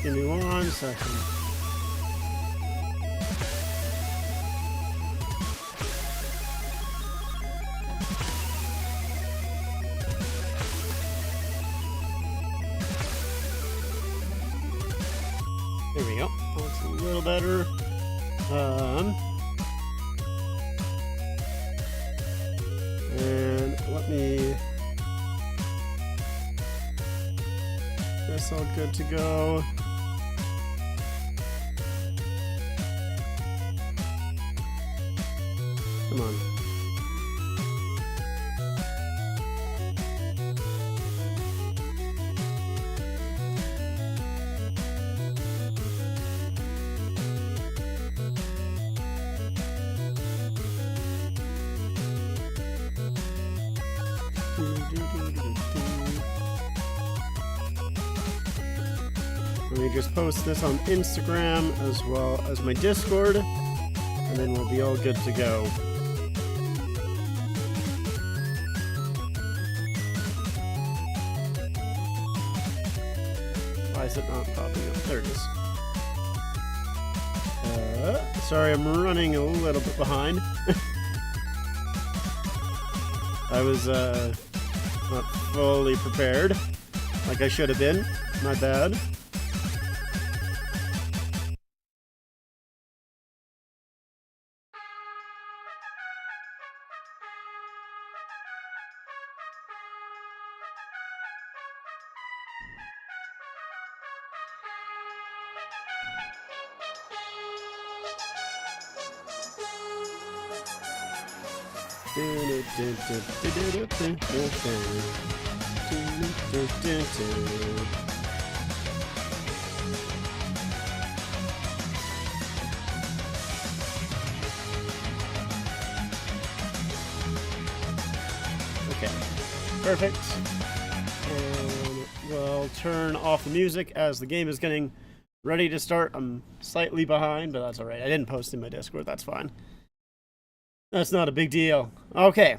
Give me 1 second. There we go. That's a little better. And let me. That's all good to go. Come on. Let me just post this on Instagram as well as my Discord, and then we'll be all good to go. Why is it not popping up? There it is. Sorry, I'm running a little bit behind. I was not fully prepared like I should have been. My bad. Okay, perfect. And we'll turn off the music as the game is getting ready to start. I'm slightly behind, but that's alright. I didn't post in my Discord, that's fine. That's not a big deal. Okay.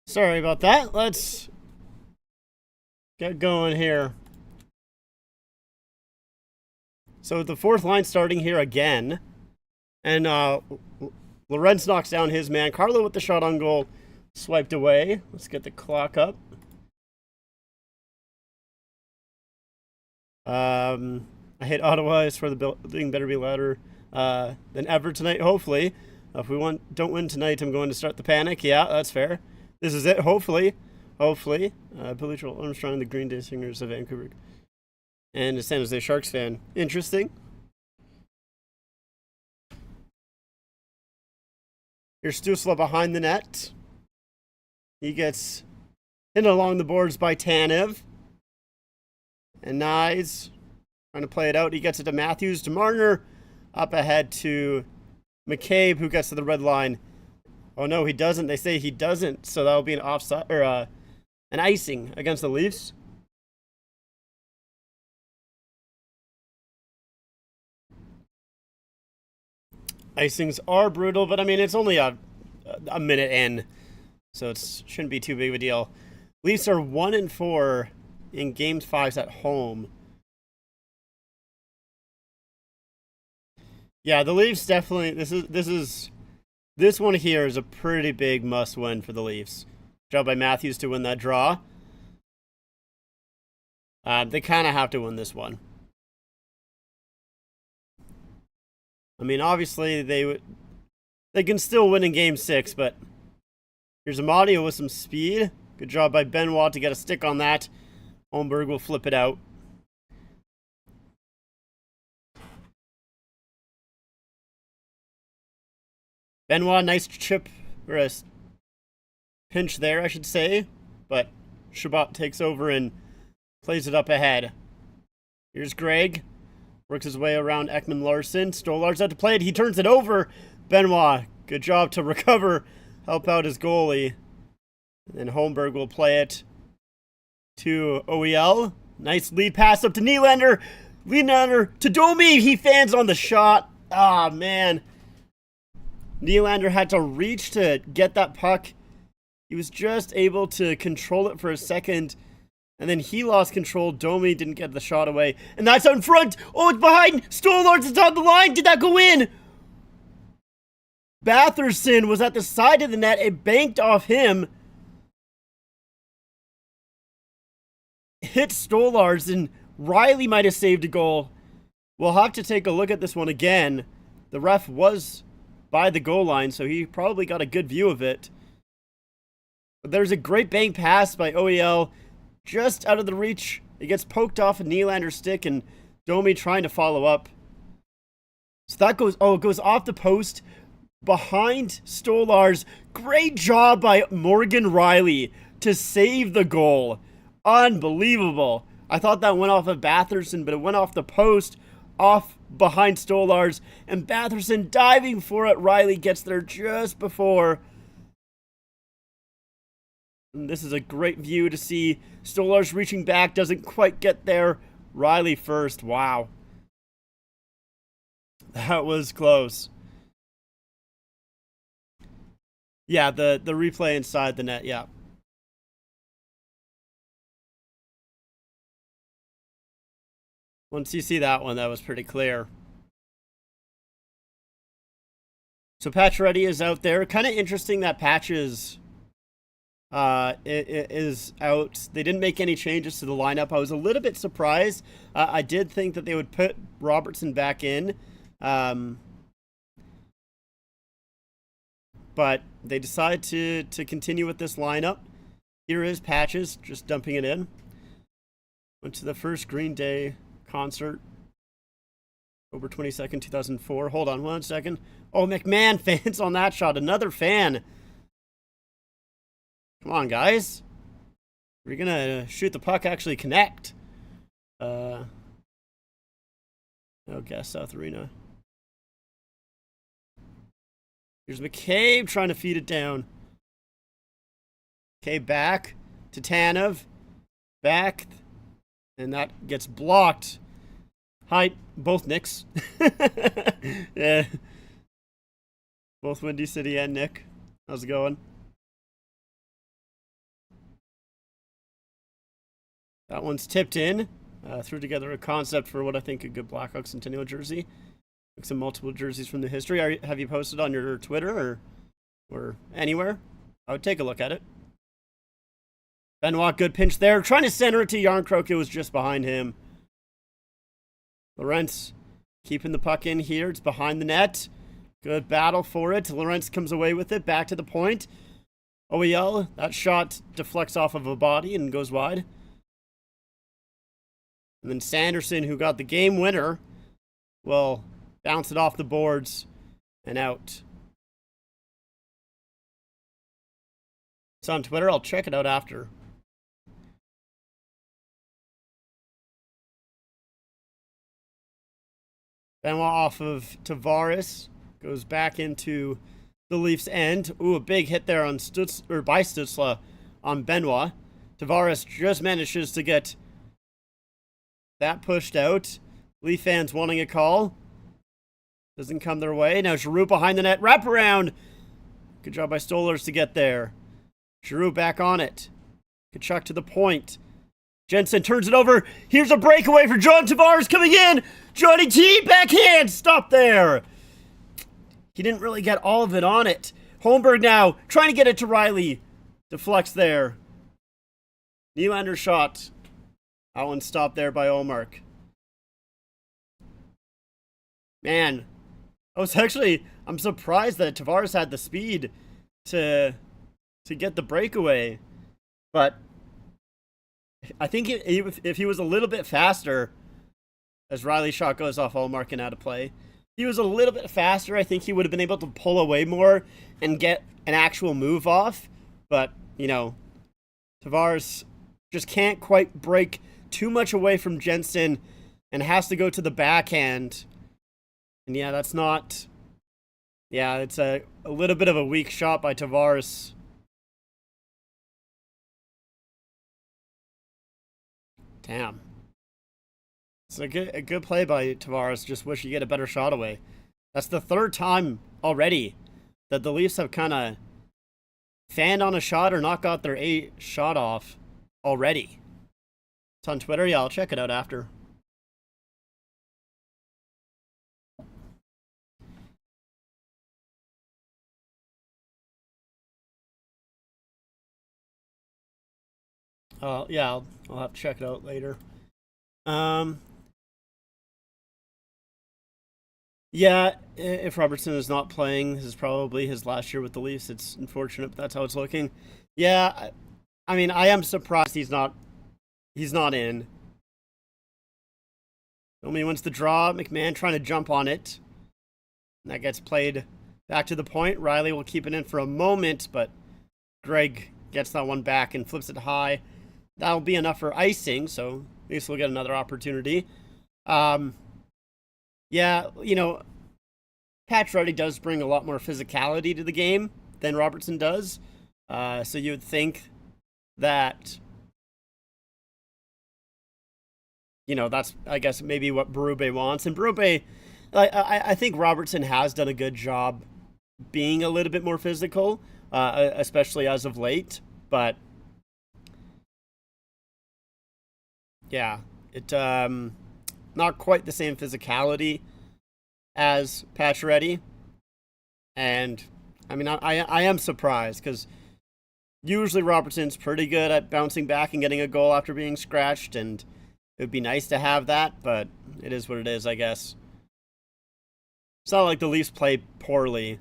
Sorry about that. Let's get going here. So the fourth line starting here again. And Lorenz knocks down his man. Carlo with the shot on goal. Swiped away. Let's get the clock up. I hit Ottawa is for the building better be louder than ever tonight, hopefully. If we don't win tonight, I'm going to start the panic. Yeah, that's fair. This is it, hopefully. Hopefully. Billy Joel Armstrong, the Green Day Singers of Vancouver. And a San Jose Sharks fan. Interesting. Here's Stusla behind the net. He gets hit along the boards by Tanev. And Nyes trying to play it out. He gets it to Matthews, to Marner. Up ahead to McCabe, who gets to the red line. Oh no, he doesn't. They say he doesn't. So that'll be an offside or an icing against the Leafs. Icings are brutal, but I mean it's only a minute in, so it shouldn't be too big of a deal. Leafs are 1-4 in Game 5s at home. Yeah, the Leafs definitely. This one here is a pretty big must-win for the Leafs. Job by Matthews to win that draw. They kind of have to win this one. I mean, obviously they can still win in Game 6, but here's Amadio with some speed. Good job by Benoit to get a stick on that. Holmberg will flip it out. Benoit, nice chip, or a pinch there, I should say. But Chabot takes over and plays it up ahead. Here's Greg. Works his way around Ekman Larson. Stolarz out to play it. He turns it over. Benoit, good job to recover. Help out his goalie. And then Holmberg will play it to OEL. Nice lead pass up to Nylander. Nylander to Domi. He fans on the shot. Ah, man. Nylander had to reach to get that puck. He was just able to control it for a second. And then he lost control. Domi didn't get the shot away. And that's out in front. Oh, it's behind. Stolarz is on the line. Did that go in? Batherson was at the side of the net. It banked off him. Hit Stolarz, and Riley might have saved a goal. We'll have to take a look at this one again. The ref was by the goal line, so he probably got a good view of it. But there's a great bank pass by OEL. Just out of the reach. It gets poked off a Nylander's stick, and Domi trying to follow up. So that goes, it goes off the post behind Stolarz. Great job by Morgan Riley to save the goal. Unbelievable. I thought that went off of Batherson, but it went off the post, off behind Stolarz, and Batherson diving for it. Riley gets there just before. And this is a great view to see. Stolarz reaching back, doesn't quite get there. Riley first. Wow. That was close. Yeah, the replay inside the net, yeah. Once you see that one, that was pretty clear. So Pacioretty is out there. Kind of interesting that Patches is out. They didn't make any changes to the lineup. I was a little bit surprised. I did think that they would put Robertson back in. But they decide to continue with this lineup. Here is Patches, just dumping it in. Went to the first Green Day concert, October 22nd, 2004. Hold on one second. Oh, McMahon fans on that shot. Another fan. Come on, guys. We're gonna shoot the puck, actually connect. Oh, Gas South Arena. Here's McCabe trying to feed it down. Okay, back to Tanev. Back. And that gets blocked. Hi, both Nicks. Yeah. Both Windy City and Nick. How's it going? That one's tipped in. Threw together a concept for what I think a good Blackhawks Centennial jersey. Like some multiple jerseys from the history. Have you posted on your Twitter or anywhere? I would take a look at it. Benoit, good pinch there. Trying to center it to Yarncroke. It was just behind him. Lorentz keeping the puck in here. It's behind the net. Good battle for it. Lorentz comes away with it. Back to the point. OEL, that shot deflects off of a body and goes wide. And then Sanderson, who got the game winner, will bounce it off the boards and out. It's on Twitter. I'll check it out after. Benoit off of Tavares. Goes back into the Leafs' end. Ooh, a big hit there on by Stützle on Benoit. Tavares just manages to get that pushed out. Leaf fans wanting a call. Doesn't come their way. Now Giroux behind the net. Wraparound. Good job by Stolarz to get there. Giroux back on it. Kachuk to the point. Jensen turns it over. Here's a breakaway for John Tavares coming in. Johnny T, backhand. Stop there. He didn't really get all of it on it. Holmberg now trying to get it to Riley. Deflects there. Nylander shot. That one stopped there by Olmark. Man, I'm surprised that Tavares had the speed to get the breakaway. But I think if he was a little bit faster, as Riley's shot goes off Olmark and out of play, if he was a little bit faster, I think he would have been able to pull away more and get an actual move off. But, Tavares just can't quite break too much away from Jensen. and has to go to the backhand. And yeah, that's not... Yeah, it's a little bit of a weak shot by Tavares. Damn. It's a good play by Tavares. Just wish you get a better shot away. That's the third time already that the Leafs have kind of fanned on a shot or not got their A shot off already. It's on Twitter. Yeah, I'll check it out after. Yeah, I'll have to check it out later. Yeah, if Robertson is not playing, this is probably his last year with the Leafs. It's unfortunate, but that's how it's looking. Yeah, I mean, I am surprised he's not in. Only wants the draw. McMahon trying to jump on it. And that gets played back to the point. Riley will keep it in for a moment, but Greg gets that one back and flips it high. That'll be enough for icing, so at least we'll get another opportunity. Yeah, you know, Pacioretty does bring a lot more physicality to the game than Robertson does. So you would think that, you know, that's, I guess, maybe what Berube wants. And Berube, I think Robertson has done a good job being a little bit more physical, especially as of late. But yeah, it not quite the same physicality as Pacioretty. And I mean, I am surprised because usually Robertson's pretty good at bouncing back and getting a goal after being scratched, and it would be nice to have that, but it is what it is, I guess. It's not like the Leafs played poorly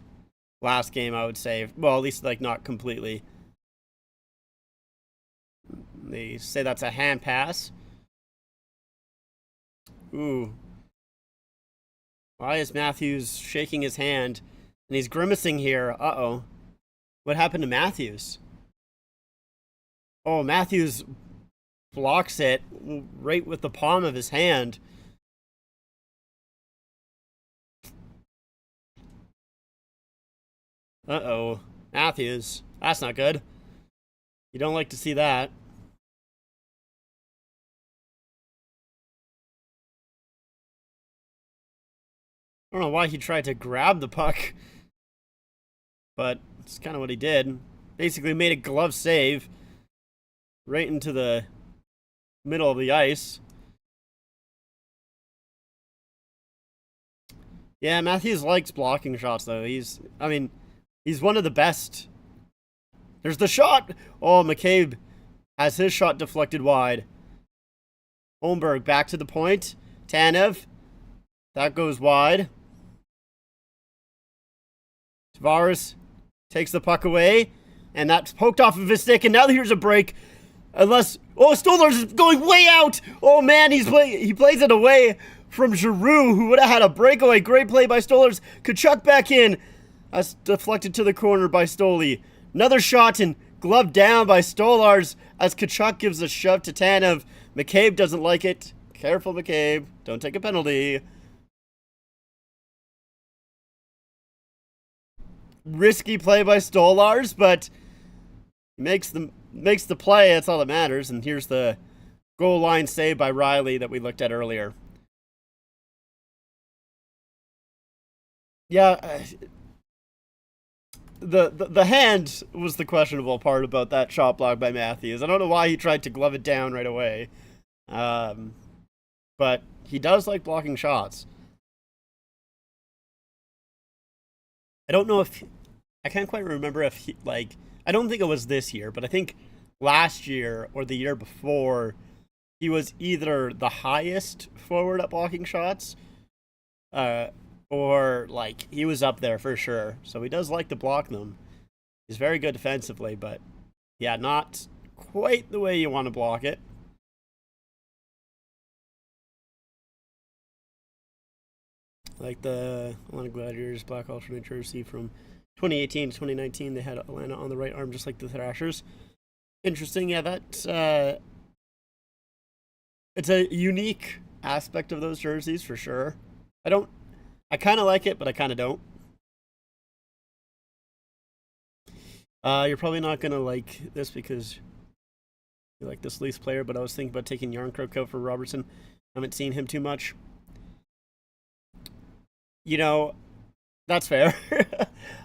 last game, I would say. Well, at least like not completely. They say that's a hand pass. Ooh. Why is Matthews shaking his hand? And he's grimacing here. Uh-oh. What happened to Matthews? Oh, Matthews blocks it right with the palm of his hand. Uh-oh. Matthews. That's not good. You don't like to see that. I don't know why he tried to grab the puck, but it's kind of what he did. Basically made a glove save right into the middle of the ice. Yeah, Matthews likes blocking shots, though. He's one of the best. There's the shot! Oh, McCabe has his shot deflected wide. Holmberg back to the point. Tanev. That goes wide. Tavares takes the puck away, and that's poked off of his stick, and now here's a break. Unless... Oh, Stolarz is going way out! Oh, man, he plays it away from Giroux, who would have had a breakaway. Great play by Stolarz. Tkachuk back in. That's deflected to the corner by Stoli. Another shot, and gloved down by Stolarz as Tkachuk gives a shove to Tanev. McCabe doesn't like it. Careful, McCabe. Don't take a penalty. Risky play by Stolarz, but makes the play. That's all that matters. And here's the goal line save by Riley that we looked at earlier. Yeah, the hand was the questionable part about that shot block by Matthews. I don't know why he tried to glove it down right away, but he does like blocking shots. I don't know if... I can't quite remember if he, like... I don't think it was this year, but I think last year or the year before, he was either the highest forward at blocking shots, or, like, he was up there for sure. So he does like to block them. He's very good defensively, but, yeah, not quite the way you want to block it. Like the Atlanta Gladiators black alternate jersey from 2018 to 2019, they had Atlanta on the right arm, just like the Thrashers. Interesting, yeah. That It's a unique aspect of those jerseys for sure. I kind of like it, but I kind of don't. You're probably not going to like this because you like this Leafs player, but I was thinking about taking Yarncroke out for Robertson. I haven't seen him too much. You know, that's fair.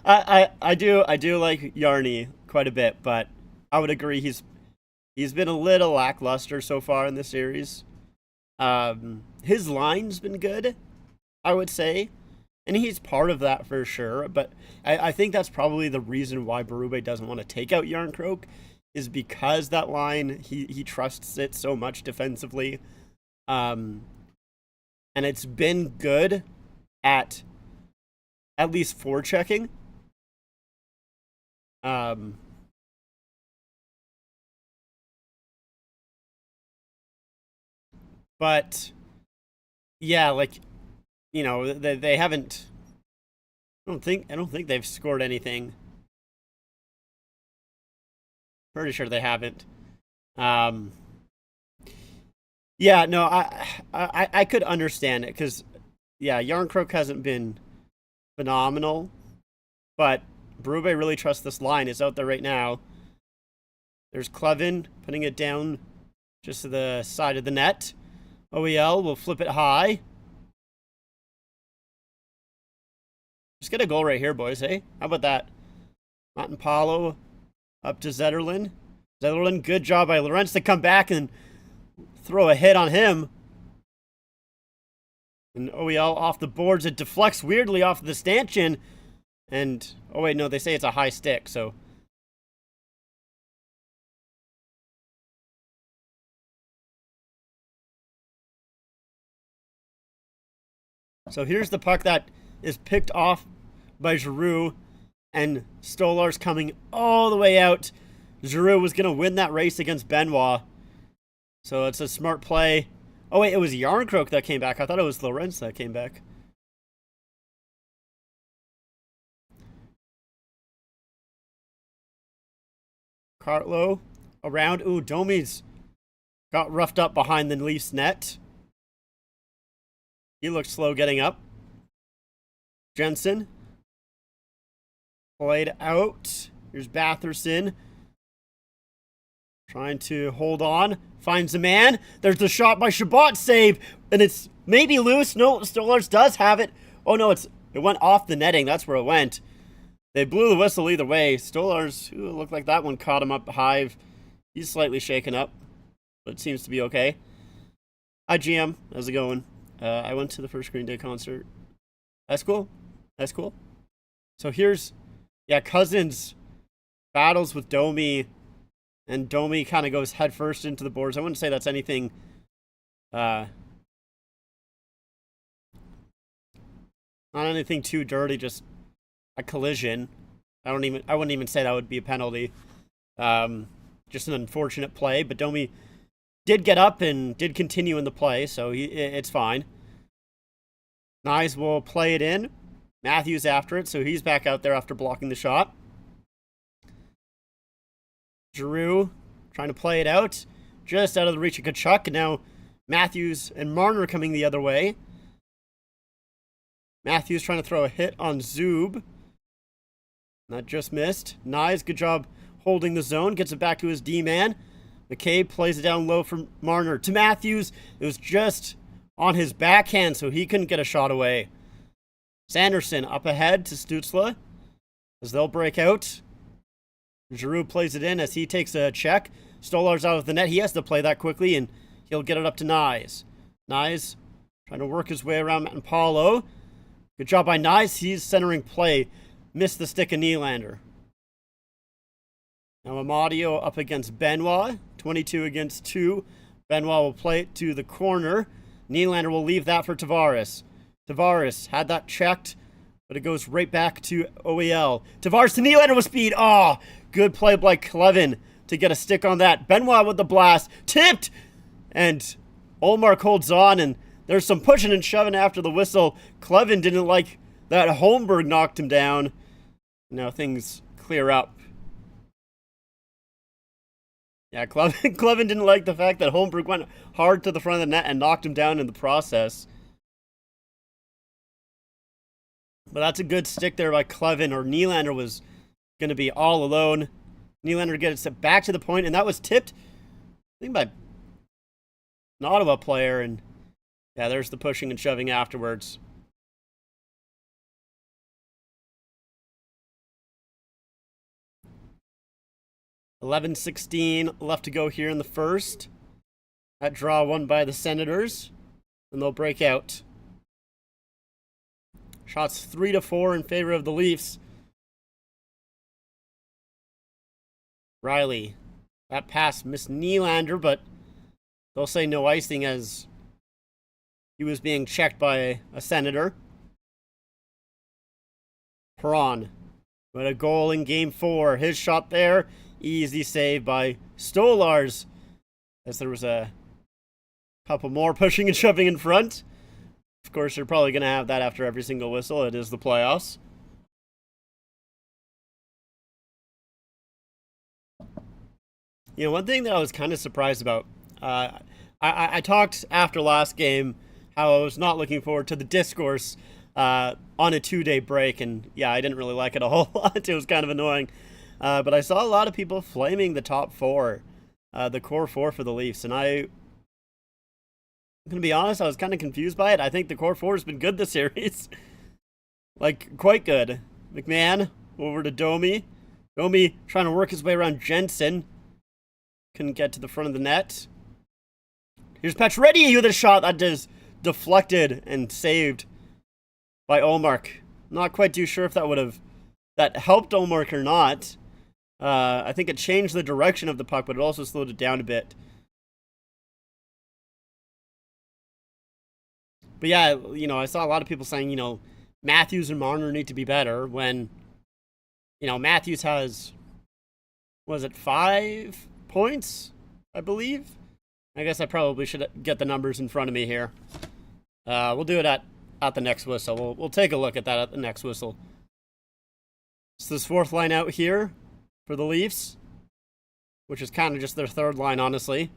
I do like Yarny quite a bit, but I would agree he's been a little lackluster so far in this series. His line's been good, I would say, and he's part of that for sure. But I think that's probably the reason why Berube doesn't want to take out Yarncroke, is because that line he trusts it so much defensively, and it's been good at least forechecking. But yeah, like, they haven't. I don't think they've scored anything. Pretty sure they haven't. Yeah, no, I could understand it because, yeah, Yarncroke hasn't been phenomenal, but Berube really trusts this line. It's out there right now. There's Clevin putting it down just to the side of the net. OEL will flip it high. Just get a goal right here, boys, hey? How about that? Martin Paulo up to Zetterlund. Zetterlund, good job by Lorentz to come back and throw a hit on him. And OEL off the boards. It deflects weirdly off the stanchion. And, oh wait, no, they say it's a high stick, so. So here's the puck that is picked off by Giroux, and Stolar's coming all the way out. Giroux was going to win that race against Benoit. So it's a smart play. Oh, wait, it was Yarncroke that came back. I thought it was Lorentz that came back. Cartlow around. Ooh, Domi's got roughed up behind the Leafs net. He looked slow getting up. Jensen played out. Here's Batherson trying to hold on. Finds a man. There's the shot by Shabbat, save, and it's maybe loose. No, Stolarz does have it. Oh no, it went off the netting. That's where it went. They blew the whistle either way. Stolarz, looked like that one caught him up high. He's slightly shaken up, but it seems to be okay. Hi GM, how's it going? I went to the first Green Day concert. That's cool. That's cool. So here's, yeah, Cousins battles with Domi, and Domi kind of goes headfirst into the boards. I wouldn't say that's anything not anything too dirty, just a collision. I wouldn't even say that would be a penalty. Just an unfortunate play, but Domi did get up and did continue in the play, so it's fine. Nyes will play it in. Matthews after it, so he's back out there after blocking the shot. Giroux trying to play it out, just out of the reach of Tkachuk, and now Matthews and Marner coming the other way. Matthews trying to throw a hit on Zub. That just missed. Nyes, good job holding the zone, gets it back to his D-man. McCabe plays it down low from Marner to Matthews. It was just on his backhand, so he couldn't get a shot away. Sanderson up ahead to Stützle as they'll break out. Giroux plays it in as he takes a check. Stolarz out of the net. He has to play that quickly, and he'll get it up to Nyes. Nyes trying to work his way around Matt and Paulo. Good job by Nyes. He's centering play. Missed the stick of Nylander. Now Amadio up against Benoit. 22 against 2. Benoit will play it to the corner. Nylander will leave that for Tavares. Tavares had that checked, but it goes right back to OEL. Tavares to Nylander with speed. Oh, good play by Clevin to get a stick on that. Benoit with the blast. Tipped! And Olmark holds on, and there's some pushing and shoving after the whistle. Clevin didn't like that Holmberg knocked him down. Now things clear up. Yeah, Clevin didn't like the fact that Holmberg went hard to the front of the net and knocked him down in the process. But that's a good stick there by Clevin, or Nylander was going to be all alone. Nylander gets it back to the point, and that was tipped, I think, by an Ottawa player. And yeah, there's the pushing and shoving afterwards. $11:16 left to go here in the first. That draw won by the Senators, and they'll break out. Shots 3-4 in favor of the Leafs. Riley. That pass missed Nylander, but they'll say no icing as he was being checked by a Senator. Perron with a goal in Game 4. His shot there. Easy save by Stolarz, as there was a couple more pushing and shoving in front. Of course, you're probably going to have that after every single whistle. It is the playoffs. You know, one thing that I was kind of surprised about, I talked after last game how I was not looking forward to the discourse on a 2-day break, and yeah, I didn't really like it a whole lot. It was kind of annoying. But I saw a lot of people flaming the top four, the core four for the Leafs, and I'm going to be honest, I was kind of confused by it. I think the core four has been good this series. Like, quite good. McMahon over to Domi. Domi trying to work his way around Jensen. Couldn't get to the front of the net. Here's Pacioretty with a shot that is deflected and saved by Ullmark. Not quite too sure if that helped Ullmark or not. I think it changed the direction of the puck, but it also slowed it down a bit. But yeah, you know, I saw a lot of people saying, you know, Matthews and Marner need to be better when, you know, Matthews has, was it 5 points, I believe? I guess I probably should get the numbers in front of me here. We'll do it at the next whistle. We'll take a look at that at the next whistle. So this fourth line out here for the Leafs, which is kind of just their third line, honestly.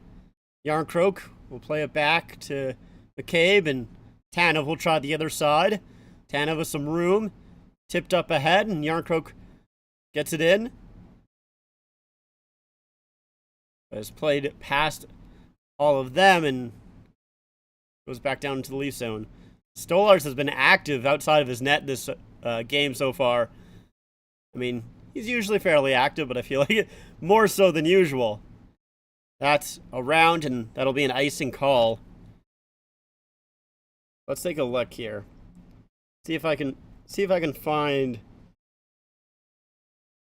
Yarncroke will play it back to McCabe, and Tanev will try the other side. Tanev with some room, tipped up ahead, and Yarncroke gets it in. Has played past all of them and goes back down into the Leaf zone. Stolarz has been active outside of his net this game so far. I mean, he's usually fairly active, but I feel like more so than usual. That's a round, and that'll be an icing call. Let's take a look here. See if I can find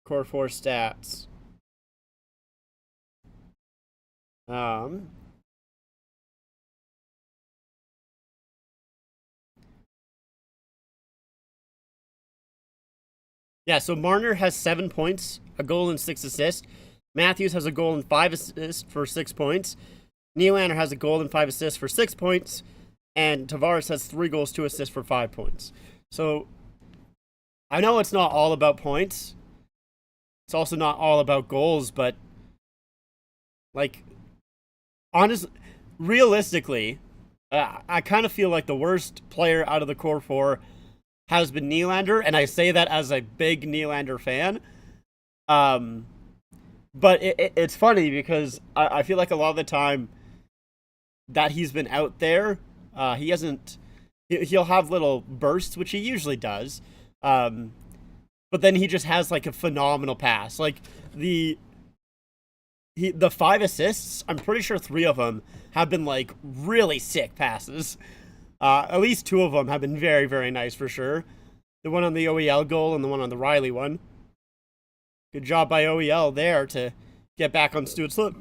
Core 4 stats. Yeah, so Marner has 7 points, a goal and 6 assists. Matthews has a goal and 5 assists for 6 points. Nylander has a goal and 5 assists for 6 points. And Tavares has 3 goals, 2 assists for 5 points. So, I know it's not all about points. It's also not all about goals, but, like, honestly, realistically, I kind of feel like the worst player out of the core four has been Nylander, and I say that as a big Nylander fan. But it's funny because I feel like a lot of the time that he's been out there, he'll have little bursts, which he usually does. But then he just has like a phenomenal pass. Like the 5 assists, I'm pretty sure 3 of them have been like really sick passes. At least 2 of them have been very, very nice for sure. The one on the OEL goal and the one on the Riley one. Good job by OEL there to get back on Stuart's foot.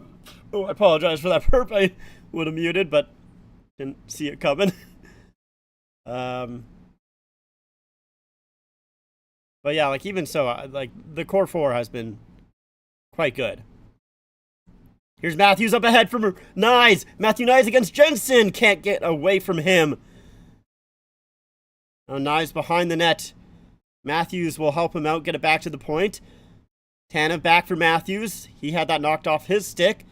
Oh, I apologize for that burp. I would have muted, but didn't see it coming. But yeah, like even so, like the core 4 has been quite good. Here's Matthews up ahead from Nyes. Matthew Nyes against Jensen. Can't get away from him. Now Nyes behind the net. Matthews will help him out, get it back to the point. Tanev back for Matthews. He had that knocked off his stick.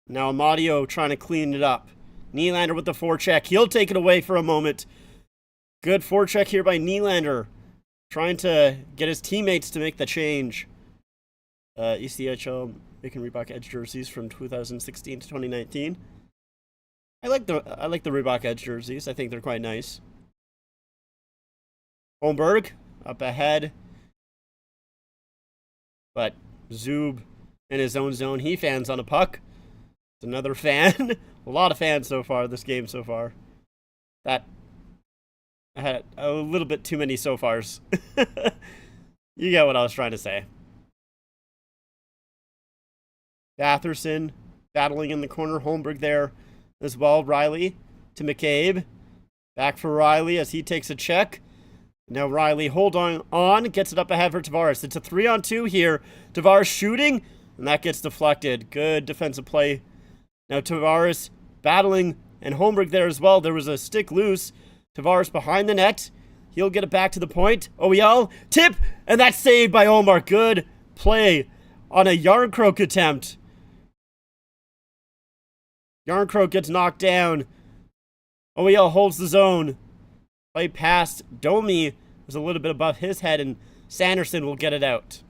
Now Amadio trying to clean it up. Nylander with the forecheck. He'll take it away for a moment. Good forecheck here by Nylander. Trying to get his teammates to make the change. ECHL making Reebok Edge jerseys from 2016 to 2019. I like the Reebok Edge jerseys. I think they're quite nice. Holmberg up ahead. But Zub in his own zone. He fans on a puck. It's another fan. A lot of fans so far this game so far. That I had a little bit too many so fars. You get what I was trying to say. Batherson battling in the corner. Holmberg there as well. Riley to McCabe. Back for Riley as he takes a check. Now Riley holding on. Gets it up ahead for Tavares. It's a 3-on-2 here. Tavares shooting. And that gets deflected. Good defensive play. Now Tavares battling. And Holmberg there as well. There was a stick loose. Tavares behind the net. He'll get it back to the point. OEL. Tip. And that's saved by Omar. Good play on a Yarncroke attempt. Yarncroke gets knocked down. OEL holds the zone. Play past Domi was a little bit above his head, and Sanderson will get it out.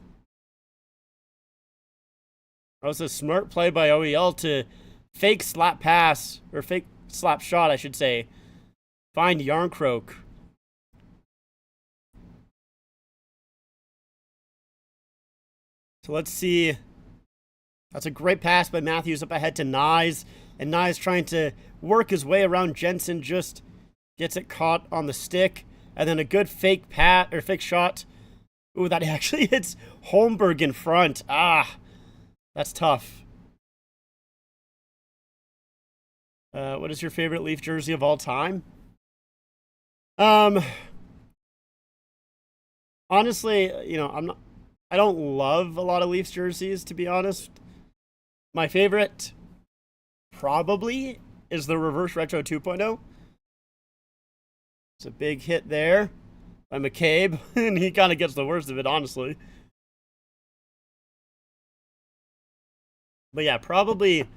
That was a smart play by OEL to fake slap pass, or fake slap shot, I should say. Find Yarncroke. So let's see. That's a great pass by Matthews up ahead to Nyes. And Nyes trying to work his way around Jensen, just gets it caught on the stick. And then a good fake shot. Ooh, that actually hits Holmberg in front. Ah, that's tough. What is your favorite Leaf jersey of all time? Honestly, I don't love a lot of Leafs jerseys, to be honest. My favorite probably is the Reverse Retro 2.0. It's a big hit there by McCabe, and he kind of gets the worst of it, honestly. But yeah, probably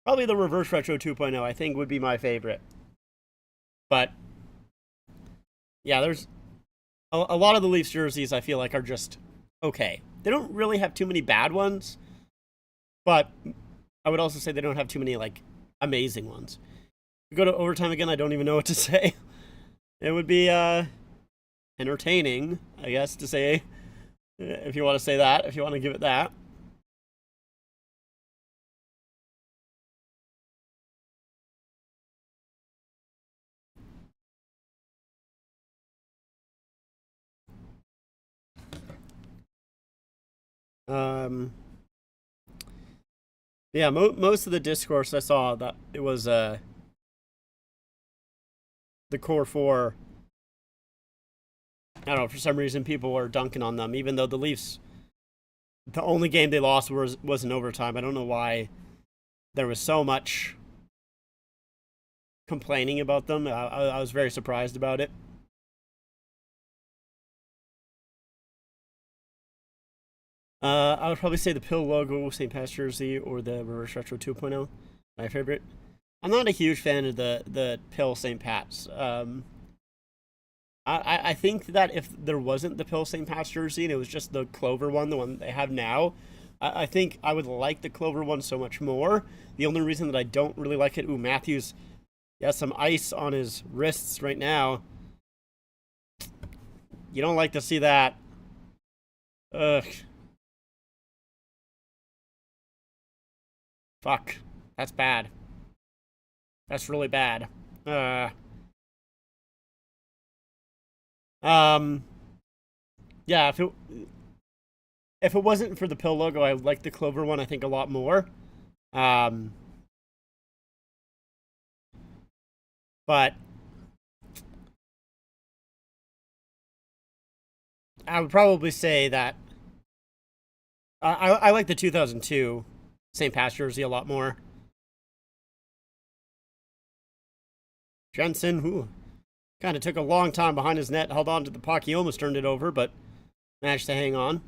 the Reverse Retro 2.0, I think, would be my favorite. But yeah, there's a lot of the Leafs jerseys I feel like are just okay. They don't really have too many bad ones, but I would also say they don't have too many, like, amazing ones. If we go to overtime again, I don't even know what to say. It would be entertaining, I guess, to say, if you want to say that, if you want to give it that. Yeah, most of the discourse I saw that it was the core four. I don't know, for some reason people were dunking on them, even though the Leafs, the only game they lost was in overtime. I don't know why there was so much complaining about them. I was very surprised about it. I would probably say the Pill logo, St. Pat's jersey, or the Reverse Retro 2.0. My favorite. I'm not a huge fan of the Pill St. Pat's. I think that if there wasn't the Pill St. Pat's jersey and it was just the Clover one, the one they have now, I think I would like the Clover one so much more. The only reason that I don't really like it, ooh, Matthews, he has some ice on his wrists right now. You don't like to see that. Ugh. Fuck. That's bad. That's really bad. Yeah, if it wasn't for the Pill logo, I would like the Clover one, I think, a lot more. But I would probably say that I like the 2002 St. Pat's jersey a lot more. Jensen, who kind of took a long time behind his net, held on to the puck. He almost turned it over, but managed to hang on.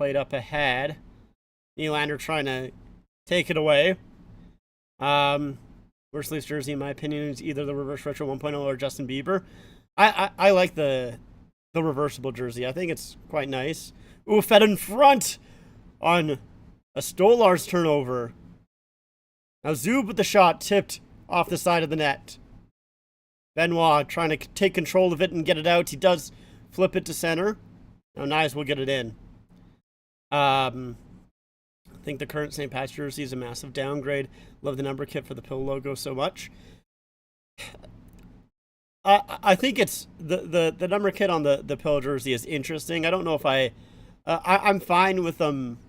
played up ahead. Nylander trying to take it away. Worst Leafs jersey, in my opinion, is either the Reverse Retro 1.0 or Justin Bieber. I like the reversible jersey. I think it's quite nice. Ooh, fed in front on a Stolarz turnover. Now Zub with the shot, tipped off the side of the net. Benoit trying to take control of it and get it out. He does flip it to center. Now Knies will get it in. I think the current St. Pat's jersey is a massive downgrade. Love the number kit for the Pill logo so much. I think it's the number kit on the Pill jersey is interesting. I don't know if I'm fine with them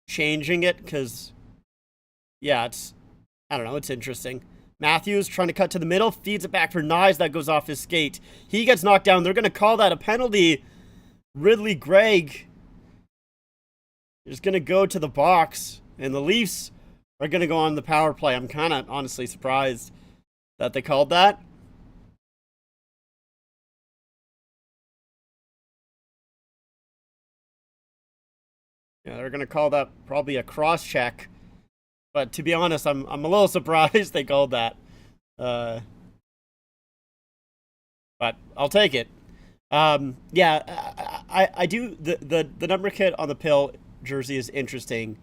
changing it because, yeah, I don't know, it's interesting. Matthews trying to cut to the middle, feeds it back for Knies, that goes off his skate. He gets knocked down. They're going to call that a penalty. Ridley Gregg is going to go to the box, and the Leafs are going to go on the power play. I'm kind of honestly surprised that they called that. Yeah, they're going to call that probably a cross check. But to be honest, I'm a little surprised they called that. But I'll take it. Yeah, I do. The number kit on the Pill jersey is interesting,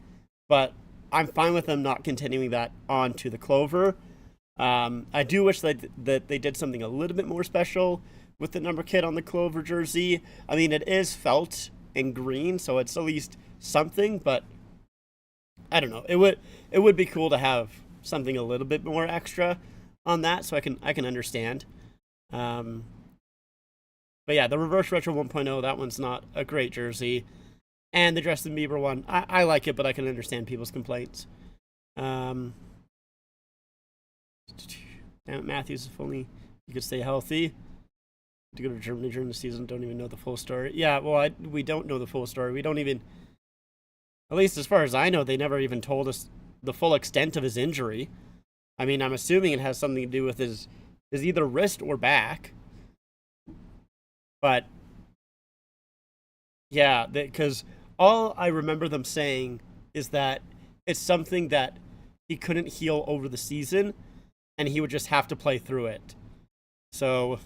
but I'm fine with them not continuing that on to the Clover. I do wish that they did something a little bit more special with the number kit on the Clover jersey. I mean, it is felt and green, so it's at least something, but I don't know. It would be cool to have something a little bit more extra on that, so I can understand. But yeah, the Reverse Retro 1.0, that one's not a great jersey. And the Justin Bieber one, I like it, but I can understand people's complaints. Damn it, Matthews, if only you could stay healthy. To go to Germany during the season, don't even know the full story. Yeah, well, we don't know the full story. We don't even, at least as far as I know, they never even told us the full extent of his injury. I mean, I'm assuming it has something to do with his either wrist or back. But yeah, because all I remember them saying is that it's something that he couldn't heal over the season, and he would just have to play through it. So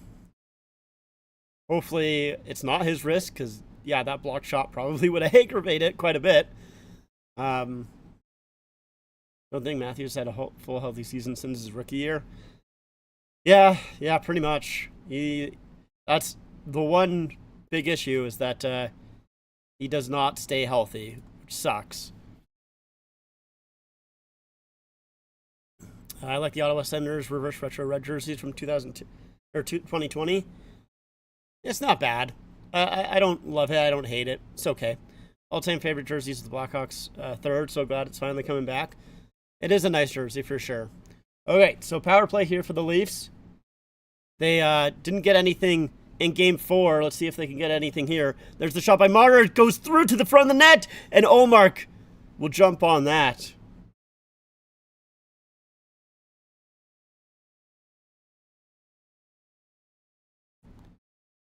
hopefully it's not his wrist, because yeah, that block shot probably would have aggravated it quite a bit. Don't think Matthews had a full healthy season since his rookie year. Yeah, pretty much. That's the one big issue, is that he does not stay healthy, which sucks. I like the Ottawa Senators Reverse Retro Red jerseys from 2020. It's not bad. I don't love it. I don't hate it. It's okay. All-time favorite jerseys is the Blackhawks third. So glad it's finally coming back. It is a nice jersey for sure. Okay, so power play here for the Leafs. They didn't get anything in Game 4. Let's see if they can get anything here. There's the shot by Marner. It goes through to the front of the net, and Ullmark will jump on that.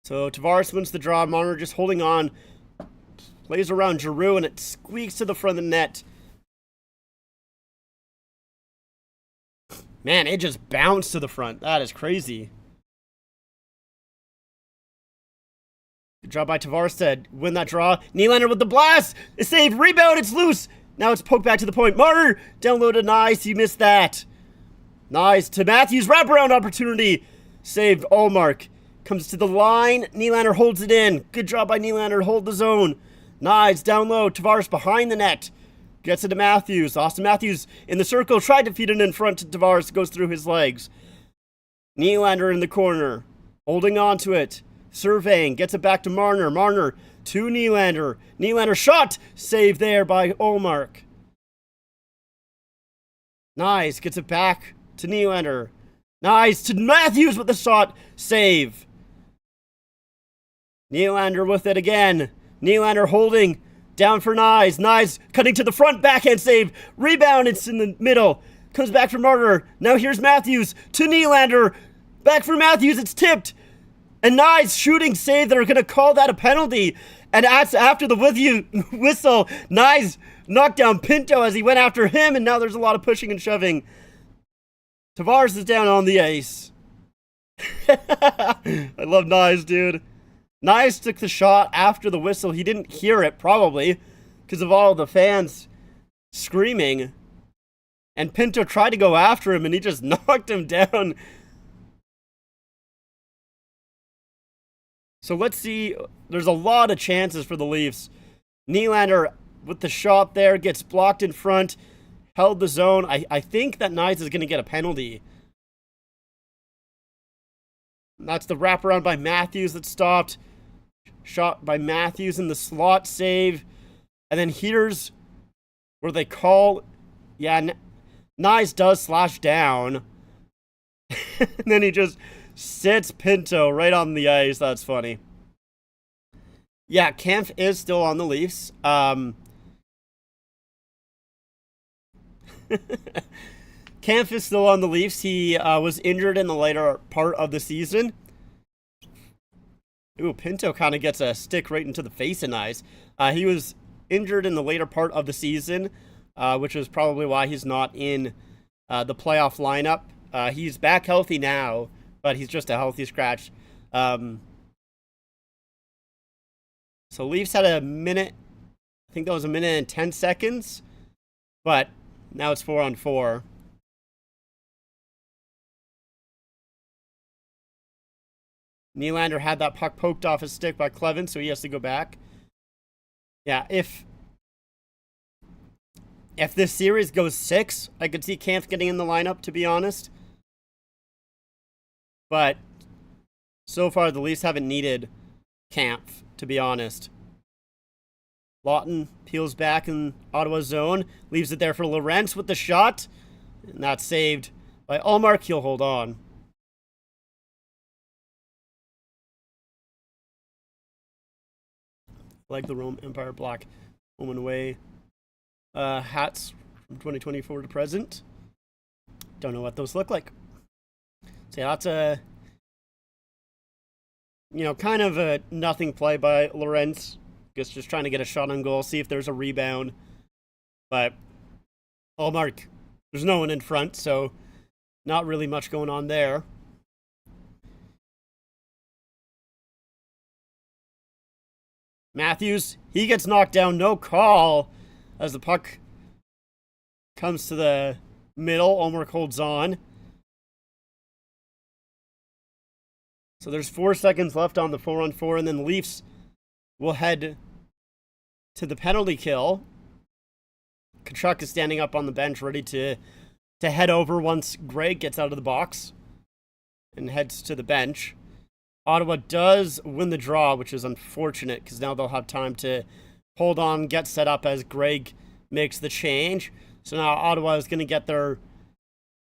So Tavares wins the draw. Marner just holding on. Plays around Giroux, and it squeaks to the front of the net. Man, it just bounced to the front. That is crazy. Good job by Tavares to win that draw. Nylander with the blast. A save. Rebound. It's loose. Now it's poked back to the point. Marner downloaded. Nice. He missed that. Nice. To Matthews. Wraparound opportunity. Saved. Ullmark. Comes to the line. Nylander holds it in. Good job by Nylander to hold the zone. Nice. Down low. Tavares behind the net. Gets it to Matthews. Austin Matthews in the circle. Tried to feed it in front to Tavares. Goes through his legs. Nylander in the corner. Holding on to it. Surveying. Gets it back to Marner. Marner to Nylander. Nylander shot. Saved there by Ullmark. Nice. Gets it back to Nylander. Nice. To Matthews with the shot. Save. Nylander with it again. Nylander holding. Down for Knies. Knies cutting to the front. Backhand save. Rebound. It's in the middle. Comes back for Marner. Now here's Matthews to Nylander. Back for Matthews. It's tipped. And Knies shooting save. They're going to call that a penalty. And after the whistle, Nyes knocked down Pinto as he went after him, and now there's a lot of pushing and shoving. Tavares is down on the ice. I love Nyes, dude. Nyes took the shot after the whistle. He didn't hear it, probably, because of all the fans screaming. And Pinto tried to go after him, and he just knocked him down. So let's see. There's a lot of chances for the Leafs. Nylander with the shot there, gets blocked in front, held the zone. I think that Nyes is going to get a penalty. That's the wraparound by Matthews that stopped. Shot by Matthews in the slot save. And then here's where they call... Yeah, Nyes does slash down. And then he just sits Pinto right on the ice. That's funny. Yeah, Kampf is still on the Leafs. Kampf is still on the Leafs. He was injured in the later part of the season. Ooh, Pinto kind of gets a stick right into the face of Nyes. He was injured in the later part of the season, which is probably why he's not in the playoff lineup. He's back healthy now, but he's just a healthy scratch. So Leafs had a minute, I think that was a minute and 10 seconds, but now it's 4-on-4. Nylander had that puck poked off his stick by Clevin, so he has to go back. Yeah, if this series goes 6, I could see Kampf getting in the lineup, to be honest. But so far, the Leafs haven't needed Kampf, to be honest. Lawton peels back in Ottawa zone, leaves it there for Lorentz with the shot, and that's saved by Ullmark. He'll hold on. Like the Rome Empire Black home and away hats from 2024 to present. Don't know what those look like. So yeah, that's a, kind of a nothing play by Lorentz. Guess just trying to get a shot on goal, see if there's a rebound. But Ullmark, there's no one in front, so not really much going on there. Matthews, he gets knocked down, no call, as the puck comes to the middle. Ullmark holds on. So there's 4 seconds left on the 4-on-4, and then the Leafs will head to the penalty kill. Tkachuk is standing up on the bench, ready to head over once Greg gets out of the box and heads to the bench. Ottawa does win the draw, which is unfortunate because now they'll have time to hold on, get set up as Greg makes the change. So now Ottawa is going to get their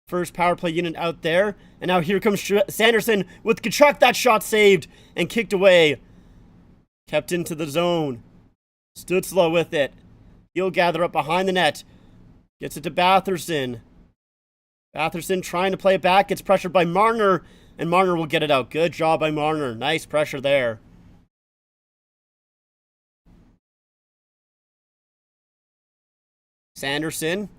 first power play unit out there. And now here comes Sanderson with Tkachuk. That shot saved and kicked away. Kept into the zone. Stützle with it. He'll gather up behind the net. Gets it to Batherson. Batherson trying to play it back. Gets pressured by Marner. And Marner will get it out. Good job by Marner. Nice pressure there. Sanderson.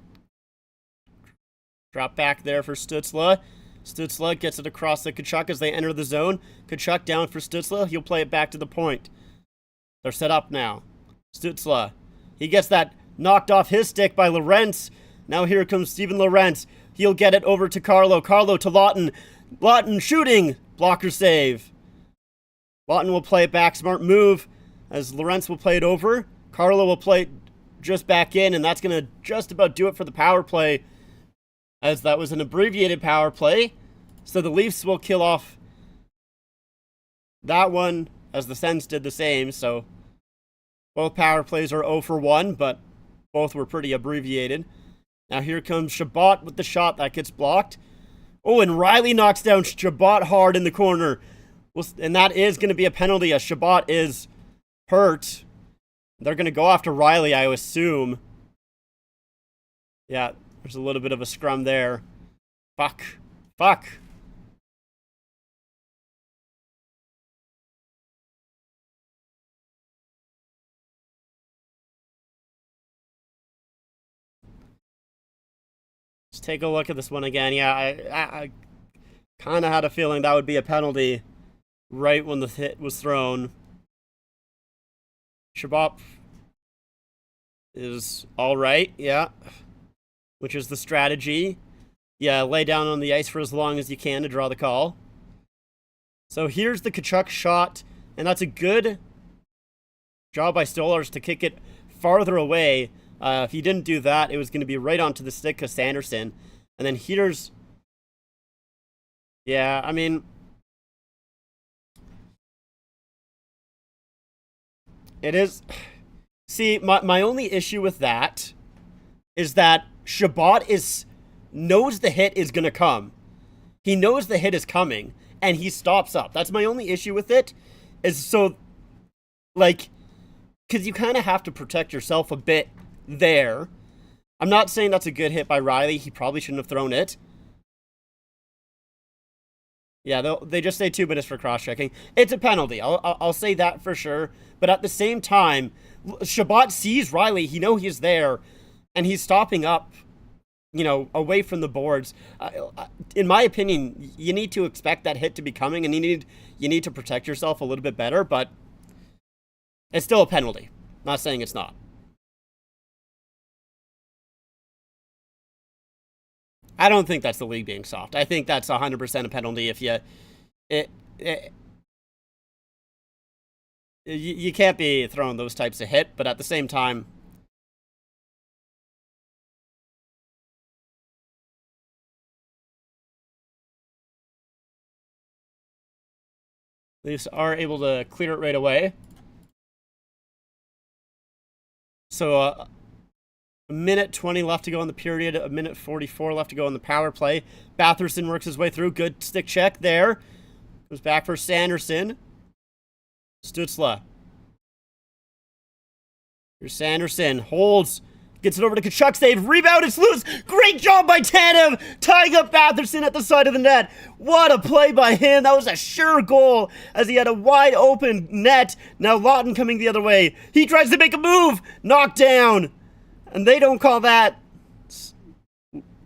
Drop back there for Stützle. Stützle gets it across to Tkachuk as they enter the zone. Tkachuk down for Stützle. He'll play it back to the point. They're set up now. Stützle. He gets that knocked off his stick by Lorentz. Now here comes Steven Lorentz. He'll get it over to Carlo. Carlo to Lawton. Lawton shooting. Blocker save. Lawton will play it back. Smart move as Lorentz will play it over. Carlo will play it just back in, and that's going to just about do it for the power play, as that was an abbreviated power play. So the Leafs will kill off that one, as the Sens did the same. So both power plays are 0 for 1, but both were pretty abbreviated. Now here comes Chabot with the shot that gets blocked. Oh, and Riley knocks down Chabot hard in the corner. And that is going to be a penalty as Chabot is hurt. They're going to go after Riley, I assume. Yeah, there's a little bit of a scrum there. Fuck. Let's take a look at this one again. Yeah, I kind of had a feeling that would be a penalty right when the hit was thrown. Shabbat is all right, yeah, which is the strategy. Yeah, lay down on the ice for as long as you can to draw the call. So here's the Tkachuk shot, and that's a good job by Stolarz to kick it farther away. If he didn't do that, it was going to be right onto the stick of Sanderson. And then here's... Yeah, I mean... It is... See, my only issue with that is that Shabbat knows the hit is going to come. He knows the hit is coming, and he stops up. That's my only issue with it. Is so, like, because you kind of have to protect yourself a bit there. I'm not saying that's a good hit by Riley. He probably shouldn't have thrown it. Yeah, they just say 2 minutes for cross-checking. It's a penalty. I'll say that for sure. But at the same time, Shabbat sees Riley. He knows he's there, and he's stopping up, you know, away from the boards. In my opinion, you need to expect that hit to be coming, and you need to protect yourself a little bit better. But it's still a penalty. Not saying it's not. I don't think that's the league being soft. I think that's 100% a penalty if you can't be throwing those types of hit, but at the same time, Leafs are able to clear it right away. So a minute 20 left to go in the period, a minute 44 left to go in the power play. Batherson works his way through. Good stick check there. Goes back for Sanderson. Stützle. Here's Sanderson. Holds. Gets it over to Tkachuk. Save. Rebound. It's loose. Great job by Tanev. Tying up Batherson at the side of the net. What a play by him. That was a sure goal as he had a wide open net. Now Lawton coming the other way. He tries to make a move. Knocked down. And they don't call that.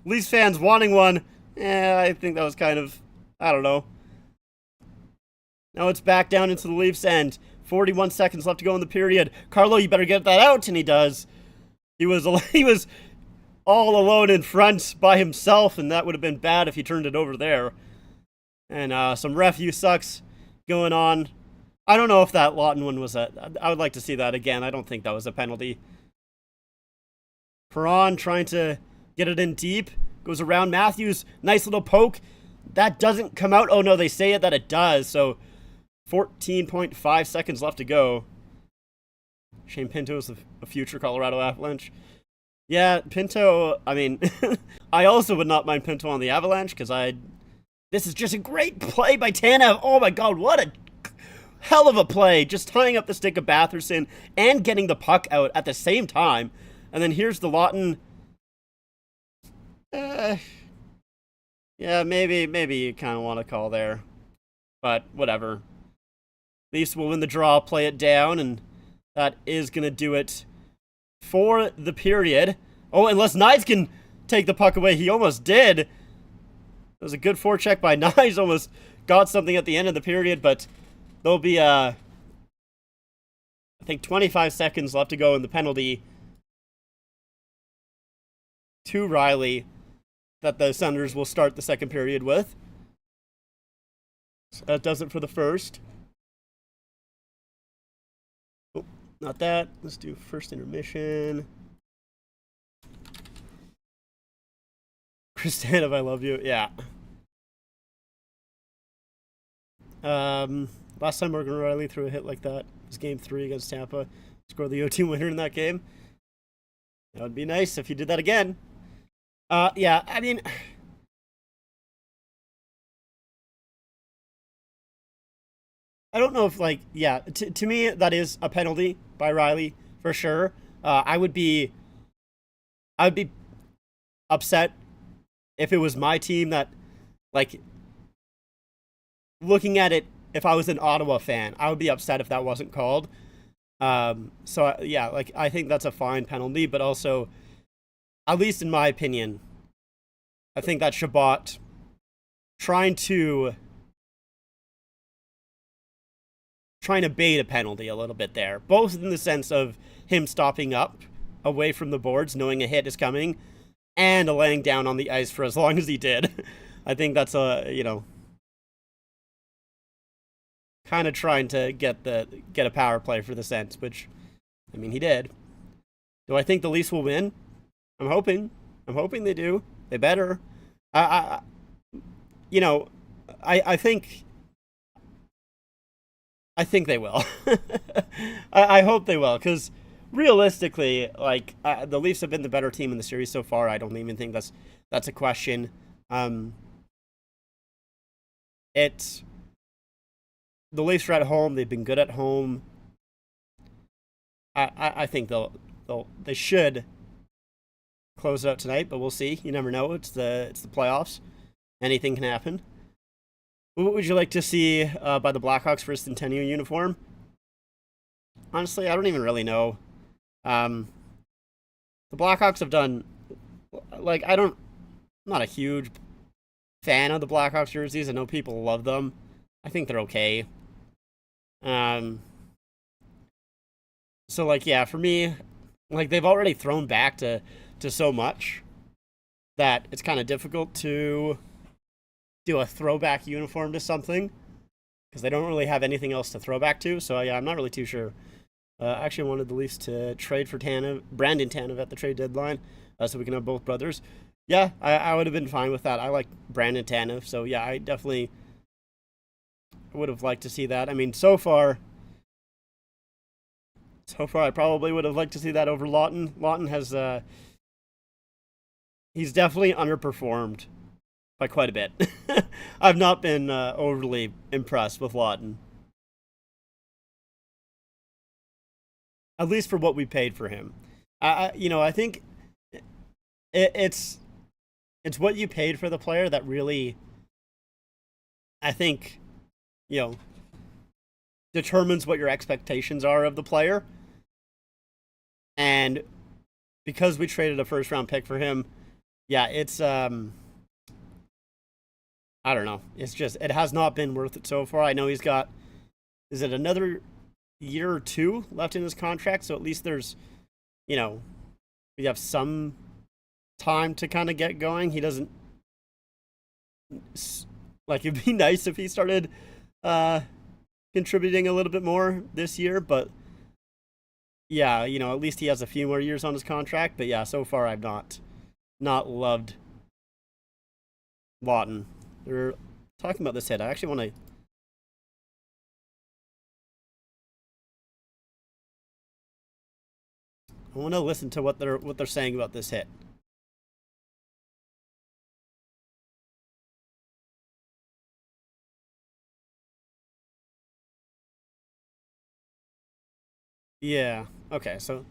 Leafs fans wanting one. I think that was kind of, I don't know. Now it's back down into the Leafs end. 41 seconds left to go in the period. Carlo, you better get that out, and he does. He was all alone in front by himself, and that would have been bad if he turned it over there. And some ref sucks going on. I don't know if that Lawton one was I would like to see that again. I don't think that was a penalty. Perron trying to get it in deep. Goes around Matthews. Nice little poke. That doesn't come out. Oh, no, they say that it does. So 14.5 seconds left to go. Shane Pinto is a future Colorado Avalanche. Yeah, Pinto, I mean, I also would not mind Pinto on the Avalanche because this is just a great play by Tanev. Oh, my God, what a hell of a play. Just tying up the stick of Batherson and getting the puck out at the same time. And then here's the Lawton. Yeah, maybe you kind of want to call there. But whatever. Leafs will win the draw, play it down, and that is going to do it for the period. Oh, unless Knies can take the puck away. He almost did. It was a good forecheck by Knies. Almost got something at the end of the period, but there'll be, I think, 25 seconds left to go in the penalty to Riley that the Senators will start the second period with. So that does it for the first. Oh, not that. Let's do first intermission. Kristanov, I love you. Yeah. Last time Morgan Riley threw a hit like that was Game 3 against Tampa. Scored the OT winner in that game. That would be nice if you did that again. Yeah, I mean, I don't know if, like, yeah, to me, that is a penalty by Riley, for sure. I would be upset if it was my team that, like, looking at it, if I was an Ottawa fan, I would be upset if that wasn't called. So, yeah, like, I think that's a fine penalty, but also, at least in my opinion, I think that Shabbat trying to bait a penalty a little bit there, both in the sense of him stopping up away from the boards, knowing a hit is coming, and laying down on the ice for as long as he did. I think that's kind of trying to get a power play for the Sens, which, I mean, he did. Do I think the Leafs will win? I'm hoping they do. They better. I think they will. I hope they will, because realistically, like, the Leafs have been the better team in the series so far. I don't even think that's a question. It's the Leafs are at home. They've been good at home. I think they should close it out tonight, but we'll see. You never know. It's the playoffs. Anything can happen. What would you like to see by the Blackhawks for a Centennial uniform? Honestly, I don't even really know. The Blackhawks have done, like, I'm not a huge fan of the Blackhawks jerseys. I know people love them. I think they're okay. So, like, yeah, for me, like, they've already thrown back to so much that it's kind of difficult to do a throwback uniform to something, because they don't really have anything else to throw back to. So, yeah, I'm not really too sure. I actually wanted the Leafs to trade for Brandon Tanev at the trade deadline, so we can have both brothers. Yeah, I would have been fine with that. I like Brandon Tanev, so yeah, I definitely would have liked to see that. I mean, so far, I probably would have liked to see that over Lawton. Lawton has, he's definitely underperformed by quite a bit. I've not been overly impressed with Lawton. At least for what we paid for him. I think it's what you paid for the player that really, I think, determines what your expectations are of the player. And because we traded a first round pick for him, yeah, it's I don't know. It's just, it has not been worth it so far. I know he's got, is it another year or two left in his contract? So at least there's, we have some time to kind of get going. He doesn't, like, it'd be nice if he started contributing a little bit more this year, but yeah, at least he has a few more years on his contract. But yeah, so far I've not loved Lawton. We're talking about this hit. I actually want to listen to what they're saying about this hit. Yeah. Okay. So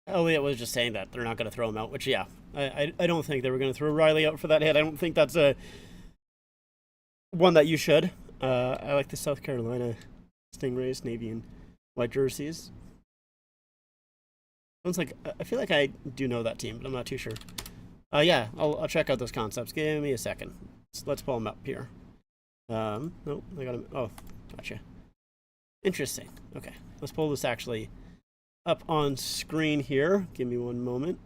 Elliot was just saying that they're not going to throw him out, which, yeah, I don't think they were going to throw Riley out for that hit. I don't think that's a one that you should. I like the South Carolina Stingrays, navy and white jerseys. Sounds like, I feel like I do know that team, but I'm not too sure. Yeah, I'll check out those concepts. Give me a second. Let's pull them up here. Nope, I got them. Oh, gotcha. Interesting. Okay, let's pull this actually up on screen here. Give me one moment.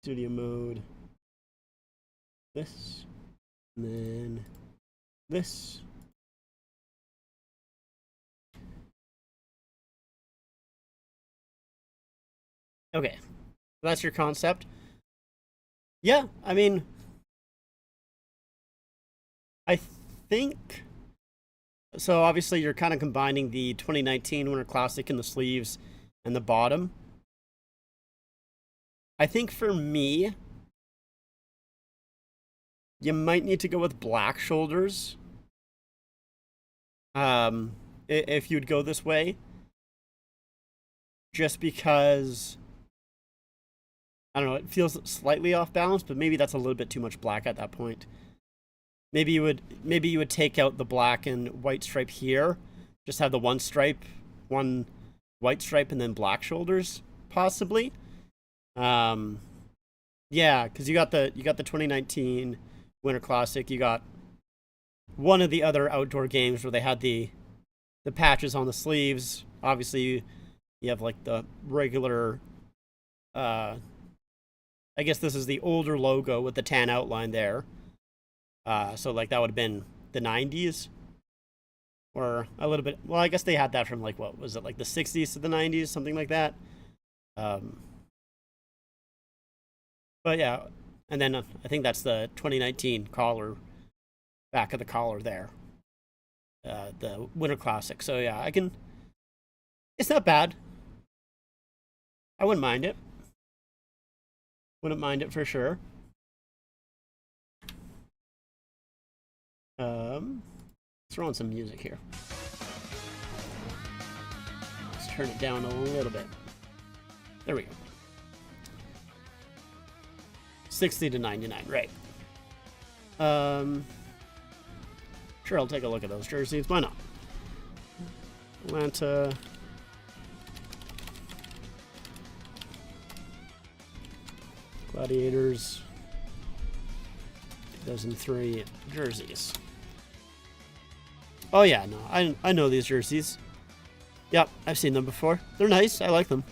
Studio mode. This, and then this. Okay, that's your concept. Yeah, I mean, I think so. Obviously, you're kind of combining the 2019 Winter Classic in the sleeves and the bottom. I think for me, you might need to go with black shoulders. If you'd go this way, just because, I don't know, it feels slightly off balance, but maybe that's a little bit too much black at that point. Maybe you would take out the black and white stripe here, just have the one stripe, one white stripe, and then black shoulders, possibly. Yeah, because you got the 2019 Winter Classic. You got one of the other outdoor games where they had the patches on the sleeves. Obviously, you have like the regular. I guess this is the older logo with the tan outline there. So like that would have been the 90s, or a little bit. Well, I guess they had that from like what was it, like the 60s to the 90s, something like that. But yeah, and then I think that's the 2019 collar, back of the collar there. The Winter Classic. So yeah, I can. It's not bad. I wouldn't mind it. Wouldn't mind it for sure. Let's throw on some music here. Let's turn it down a little bit. There we go. 60 to 99, right. Sure, I'll take a look at those jerseys. Why not? Atlanta. Gladiators. 2003 jerseys. Oh yeah, no, I know these jerseys. Yep, I've seen them before. They're nice. I like them.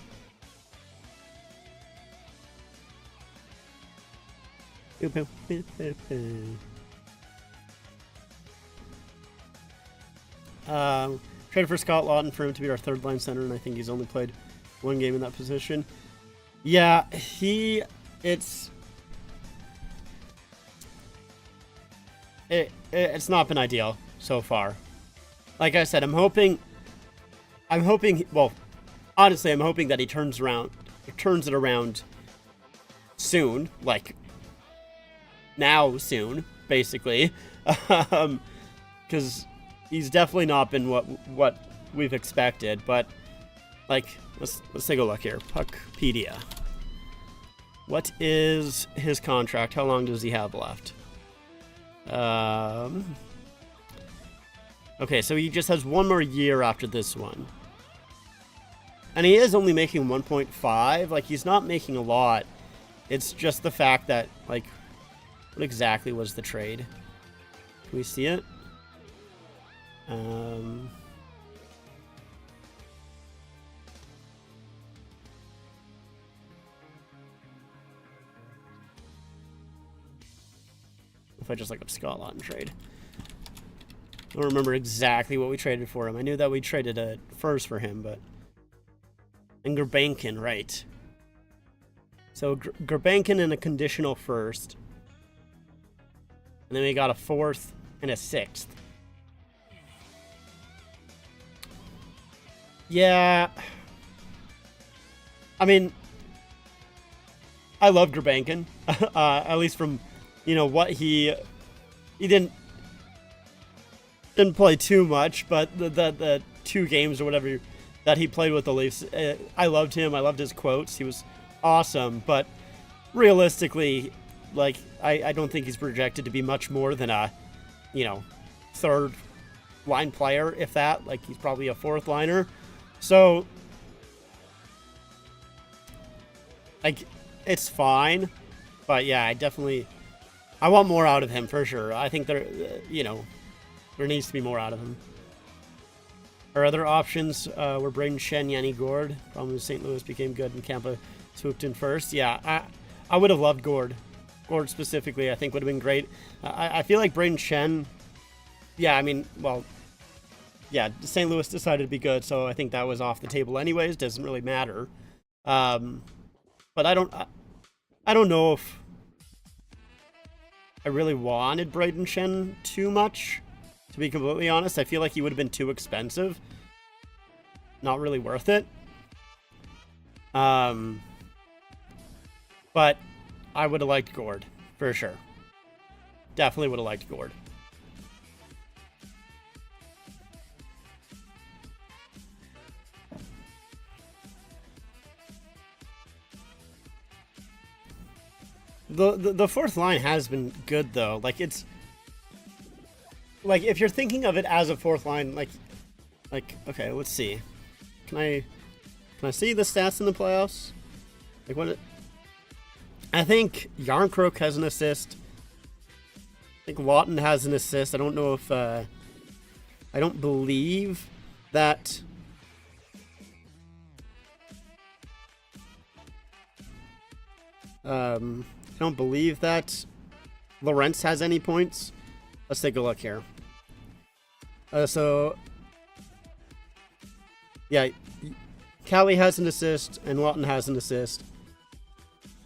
Traded for Scott Lawton for him to be our third line center, and I think he's only played one game in that position. Yeah, it's not been ideal so far. Like I said, I'm hoping. Well, honestly, I'm hoping that he turns it around soon, like now, soon, basically, because he's definitely not been what we've expected. But like, let's take a look here. Puckpedia. What is his contract? How long does he have left? Okay, so he just has one more year after this one. And he is only making 1.5. Like, he's not making a lot. It's just the fact that, like, what exactly was the trade? Can we see it? If I just look up Scott Lawton trade. I don't remember exactly what we traded for him. I knew that we traded a first for him, but... And Gurbankin, right. So Gurbankin and a conditional first. And then we got a fourth and a sixth. Yeah. I mean, I love Gurbankin. At least from, you know, what he didn't play too much, but the 2 games or whatever that he played with the Leafs, I loved him. I loved his quotes. He was awesome. But realistically, like, I don't think he's projected to be much more than a, you know, third line player, if that. Like, he's probably a fourth liner. So, like, it's fine. But yeah, I want more out of him for sure. I think there needs to be more out of him. Our other options were Braden Shen, Yanni Gourde. Problem is St. Louis became good and Tampa swooped in first. Yeah, I would have loved Gourde. Gourde specifically, I think would have been great. I feel like Braden Shen, yeah, I mean, well, yeah, St. Louis decided to be good, so I think that was off the table anyways. Doesn't really matter. But I don't know if I really wanted Braden Shen too much. To be completely honest, I feel like he would have been too expensive. Not really worth it. But I would have liked Gourde, for sure. Definitely would have liked Gourde. The fourth line has been good, though. Like, it's... Like, if you're thinking of it as a fourth line, like Like, okay, let's see. Can I see the stats in the playoffs? Like what? I think Yarncroak has an assist. I think Lawton has an assist. I don't know if I don't believe that. I don't believe that Lawrence has any points. Let's take a look here. So, yeah, Callie has an assist and Lawton has an assist.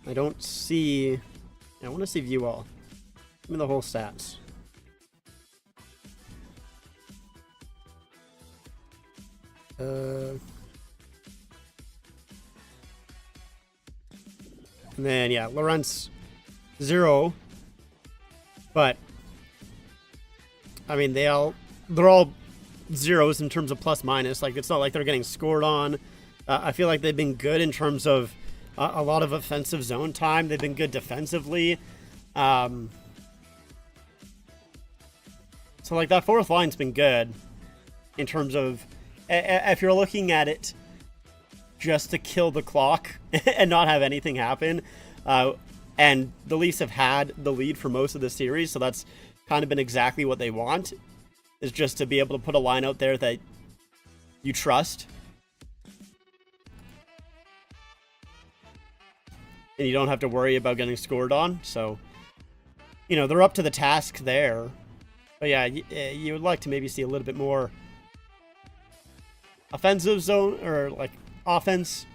I don't see. I want to see view all. Give me the whole stats. And then, yeah, Lawrence 0. But, I mean, they're all zeros in terms of plus minus. Like, it's not like they're getting scored on. I feel like they've been good in terms of a lot of offensive zone time. They've been good defensively. So, like, that fourth line's been good in terms of, if you're looking at it just to kill the clock and not have anything happen. And the Leafs have had the lead for most of the series, so that's kind of been exactly what they want, is just to be able to put a line out there that you trust. And you don't have to worry about getting scored on. So, you know, they're up to the task there. But yeah, you would like to maybe see a little bit more offensive zone, or like offense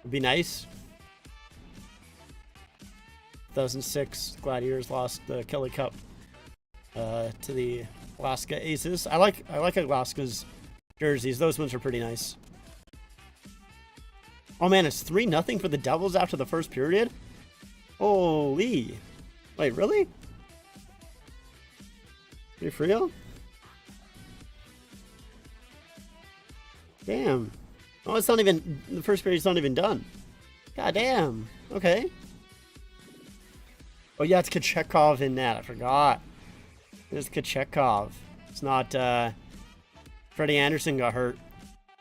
would be nice. 2006 Gladiators lost the Kelly Cup to the Alaska Aces. I like Alaska's jerseys. Those ones are pretty nice. Oh man, it's 3-0 for the Devils after the first period. Holy! Wait, really? Are you for real? Damn. Oh, it's not even, the first period's not even done. God damn. Okay. Oh yeah, it's Kochetkov in that. I forgot. It's Kochetkov. It's not, Freddie Anderson got hurt.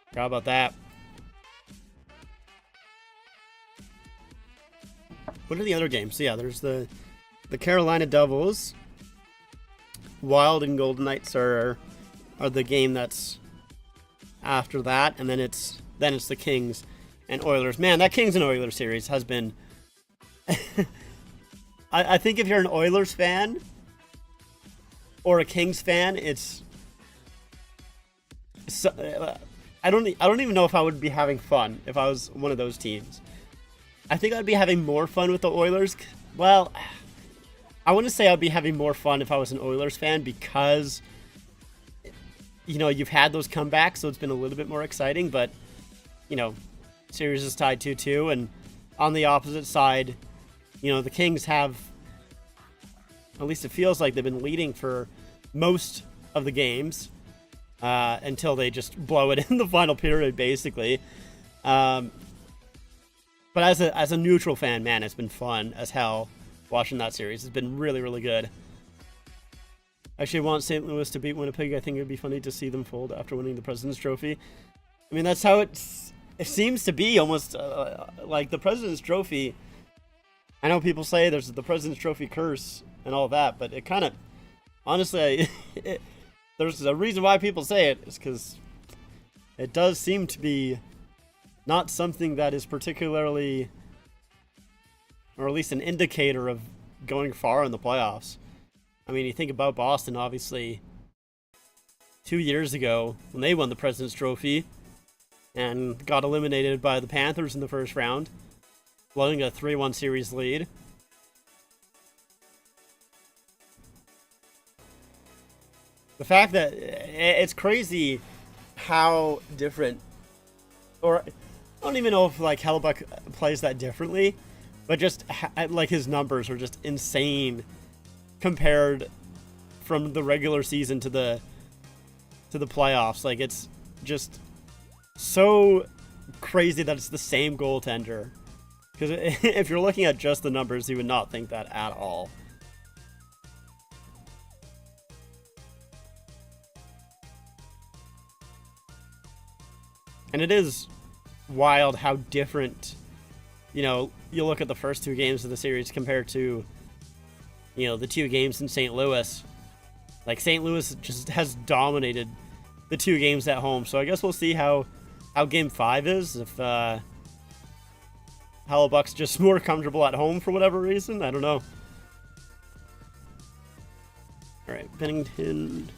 Forgot about that. What are the other games? So yeah, there's the Carolina Devils. Wild and Golden Knights are the game that's after that, and then it's the Kings and Oilers. Man, that Kings and Oilers series has been I think if you're an Oilers fan or a Kings fan, it's I don't even know if I would be having fun if I was one of those teams. I think I'd be having more fun with the Oilers. Well, I wouldn't say I'd be having more fun if I was an Oilers fan, because, you know, you've had those comebacks, so it's been a little bit more exciting. But, you know, series is tied 2-2, and on the opposite side, you know, the Kings have, at least it feels like they've been leading for most of the games until they just blow it in the final period, basically. But as a neutral fan, man, it's been fun as hell watching that series. It's been really, really good. Actually, I want St. Louis to beat Winnipeg. I think it would be funny to see them fold after winning the President's Trophy. I mean, that's how it seems to be, almost like the President's Trophy. I know people say there's the President's Trophy curse and all that, but it kind of, honestly, there's a reason why people say it. It's because it does seem to be not something that is particularly, or at least an indicator of going far in the playoffs. I mean, you think about Boston, obviously, 2 years ago when they won the President's Trophy and got eliminated by the Panthers in the first round, blowing a 3-1 series lead. The fact that it's crazy how different, or I don't even know if like Hellebuck plays that differently, but just like his numbers are just insane compared from the regular season to the playoffs. Like, it's just so crazy that it's the same goaltender. Because if you're looking at just the numbers, you would not think that at all. And it is wild how different, you know, you look at the first 2 games of the series compared to, you know, the 2 games in St. Louis. Like, St. Louis just has dominated the 2 games at home. So I guess we'll see how Game 5 is. If Hellebuck's just more comfortable at home for whatever reason. I don't know. All right, Bennington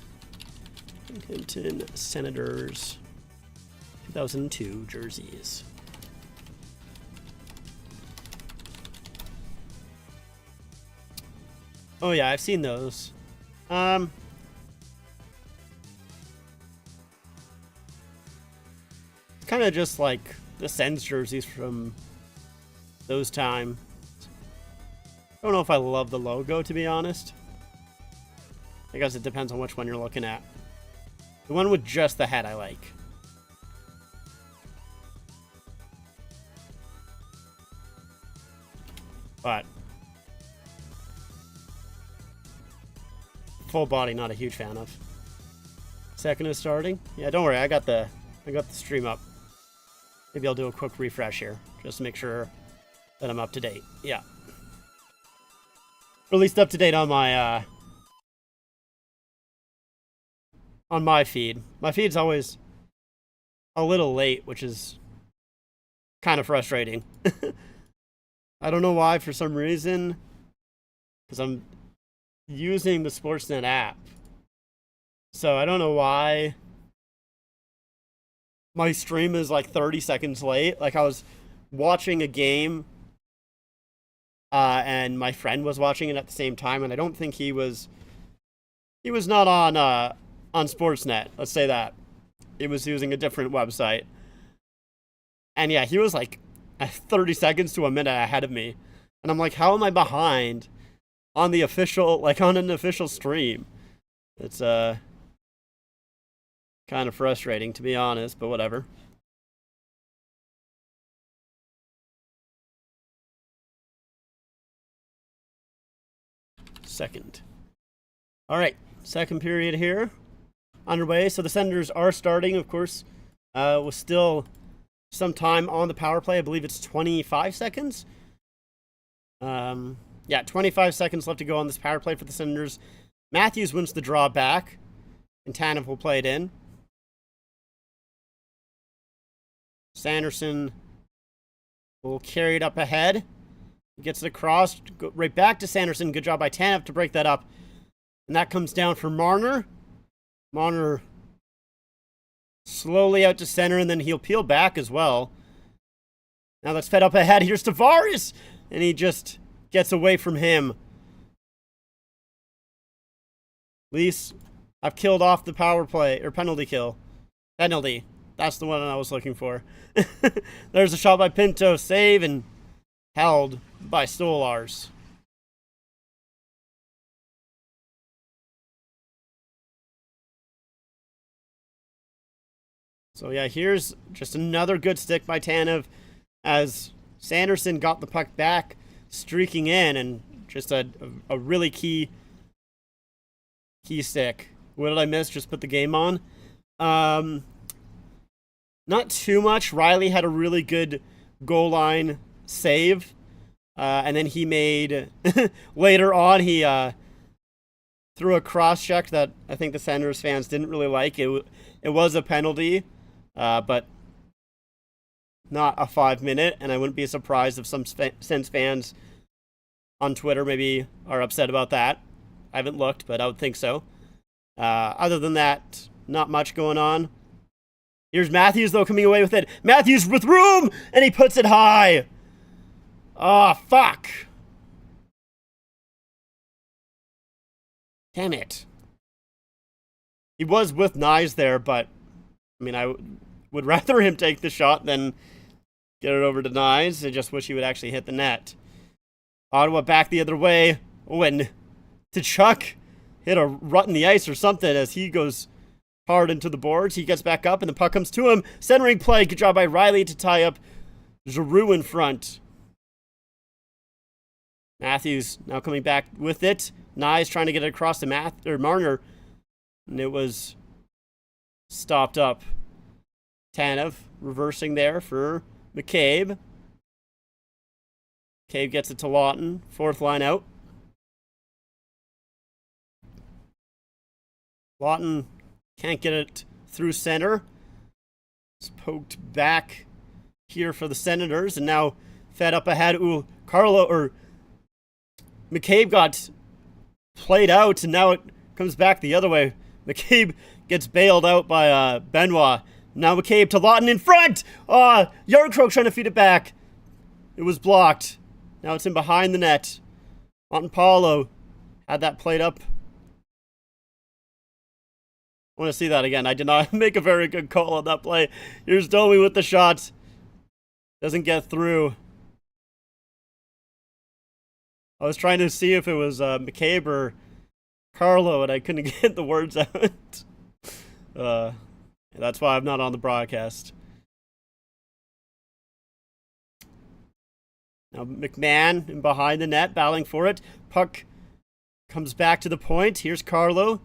Senators 2002 jerseys. Oh yeah, I've seen those. Kind of just like the Sens jerseys from those times. I don't know if I love the logo, to be honest. I guess it depends on which one you're looking at. The one with just the head I like. But full body, not a huge fan of. Second is starting. Yeah, don't worry, I got the stream up. Maybe I'll do a quick refresh here, just to make sure that I'm up to date. Yeah. Or at least up to date on my feed. My feed's always a little late, which is kind of frustrating. I don't know why, for some reason, because I'm using the Sportsnet app. So I don't know why my stream is like 30 seconds late. Like, I was watching a game and my friend was watching it at the same time, and I don't think he was not on Sportsnet, let's say that. He was using a different website. And yeah, he was like 30 seconds to a minute ahead of me. And I'm like, how am I behind on the official, like on an official stream? It's kind of frustrating, to be honest, but whatever. Second. All right, second period here underway. So the Senators are starting, of course, with still some time on the power play. I believe it's 25 seconds. Yeah, 25 seconds left to go on this power play for the Senators. Matthews wins the draw back, and Tanev will play it in. Sanderson will carry it up ahead. Gets it across, go right back to Sanderson. Good job by Tanev to break that up. And that comes down for Marner. Marner slowly out to center, and then he'll peel back as well. Now that's fed up ahead. Here's Tavares, and he just gets away from him. At least I've killed off the power play, or penalty kill. Penalty. That's the one I was looking for. There's a shot by Pinto. Save and held by Stolars. So yeah, here's just another good stick by Tanev as Sanderson got the puck back, streaking in, and just a really key stick. What did I miss? Just put the game on. Not too much. Riley had a really good goal line save. And then he made, later on, he threw a cross check that I think the Senators fans didn't really like. It was a penalty, but not a 5-minute. And I wouldn't be surprised if some Sens fans on Twitter maybe are upset about that. I haven't looked, but I would think so. Other than that, not much going on. Here's Matthews, though, coming away with it. Matthews with room, and he puts it high. Oh, fuck. Damn it. He was with Nyes there, but, I mean, I would rather him take the shot than get it over to Nyes. I just wish he would actually hit the net. Ottawa back the other way. Oh, and to Chuck hit a rut in the ice or something as he goes hard into the boards. He gets back up, and the puck comes to him. Centering play. Good job by Riley to tie up Giroux in front. Matthews now coming back with it. Nyes trying to get it across to Marner. And it was stopped up Tanev reversing there for McCabe. McCabe gets it to Lawton. Fourth line out. Lawton can't get it through center. It's poked back here for the Senators, and now fed up ahead. Ooh, McCabe got played out, and now it comes back the other way. McCabe gets bailed out by Benoit. Now McCabe to Lawton in front. Yarncroke trying to feed it back. It was blocked. Now it's in behind the net. Montepallo had that played up. I want to see that again. I did not make a very good call on that play. Here's Domi with the shot. Doesn't get through. I was trying to see if it was McCabe or Carlo, and I couldn't get the words out. That's why I'm not on the broadcast. Now McMahon in behind the net, battling for it. Puck comes back to the point. Here's Carlo.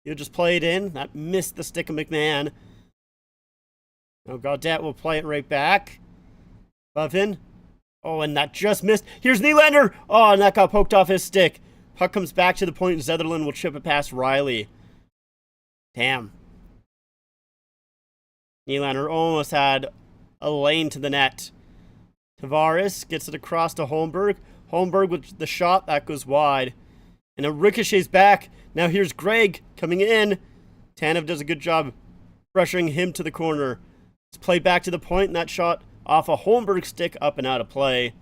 He'll just play it in. That missed the stick of McMahon. Now Gaudette will play it right back. Buffin. Oh, and that just missed. Here's Nylander. Oh, and that got poked off his stick. Puck comes back to the point, and Zetherland will chip it past Riley. Damn. Nylander almost had a lane to the net. Tavares gets it across to Holmberg. Holmberg with the shot. That goes wide. And it ricochets back. Now here's Greg coming in. Tanev does a good job pressuring him to the corner. It's played back to the point, and that shot off a Holmberg stick up and out of play.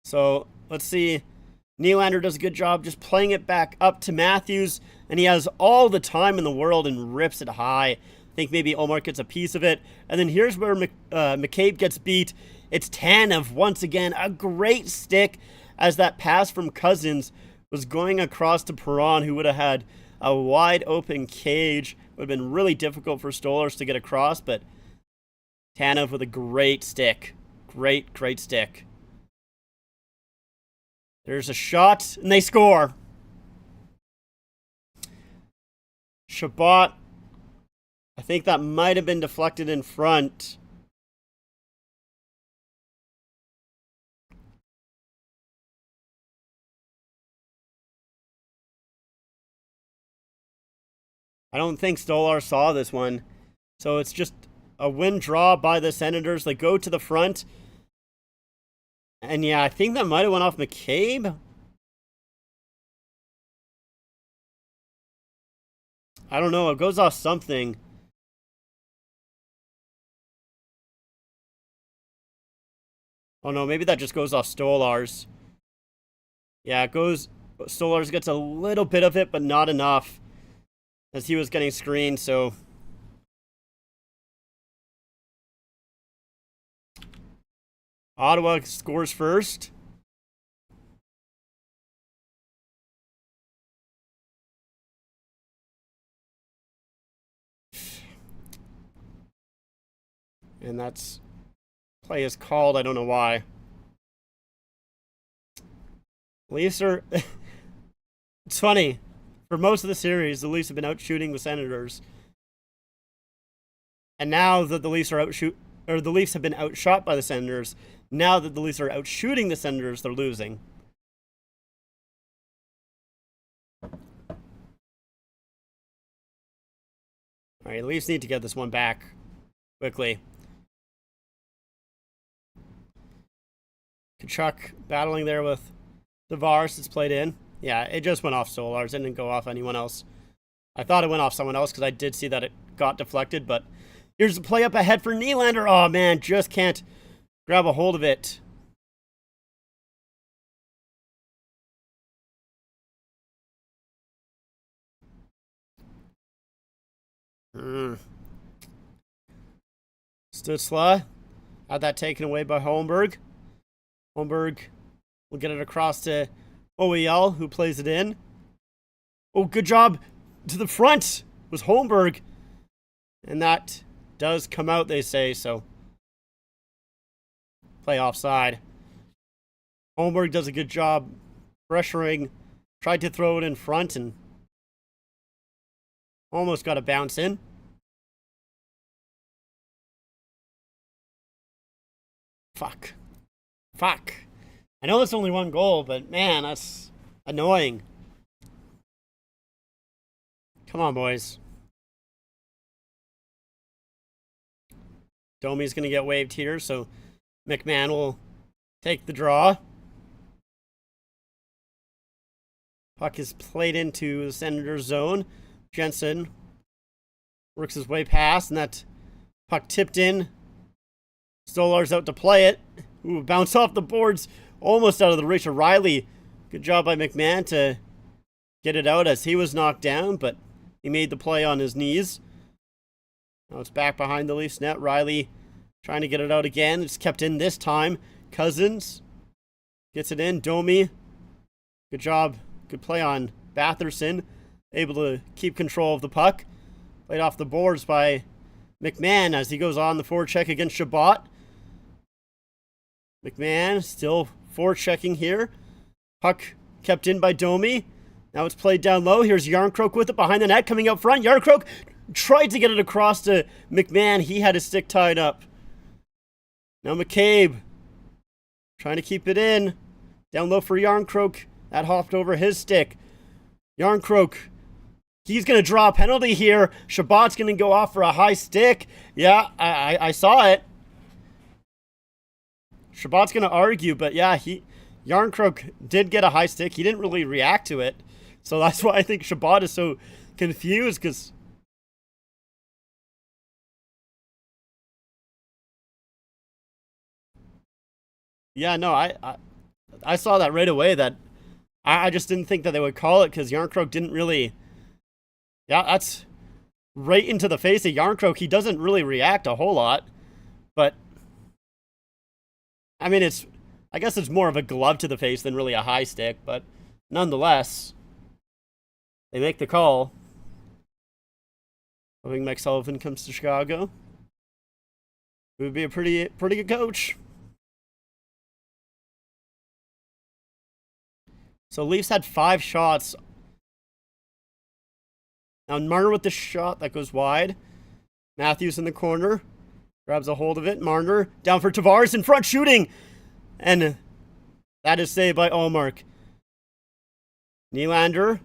So let's see. Nylander does a good job just playing it back up to Matthews, and he has all the time in the world and rips it high. I think maybe Omar gets a piece of it. And then here's where McCabe gets beat. It's Tanev once again. A great stick as that pass from Cousins was going across to Perron, who would have had a wide open cage. Would have been really difficult for Stolarz to get across, but Tanev with a great stick. Great stick. There's a shot, and they score. Chabot, I think that might have been deflected in front. I don't think Stolarz saw this one. So it's just a win draw by the Senators. They go to the front. And yeah, I think that might have went off McCabe. I don't know. It goes off something. Oh no, maybe that just goes off Stolarz. Yeah, it goes. Stolarz gets a little bit of it, but not enough. As he was getting screened, so. Ottawa scores first. And that's play is called. I don't know why. Leafs are. It's funny. For most of the series, the Leafs have been out shooting the Senators. And now that the Leafs are the Leafs have been outshot by the Senators, now that the Leafs are out shooting the Senators, they're losing. All right, the Leafs need to get this one back quickly. Kachuk battling there with Tavares. It's played in. Yeah, it just went off Stolarz. It didn't go off anyone else. I thought it went off someone else because I did see that it got deflected, but here's the play up ahead for Nylander. Oh, man, just can't grab a hold of it. Stützle had that taken away by Holmberg. Holmberg will get it across to OEL, who plays it in. Oh, good job to the front was Holmberg. And that does come out, they say, so. Play offside. Holmberg does a good job pressuring Tried to throw it in front and almost got a bounce in. Fuck. I know it's only one goal, but man, that's annoying. Come on, boys. Domi's going to get waved here, so McMahon will take the draw. Puck is played into the Senators' zone. Jensen works his way past, and that puck tipped in. Stolar's out to play it. Ooh, bounce off the boards, almost out of the reach of Riley. Good job by McMahon to get it out as he was knocked down, but he made the play on his knees. Now it's back behind the Leafs net. Riley trying to get it out again. It's kept in this time. Cousins gets it in. Domi, good job. Good play on Batherson. Able to keep control of the puck. Played off the boards by McMahon as he goes on the forecheck against Chabot. McMahon still forechecking here. Puck kept in by Domi. Now it's played down low. Here's Yarncroke with it behind the net, coming out front. Yarncroke tried to get it across to McMahon. He had his stick tied up. Now McCabe trying to keep it in. Down low for Yarncroke. That hopped over his stick. Yarncroke, he's going to draw a penalty here. Chabot's going to go off for a high stick. Yeah, I saw it. Chabot's going to argue, but yeah, Yarncroke did get a high stick. He didn't really react to it. So that's why I think Chabot is so confused, because yeah, no, I saw that right away. That I just didn't think that they would call it, because Yarncroke didn't really. Yeah, that's right into the face of Yarncroke. He doesn't really react a whole lot, but I mean, I guess it's more of a glove to the face than really a high stick, but nonetheless, they make the call. Hoping Mike Sullivan comes to Chicago. It would be a pretty good coach. So Leafs had 5 shots. Now Marner with the shot that goes wide. Matthews in the corner. Grabs a hold of it. Marner down for Tavares in front shooting. And that is saved by Ullmark. Nylander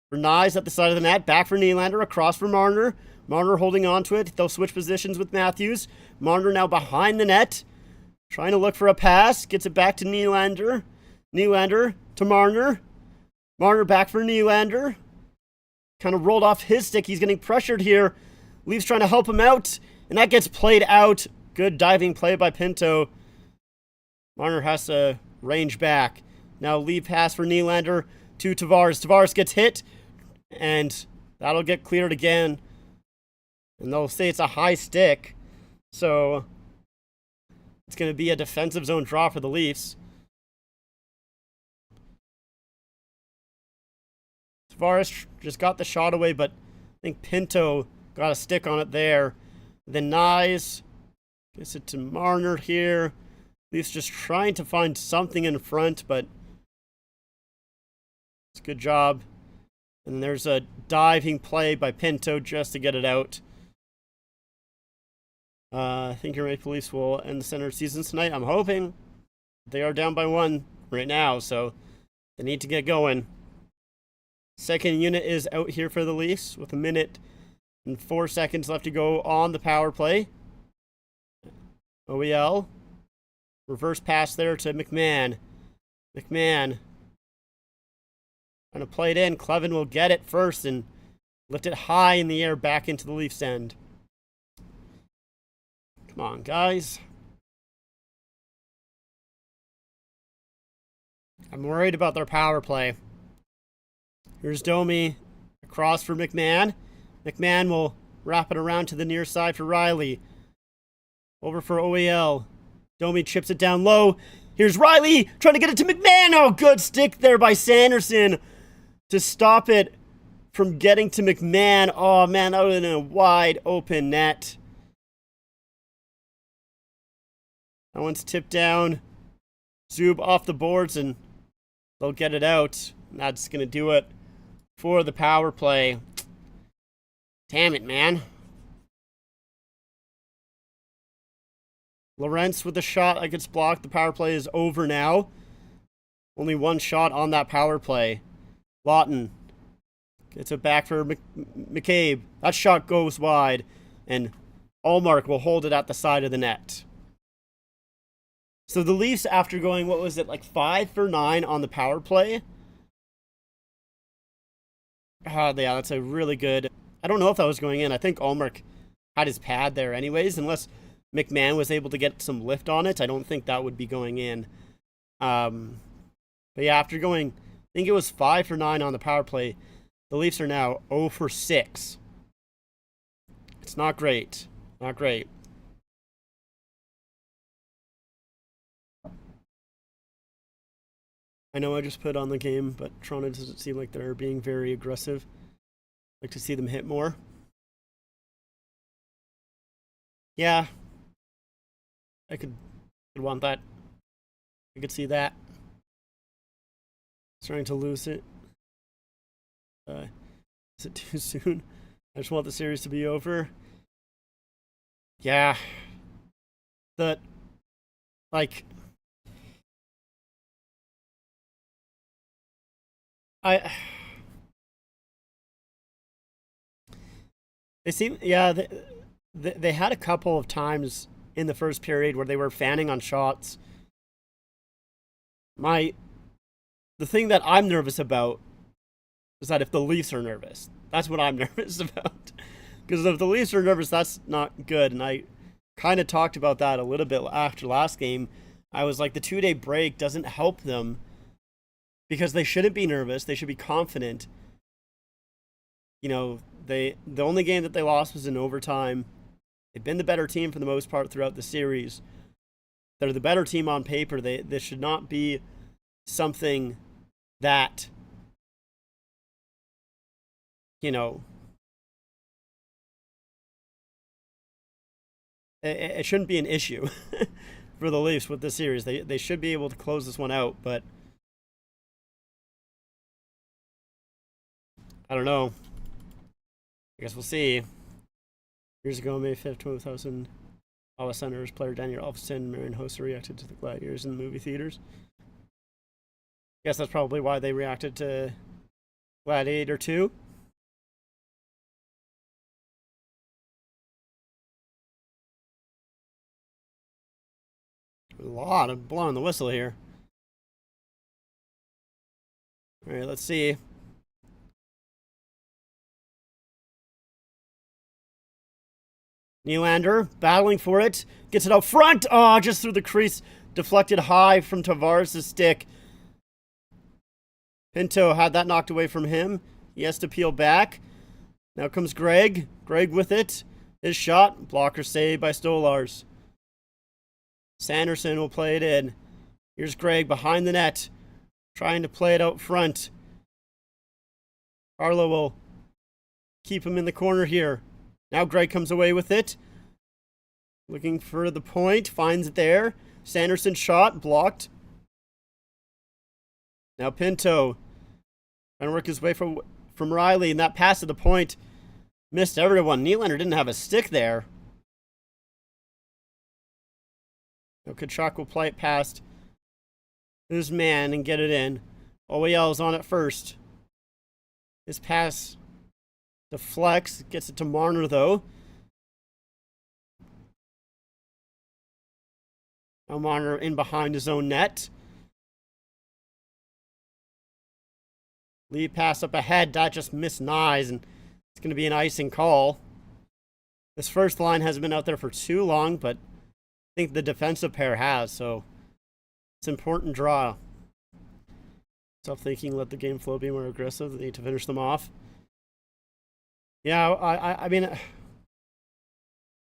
for Nyes at the side of the net. Back for Nylander. Across for Marner. Marner holding on to it. They'll switch positions with Matthews. Marner now behind the net. Trying to look for a pass. Gets it back to Nylander. Nylander to Marner. Marner back for Nylander. Kind of rolled off his stick. He's getting pressured here. Leafs trying to help him out. And that gets played out. Good diving play by Pinto. Marner has to range back. Now lead pass for Nylander to Tavares. Tavares gets hit. And that'll get cleared again. And they'll say it's a high stick. So it's going to be a defensive zone draw for the Leafs. Tavares just got the shot away, but I think Pinto got a stick on it there. Then Nyes gets it to Marner here. Leafs just trying to find something in front, but it's a good job. And there's a diving play by Pinto just to get it out. I think your Maple Leafs will end the center season tonight. I'm hoping. They are down by 1 right now, so they need to get going. Second unit is out here for the Leafs with 1 minute and 4 seconds left to go on the power play. OEL. Reverse pass there to McMahon. McMahon trying to play it in. Clevin will get it first and lift it high in the air back into the Leafs end. Come on, guys. I'm worried about their power play. Here's Domi across for McMahon. McMahon will wrap it around to the near side for Riley. Over for OEL. Domi chips it down low. Here's Riley trying to get it to McMahon. Oh, good stick there by Sanderson to stop it from getting to McMahon. Oh, man, out in a wide open net. That one's tipped down. Zub off the boards, and they'll get it out. And that's going to do it for the power play. Damn it, man. Lorentz with the shot that gets blocked. The power play is over now. Only one shot on that power play. Lawton gets it back for McCabe. That shot goes wide. And Allmark will hold it at the side of the net. So the Leafs, after going, what was it, like 5 for 9 on the power play? Yeah, that's a really good... I don't know if that was going in. I think Allmark had his pad there anyways, unless McMahon was able to get some lift on it. I don't think that would be going in. But yeah, after going, I think it was 5 for 9 on the power play, the Leafs are now 0 for 6. It's not great. Not great. I know I just put on the game, but Toronto doesn't seem like they're being very aggressive. I'd like to see them hit more. Yeah. I could want that. I could see that. Starting to lose it. Is it too soon? I just want the series to be over. Yeah. They seem, yeah, they had a couple of times in the first period where they were fanning on shots. The thing that I'm nervous about is that if the Leafs are nervous, that's what I'm nervous about. Because if the Leafs are nervous, that's not good. And I kind of talked about that a little bit after last game. I was like, the 2-day break doesn't help them because they shouldn't be nervous. They should be confident. You know, the only game that they lost was in overtime. They've been the better team for the most part throughout the series. They're the better team on paper. This should not be something that, you know, it shouldn't be an issue for the Leafs with this series. They should be able to close this one out, but I don't know. I guess we'll see. Years ago, May 5th, 2000, Ottawa Senators player Daniel Alfredsson and Marian Hossa reacted to the Gladiators in the movie theaters. I guess that's probably why they reacted to Gladiator 2. A lot of blowing the whistle here. All right, let's see. Nylander battling for it. Gets it out front. Oh, just through the crease. Deflected high from Tavares' stick. Pinto had that knocked away from him. He has to peel back. Now comes Greg. Greg with it. His shot. Blocker saved by Stolars. Sanderson will play it in. Here's Greg behind the net. Trying to play it out front. Carlo will keep him in the corner here. Now Greg comes away with it. Looking for the point. Finds it there. Sanderson shot. Blocked. Now Pinto. Trying to work his way from Riley. And that pass to the point. Missed everyone. Nylander didn't have a stick there. Now Kachuk will play it past his man and get it in. OEL's on it first. His pass deflects, gets it to Marner though. Now Marner in behind his own net. Lead pass up ahead, that just missed Nyes, and it's going to be an icing call. This first line hasn't been out there for too long, but I think the defensive pair has, so it's an important draw. Stop thinking, let the game flow, be more aggressive. They need to finish them off. Yeah, I mean,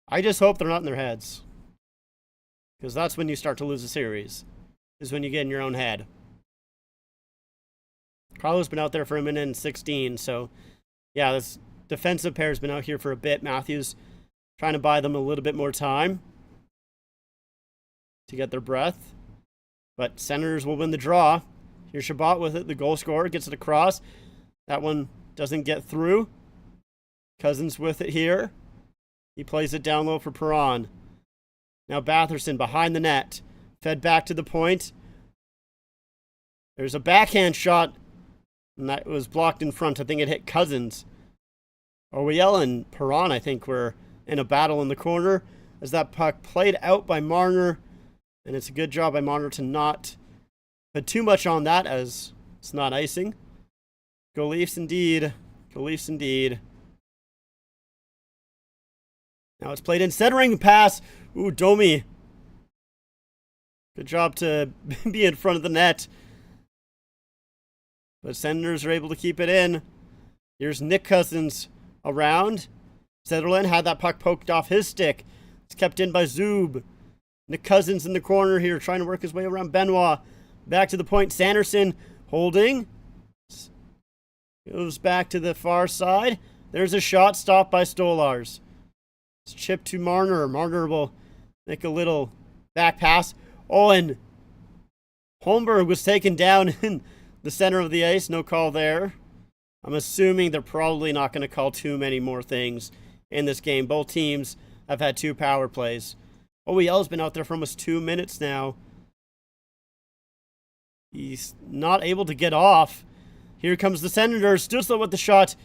I just hope they're not in their heads. Because that's when you start to lose a series, is when you get in your own head. Carlo's been out there for a minute and 16, so yeah, this defensive pair has been out here for a bit. Matthews trying to buy them a little bit more time to get their breath. But Senators will win the draw. Here's Shabbat with it, the goal scorer, gets it across. That one doesn't get through. Cousins with it here. He plays it down low for Perron. Now Batherson behind the net. Fed back to the point. There's a backhand shot. And that was blocked in front. I think it hit Cousins. Oriel and Perron, I think, were in a battle in the corner. As that puck played out by Marner. And it's a good job by Marner to not put too much on that, as it's not icing. Go Leafs indeed. Go Leafs indeed. Now it's played in, centering pass. Ooh, Domi. Good job to be in front of the net. But Senators are able to keep it in. Here's Nick Cousins around. Sutherland had that puck poked off his stick. It's kept in by Zub. Nick Cousins in the corner here, trying to work his way around Benoit. Back to the point. Sanderson holding. Goes back to the far side. There's a shot stopped by Stolars. It's chipped to Marner. Marner will make a little back pass. Oh, and Holmberg was taken down in the center of the ice. No call there. I'm assuming they're probably not going to call too many more things in this game. Both teams have had 2 power plays. OEL's been out there for almost 2 minutes now. He's not able to get off. Here comes the Senators. Stutzla with the shot.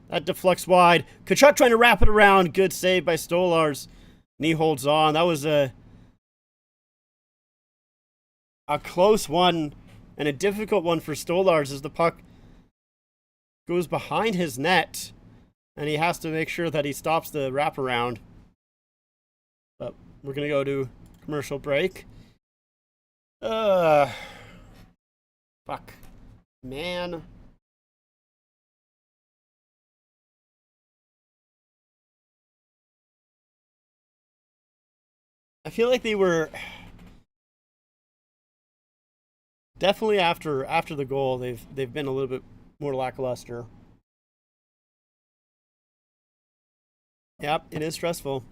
That deflects wide. Tkachuk trying to wrap it around. Good save by Stolars. And he holds on. That was a close one and a difficult one for Stolars as the puck goes behind his net. And he has to make sure that he stops the wraparound. But we're going to go to commercial break. Fuck. Man. I feel like they were definitely after the goal, they've been a little bit more lackluster. Yep, it is stressful.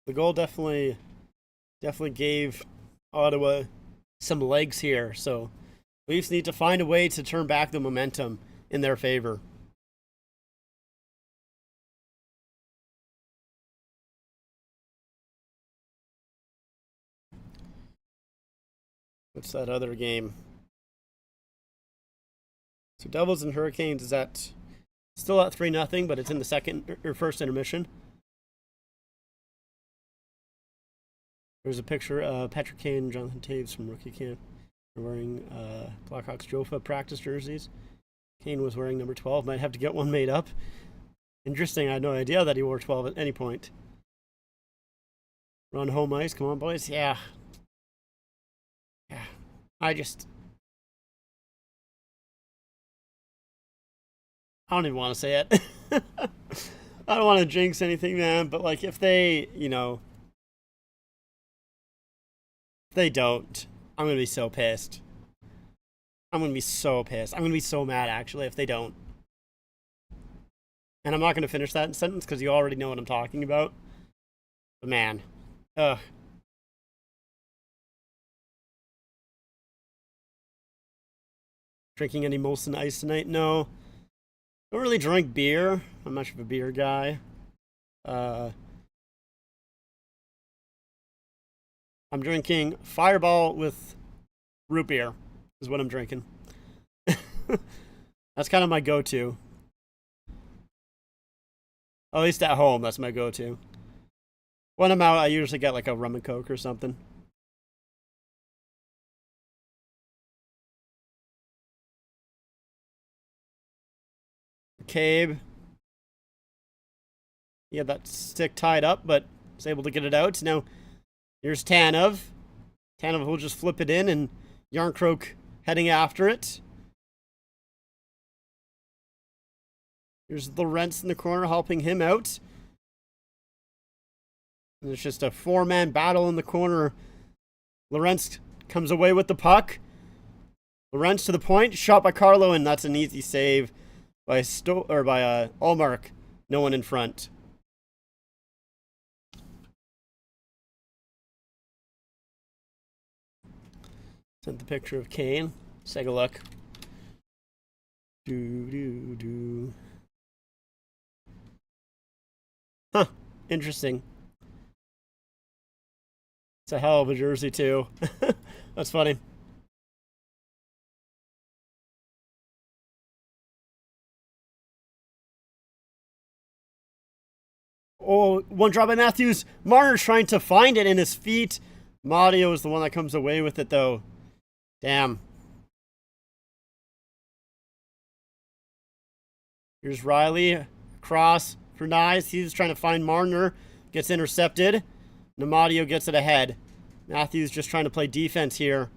The goal definitely gave Ottawa some legs here, so Leafs need to find a way to turn back the momentum in their favor. What's that other game? So Devils and Hurricanes is still at 3-0, but it's in the second or first intermission. There's a picture of Patrick Kane and Jonathan Taves from rookie camp. They're wearing Blackhawks Jofa practice jerseys. Kane was wearing number 12. Might have to get one made up. Interesting. I had no idea that he wore 12 at any point. Run home ice. Come on, boys. Yeah. I don't even want to say it. I don't want to jinx anything, man. But like, if they, if they don't, I'm going to be so pissed. I'm going to be so pissed. I'm going to be so mad, actually, if they don't. And I'm not going to finish that sentence because you already know what I'm talking about. But man, ugh. Drinking any Molson Ice tonight? No. Don't really drink beer. I'm much of a beer guy. I'm drinking Fireball with root beer is what I'm drinking. That's kind of my go-to. At least at home, that's my go-to. When I'm out, I usually get like a rum and coke or something. Cabe. He had that stick tied up, but was able to get it out. Now, here's Tanev. Tanev will just flip it in, and Yarncroke heading after it. Here's Lorentz in the corner helping him out. And it's just a 4-man battle in the corner. Lorentz comes away with the puck. Lorentz to the point, shot by Carlo, and that's an easy save by Allmark. No one in front. Sent the picture of Kane. Let's take a look. Huh. Interesting. It's a hell of a jersey, too. That's funny. Oh, one drop by Matthews. Marner trying to find it in his feet. Mario is the one that comes away with it, though. Damn. Here's Riley. Cross for Nyes. He's trying to find Marner. Gets intercepted. Namadio gets it ahead. Matthews just trying to play defense here.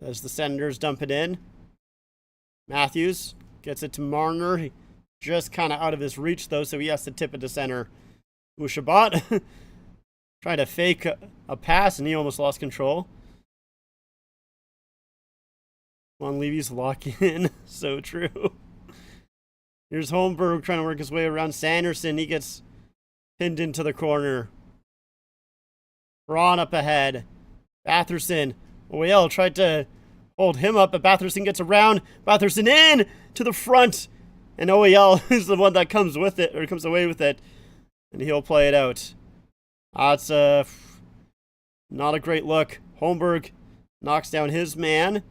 As the Senators dump it in. Matthews gets it to Marner. Just kind of out of his reach, though, so he has to tip it to center. Ushabat trying to fake a pass, and he almost lost control. Juan Levy's locking in. So true. Here's Holmberg trying to work his way around Sanderson. He gets pinned into the corner. Braun up ahead. Batherson. OEL tried to hold him up, but Batherson gets around. Batherson in to the front. And OEL is the one that comes with it, or comes away with it. And he'll play it out. That's not a great look. Holmberg knocks down his man.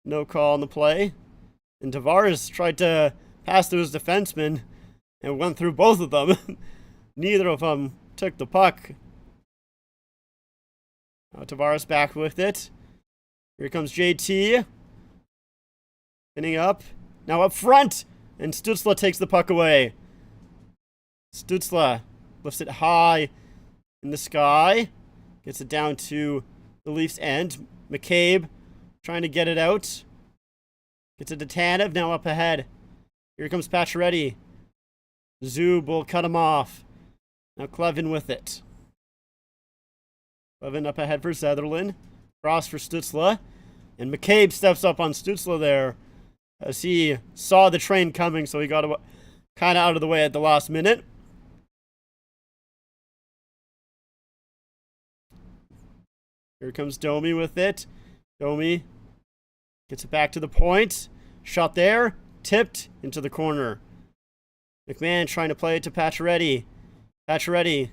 No call on the play. And Tavares tried to pass to his defenseman and went through both of them. Neither of them took the puck. Now Tavares back with it. Here comes JT. Pinning up. Now up front. And Stutzla takes the puck away. Stutzla lifts it high in the sky. Gets it down to the Leafs' end. McCabe trying to get it out. Gets it to Tanev, now up ahead. Here comes Pacioretty. Zub will cut him off. Now Clevin with it. Clevin up ahead for Sutherland. Cross for Stutzla. And McCabe steps up on Stutzla there, as he saw the train coming, so he got kind of out of the way at the last minute. Here comes Domi with it. Domi gets it back to the point. Shot there. Tipped into the corner. McMahon trying to play it to Pacioretty. Pacioretty.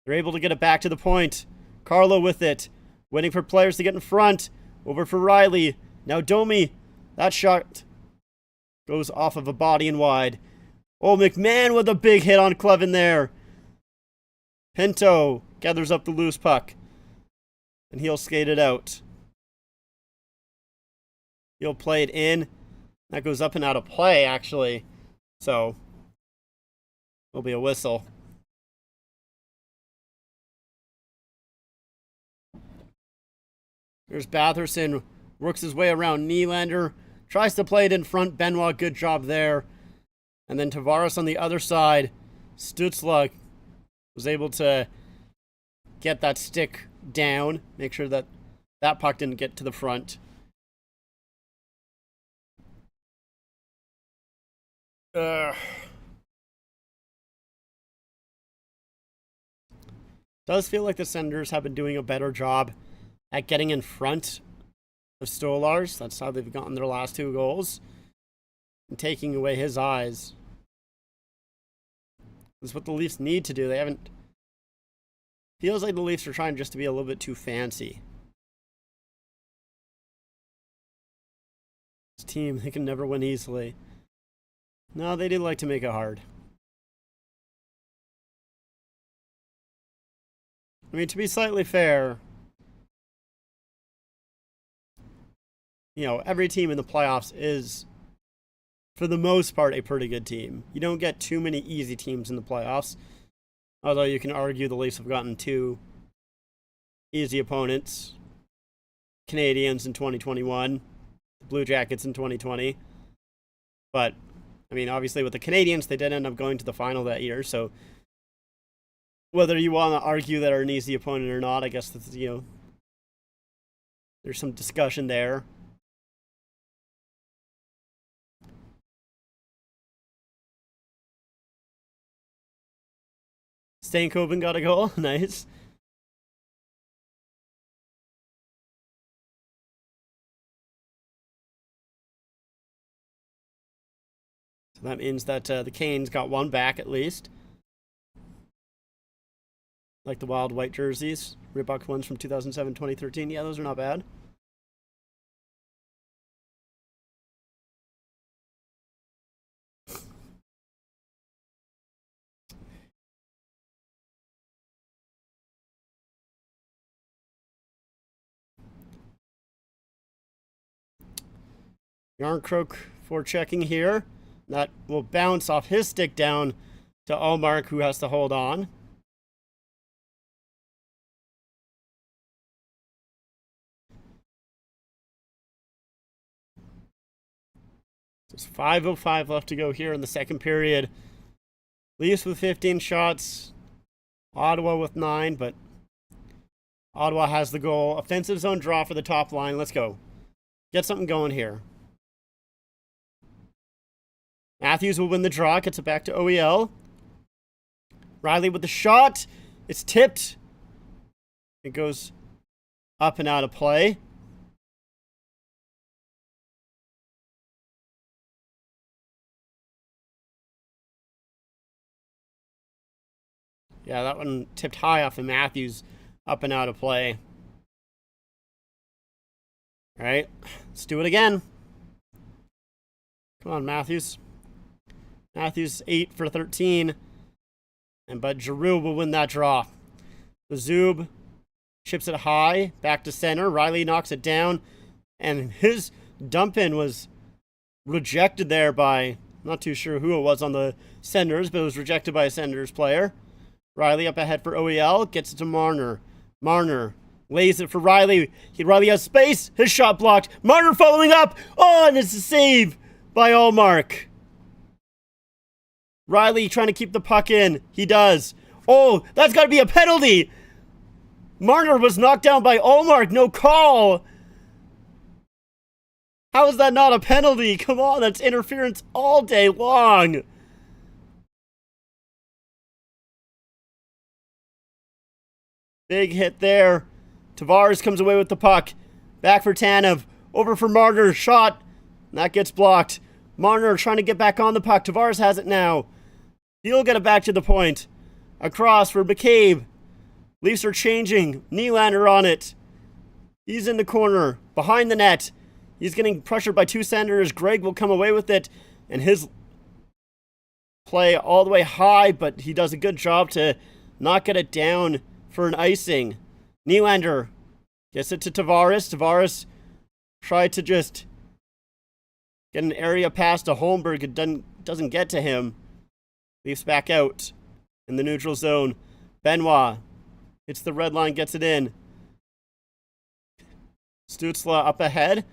They're able to get it back to the point. Carlo with it. Waiting for players to get in front. Over for Riley. Now Domi. That shot goes off of a body and wide. Oh, McMahon with a big hit on Clevin there. Pinto gathers up the loose puck. And he'll skate it out. He'll play it in. That goes up and out of play, actually. So, it'll be a whistle. Here's Batherson. Works his way around Nylander. Tries to play it in front. Benoit, good job there. And then Tavares on the other side. Stutzla was able to get that stick down. Make sure that that puck didn't get to the front. Does feel like the Senators have been doing a better job at getting in front of Stolarz. That's how they've gotten their last 2 goals. And taking away his eyes. That's what the Leafs need to do. They haven't... Feels like the Leafs are trying just to be a little bit too fancy. This team, they can never win easily. No, they do like to make it hard. I mean, to be slightly fair, you know, every team in the playoffs is, for the most part, a pretty good team. You don't get too many easy teams in the playoffs. Although you can argue the Leafs have gotten 2 easy opponents. Canadians in 2021, the Blue Jackets in 2020. But, I mean, obviously with the Canadians, they did end up going to the final that year. So, whether you want to argue that are an easy opponent or not, I guess that's, you know, there's some discussion there. Stankoven got a goal. Nice. So that means that the Canes got one back at least. Like the wild white jerseys. Reebok ones from 2007, 2013. Yeah, those are not bad. Yarncroak for checking here. That will bounce off his stick down to Allmark, who has to hold on. There's 5:05 left to go here in the second period. Leafs with 15 shots. Ottawa with 9, but Ottawa has the goal. Offensive zone draw for the top line. Let's go. Get something going here. Matthews will win the draw. Gets it back to OEL. Riley with the shot. It's tipped. It goes up and out of play. Yeah, that one tipped high off of Matthews. Up and out of play. All right, let's do it again. Come on, Matthews. Matthews 8 for 13. But Giroux will win that draw. The Zub chips it high, back to center. Riley knocks it down. And his dump in was rejected there by, I'm not too sure who it was on the Senders, but it was rejected by a Senders player. Riley up ahead for OEL, gets it to Marner. Marner lays it for Riley. Riley has space. His shot blocked. Marner following up. Oh, and it's a save by Allmark. Riley trying to keep the puck in. He does. Oh, that's got to be a penalty. Marner was knocked down by Allmark. No call. How is that not a penalty? Come on, that's interference all day long. Big hit there. Tavares comes away with the puck. Back for Tanev. Over for Marner. Shot. That gets blocked. Marner trying to get back on the puck. Tavares has it now. He'll get it back to the point. Across for McCabe. Leafs are changing. Nylander on it. He's in the corner. Behind the net. He's getting pressured by two Senders. Greg will come away with it. And his play all the way high, but he does a good job to not get it down for an icing. Nylander gets it to Tavares. Tavares tried to just get an area pass to Holmberg. It doesn't get to him. Leafs back out in the neutral zone. Benoit hits the red line, gets it in. Stützle up ahead.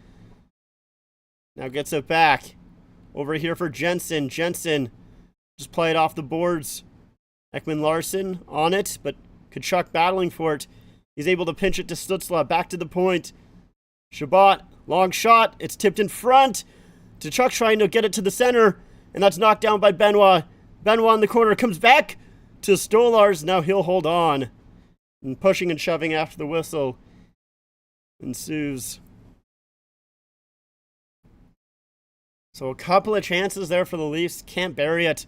Now gets it back. Over here for Jensen. Jensen just played off the boards. Ekman Larson on it, but Kachuk battling for it. He's able to pinch it to Stützle. Back to the point. Shabbat, long shot. It's tipped in front. Kachuk trying to get it to the center, and that's knocked down by Benoit. Benoit in the corner comes back to Stolars. Now he'll hold on. And pushing and shoving after the whistle ensues. So a couple of chances there for the Leafs. Can't bury it.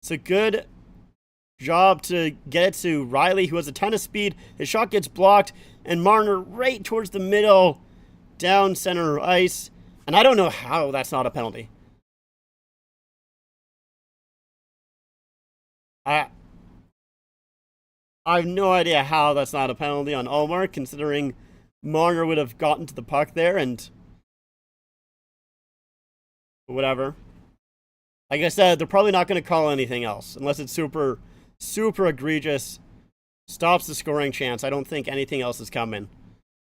It's a good job to get it to Riley, who has a ton of speed. His shot gets blocked, and Marner right towards the middle, down center ice. And I don't know how that's not a penalty. I have no idea how that's not a penalty on Allmark, considering Marner would have gotten to the puck there and whatever. Like I said, they're probably not going to call anything else unless it's super, super egregious. Stops the scoring chance. I don't think anything else is coming.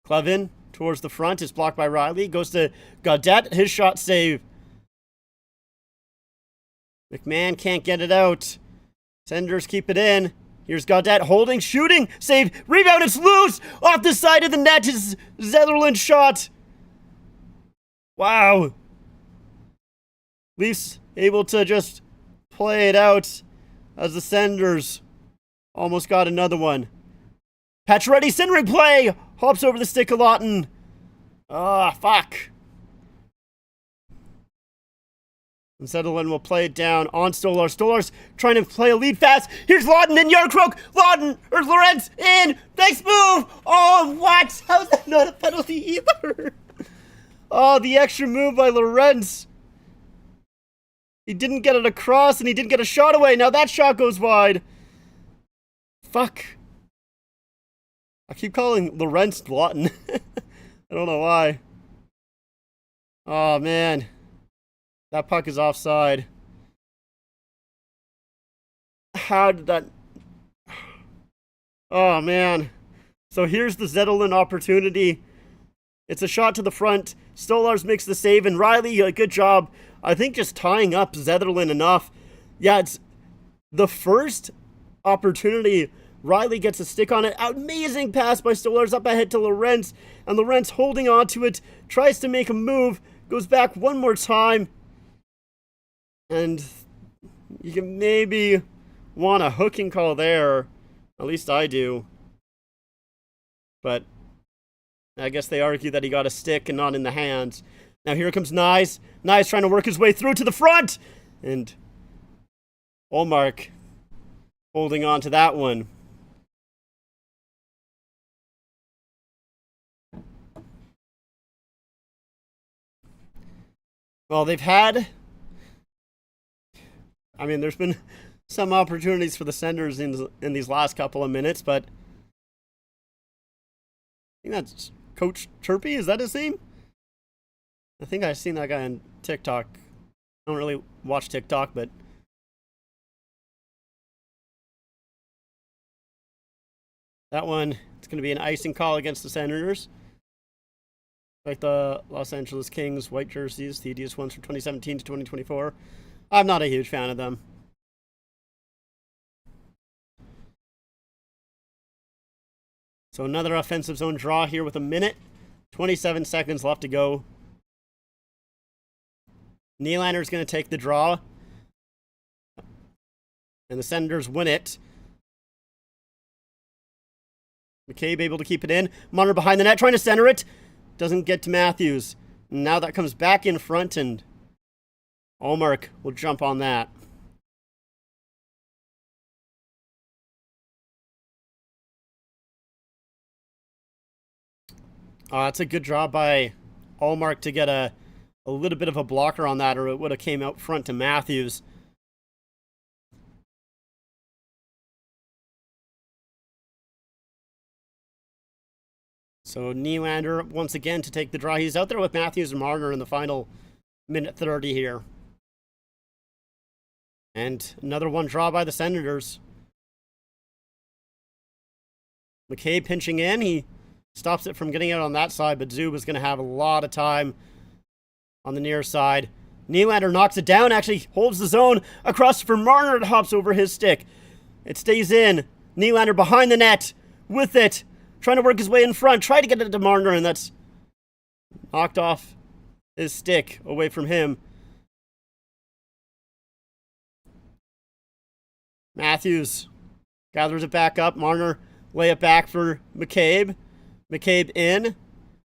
Clevin towards the front is blocked by Riley. Goes to Gaudette. His shot save. McMahon can't get it out. Senders keep it in. Here's Gaudette holding, shooting, save, rebound, it's loose! Off the side of the net is Zetterlund's shot. Wow. Leafs able to just play it out as the Senders almost got another one. Pacioretty centering play! Hops over the stick of Lawton. Ah, fuck. And Zetterlund will play it down on Stolar. Stolar's trying to play a lead fast. Here's Lawton and Yarncroke. Lorenz in. Nice move. Oh, what? How's that not a penalty either? Oh, the extra move by Lorenz. He didn't get it across and he didn't get a shot away. Now that shot goes wide. Fuck. I keep calling Lorenz Lawton. I don't know why. Oh, man. That puck is offside. How did that... Oh, man. So here's the Zetterlund opportunity. It's a shot to the front. Stolars makes the save, and Riley, a good job. I think just tying up Zetterlund enough. Yeah, it's the first opportunity. Riley gets a stick on it. Amazing pass by Stolars up ahead to Lorenz. And Lorenz holding on to it. Tries to make a move. Goes back one more time. And you can maybe want a hooking call there. At least I do. But I guess they argue that he got a stick and not in the hands. Now here comes Nyes. Nyes trying to work his way through to the front. And Olmark holding on to that one. Well, they've had... I mean, there's been some opportunities for the Senders in these last couple of minutes, but I think that's Coach Chirpy. Is that his name? I think I've seen that guy on TikTok. I don't really watch TikTok, but that one, it's going to be an icing call against the Senators. Like the Los Angeles Kings white jerseys, the Adidas ones from 2017 to 2024. I'm not a huge fan of them. So another offensive zone draw here with a minute. 27 seconds left to go. Nylander's going to take the draw. And the Senators win it. McCabe able to keep it in. Munner behind the net, trying to center it. Doesn't get to Matthews. Now that comes back in front, and Olmark will jump on that. That's a good job by Olmark to get a little bit of a blocker on that, or it would have came out front to Matthews. So Nylander once again to take the draw. He's out there with Matthews and Marner in the final minute 30 here. And another one draw by the Senators. McCabe pinching in. He stops it from getting out on that side, but Zub is going to have a lot of time on the near side. Nylander knocks it down, actually holds the zone across for Marner. It hops over his stick. It stays in. Nylander behind the net with it. Trying to work his way in front. Try to get it to Marner, and that's knocked off his stick away from him. Matthews gathers it back up. Marner lay it back for McCabe. McCabe in.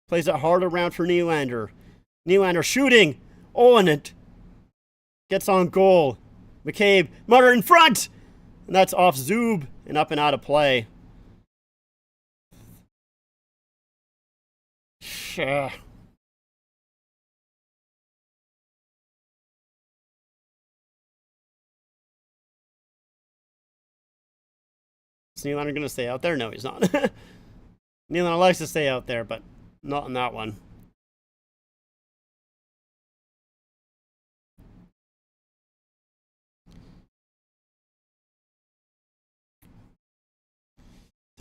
Plays it hard around for Nylander. Nylander shooting. Oh, and it gets on goal. McCabe. Marner in front. And that's off Zub and up and out of play. Sure. Is Nylander going to stay out there? No, he's not. Nylander likes to stay out there, but not in that one.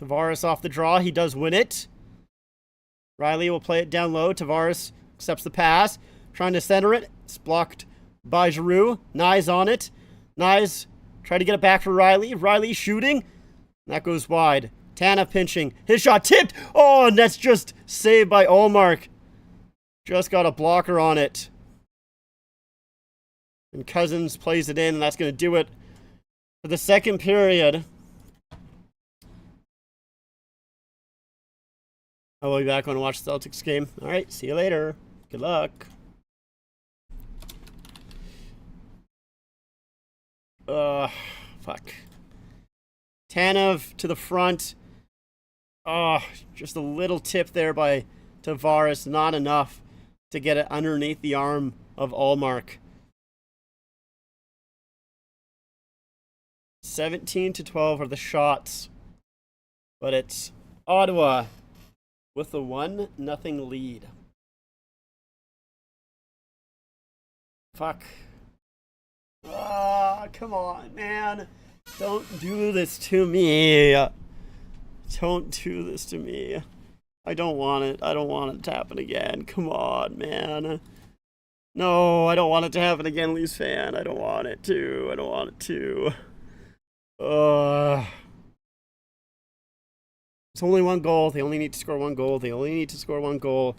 Tavares off the draw. He does win it. Riley will play it down low. Tavares accepts the pass. Trying to center it. It's blocked by Giroux. Nyes on it. Nyes try to get it back for Riley. Riley shooting. That goes wide. Tanev pinching. His shot tipped. Oh, and that's just saved by Olmark. Just got a blocker on it. And Cousins plays it in, and that's going to do it for the second period. I will be back when I watch the Celtics game. All right, see you later. Good luck. Fuck. Tanev to the front. Oh, just a little tip there by Tavares. Not enough to get it underneath the arm of Ullmark. 17-12 are the shots. But it's Ottawa with the 1-0 lead. Fuck. Ah, come on, man. Don't do this to me. Don't do this to me. I don't want it. I don't want it to happen again. Come on, man. No, I don't want it to happen again, Leafs fan. I don't want it to. I don't want it to. It's only one goal. They only need to score one goal. They only need to score one goal.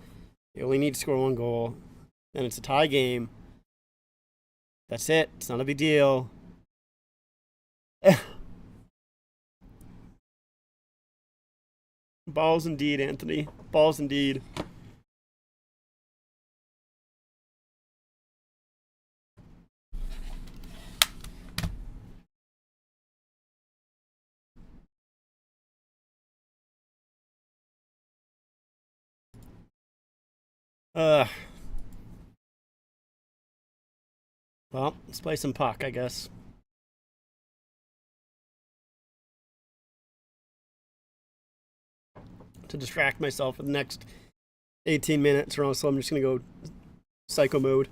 They only need to score one goal. And it's a tie game. That's it. It's not a big deal. Balls indeed, Anthony. Balls indeed. Well, let's play some puck, I guess. To distract myself for the next 18 minutes or so, I'm just gonna go psycho mode.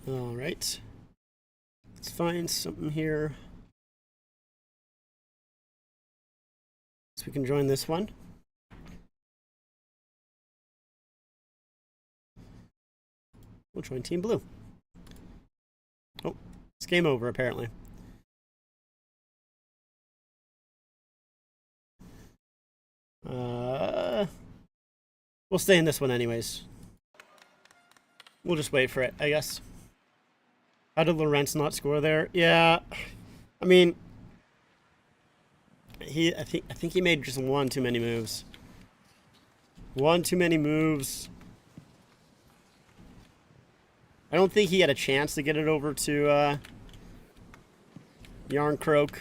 Alright. Let's find something here. So we can join this one. We'll join Team Blue. Oh, it's game over apparently. We'll stay in this one anyways. We'll just wait for it, I guess. How did Lorentz not score there? Yeah, I mean, I think he made just one too many moves. One too many moves. I don't think he had a chance to get it over to Yarncroak,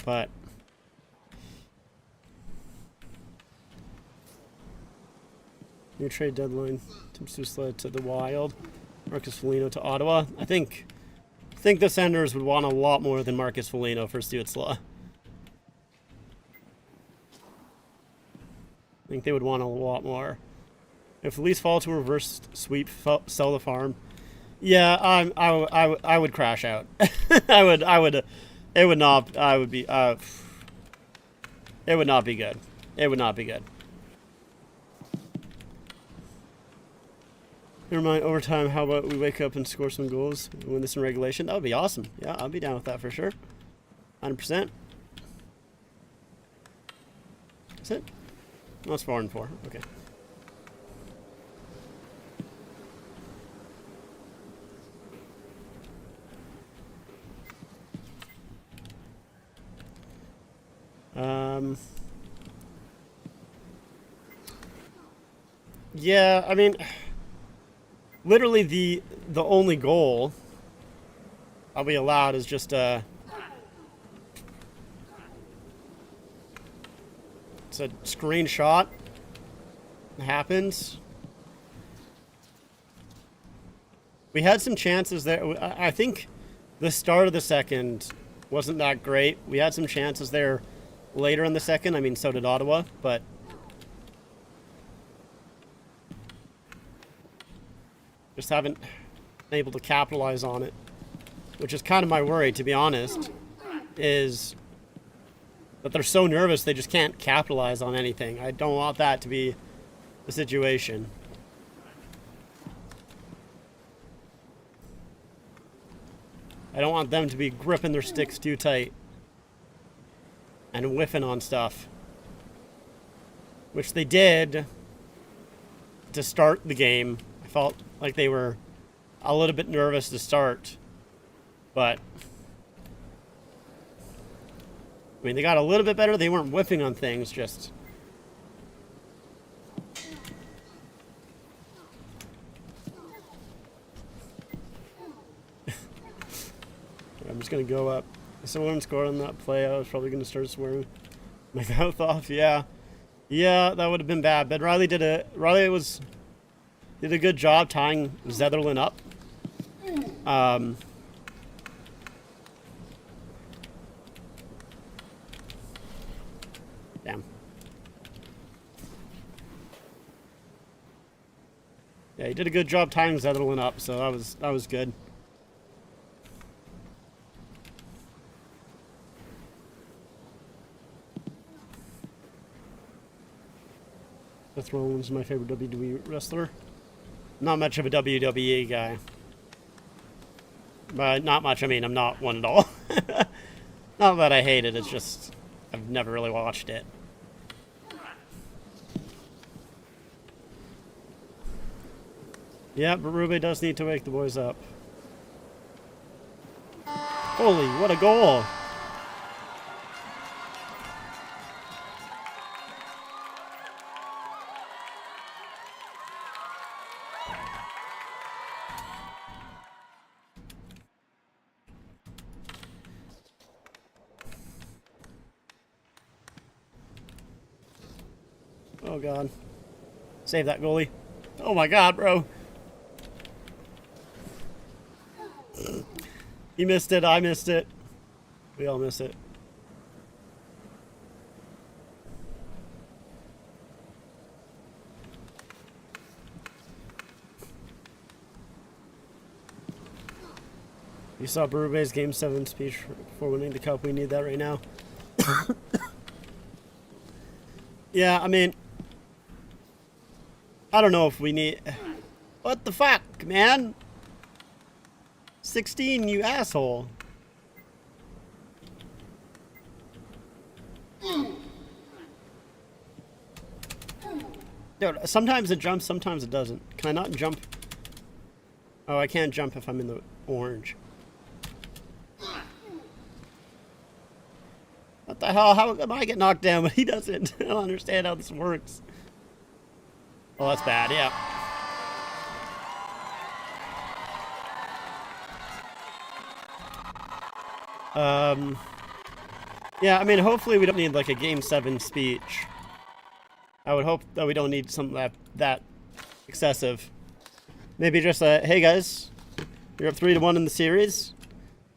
but new trade deadline. Tim Susla to the Wild. Marcus Foligno to Ottawa. I think the Senators would want a lot more than Marcus Foligno for Stützle. I think they would want a lot more. If the Leafs fall to a reverse sweep, sell the farm. Yeah, I would crash out. I would. It would not. I would be. It would not be good. It would not be good. Never mind overtime. How about we wake up and score some goals and win this in regulation? That would be awesome. Yeah, I'll be down with that for sure. 100%. That's it. No, it's 4-4. Okay. Yeah, I mean, literally the only goal I'll be allowed is just it's a screenshot. It happens. We had some chances there. I think the start of the second wasn't that great. We had some chances there later in the second. I mean, so did Ottawa, but just haven't been able to capitalize on it, which is kind of my worry, to be honest, is that they're so nervous they just can't capitalize on anything. I don't want that to be the situation. I don't want them to be gripping their sticks too tight and whiffing on stuff, which they did to start the game. I felt like they were a little bit nervous to start, but I mean, they got a little bit better. They weren't whiffing on things, just just gonna go up. If someone scored on that play, I was probably gonna start swearing my mouth off. Yeah, yeah, that would have been bad. But Riley did a good job tying Zetherlin up. Damn. Yeah, he did a good job tying Zetherlin up, so that was good. Seth Rollins is my favorite WWE wrestler. Not much of a WWE guy. But not much, I mean, I'm not one at all. Not that I hate it, it's just I've never really watched it. Yeah, but Rube does need to wake the boys up. Holy, what a goal! Oh god. Save that goalie. Oh my god, bro. He missed it, I missed it. We all missed it. You saw Berube's Game 7 speech before winning the cup. We need that right now. Yeah, I mean, I don't know if we need... What the fuck, man? 16, you asshole. Dude, sometimes it jumps, sometimes it doesn't. Can I not jump? Oh, I can't jump if I'm in the orange. What the hell? How am I get knocked down but he doesn't? I don't understand how this works. Oh, that's bad, yeah. Yeah, I mean, hopefully we don't need like a Game 7 speech. I would hope that we don't need something that excessive. Maybe just a, hey guys, you're up 3-1 in the series.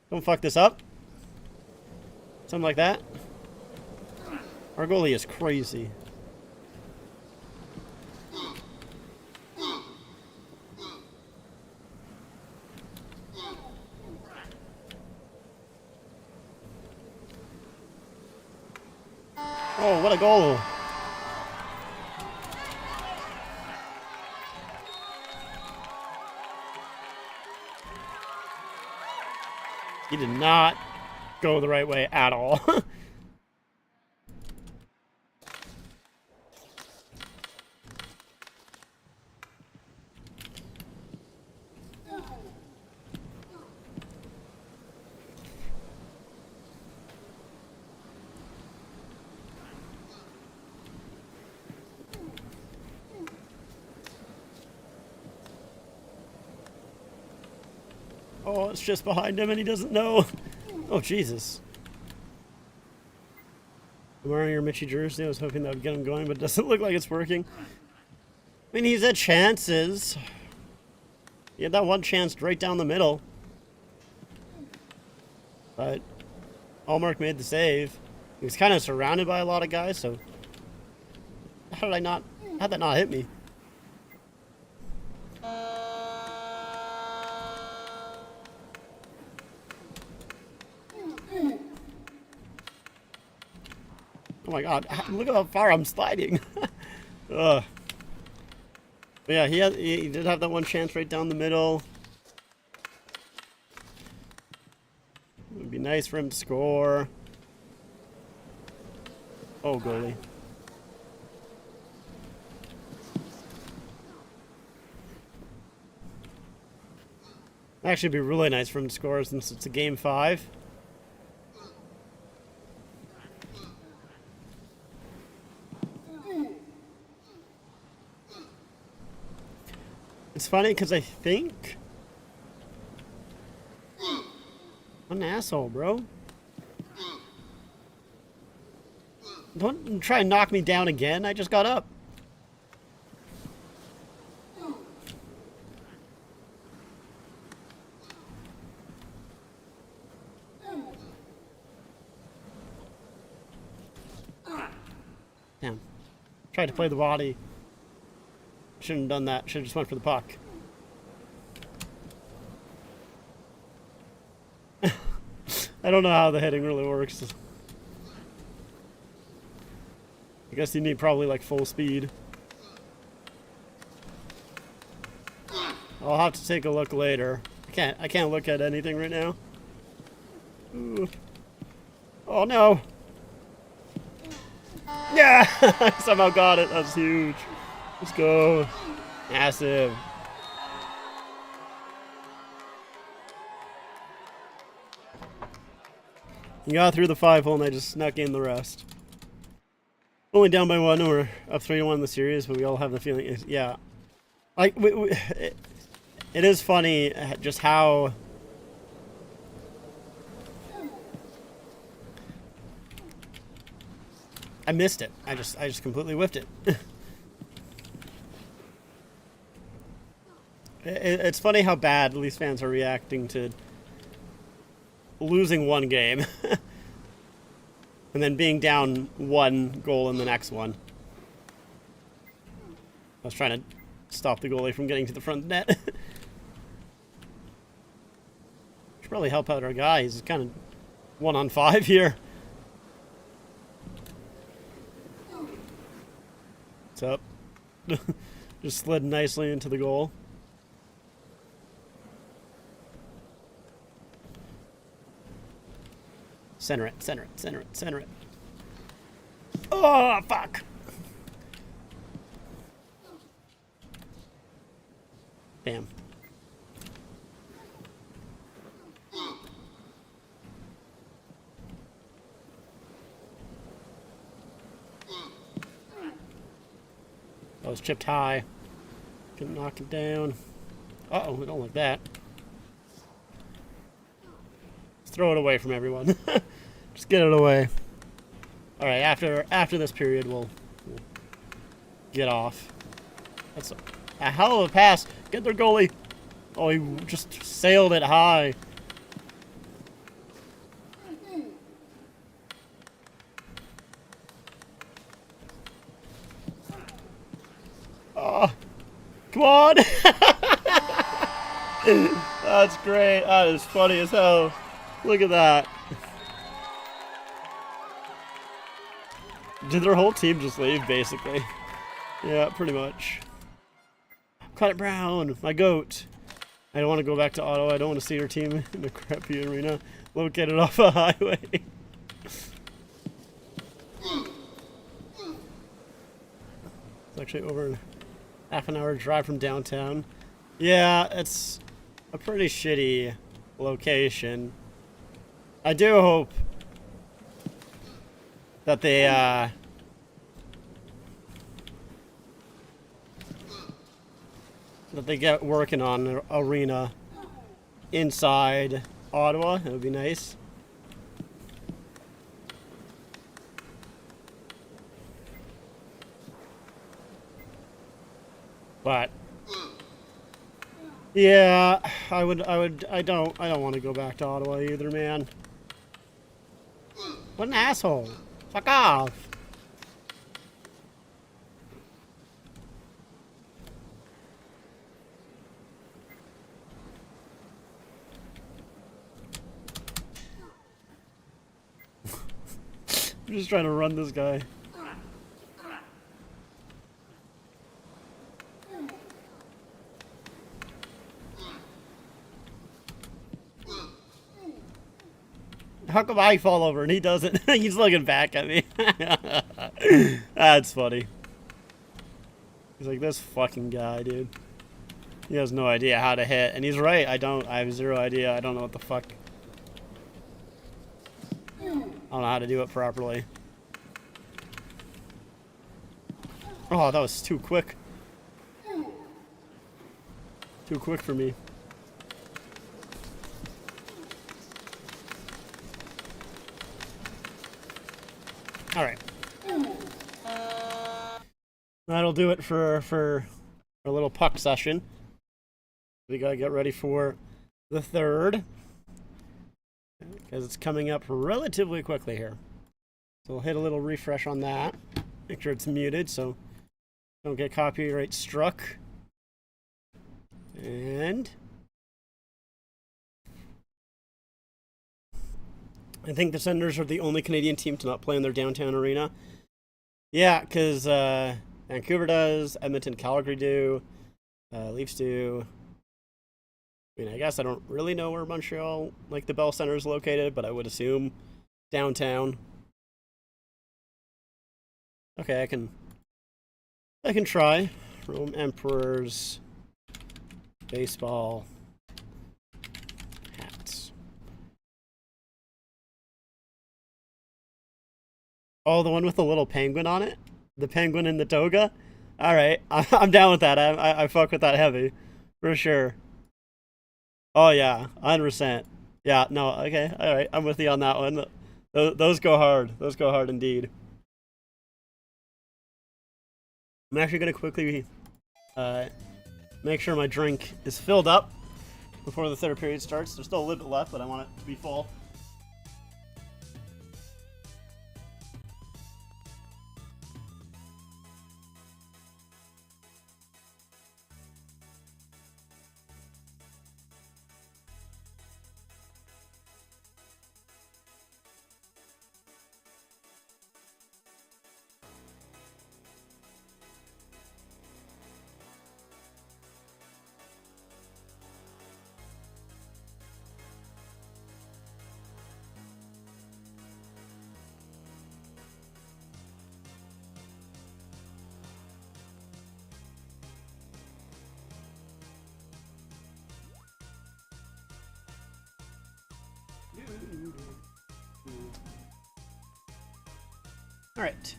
Don't fuck this up. Something like that. Our goalie is crazy. Oh, what a goal! He did not go the right way at all. Oh, it's just behind him and he doesn't know. Oh, Jesus. I'm wearing your Mitchie jersey. I was hoping that would get him going, but it doesn't look like it's working. I mean, he's had chances. He had that one chance right down the middle. But Allmark made the save. He was kind of surrounded by a lot of guys, so... How'd that not hit me? Oh my god, look at how far I'm sliding. Ugh. But yeah, he did have that one chance right down the middle. It would be nice for him to score. Oh, goalie. Actually, it'd be really nice for him to score since it's a game 5. It's funny because I think... I'm What an asshole, bro. Don't try and knock me down again. I just got up. Damn. Tried to play the body. Shouldn't have done that. Should have just went for the puck. I don't know how the hitting really works. I guess you need probably like full speed. I'll have to take a look later. I can't look at anything right now. Ooh. Oh no. Yeah! I somehow got it. That's huge. Let's go. Massive. You got through the 5-hole and I just snuck in the rest. Only down by 1, we're up 3-1 in the series, but we all have the feeling, yeah. Like, it is funny just how... I missed it. I just completely whiffed it. It's funny how bad Leafs fans are reacting to losing one game and then being down 1 goal in the next one. I was trying to stop the goalie from getting to the front net. Should probably help out our guy. He's kind of 1-on-5 here. What's up? Just slid nicely into the goal. Center it, center it, center it, center it. Oh, fuck! Damn. That was chipped high. Couldn't knock it down. Uh-oh, we don't like that. Let's throw it away from everyone. Just get it away. Alright, after this period, we'll get off. That's a hell of a pass. Get their goalie. Oh, he just sailed it high. Oh, come on. That's great. That is funny as hell. Look at that. Did their whole team just leave, basically? Yeah, pretty much. Connor Brown, my goat. I don't want to go back to Ottawa. I don't want to see your team in a crappy arena located off a highway. It's actually over half an hour drive from downtown. Yeah, it's a pretty shitty location. I do hope that they get working on an arena inside Ottawa. It would be nice. But yeah, I don't want to go back to Ottawa either, man. What an asshole. Fuck off. I'm just trying to run this guy. How come I fall over and he doesn't? He's looking back at me. That's funny. He's like, this fucking guy, dude. He has no idea how to hit. And he's right, I have zero idea. I don't know what the fuck. I don't know how to do it properly. Oh, that was too quick. Too quick for me. All right. That'll do it for a little puck session. We gotta get ready for the third, because it's coming up relatively quickly here. So we'll hit a little refresh on that. Make sure it's muted so don't get copyright struck. And I think the Senators are the only Canadian team to not play in their downtown arena. Yeah, because Vancouver does, Edmonton, Calgary do, Leafs do. I mean, I guess I don't really know where Montreal, like the Bell Center, is located, but I would assume downtown. Okay, I can try. Rome Emperors baseball hats. Oh, the one with the little penguin on it? The penguin in the toga? Alright, I'm down with that. I fuck with that heavy. For sure. Oh, yeah, 100%. Yeah, no, okay, alright, I'm with you on that one. Those go hard. Those go hard indeed. I'm actually going to quickly make sure my drink is filled up before the third period starts. There's still a little bit left, but I want it to be full. All right.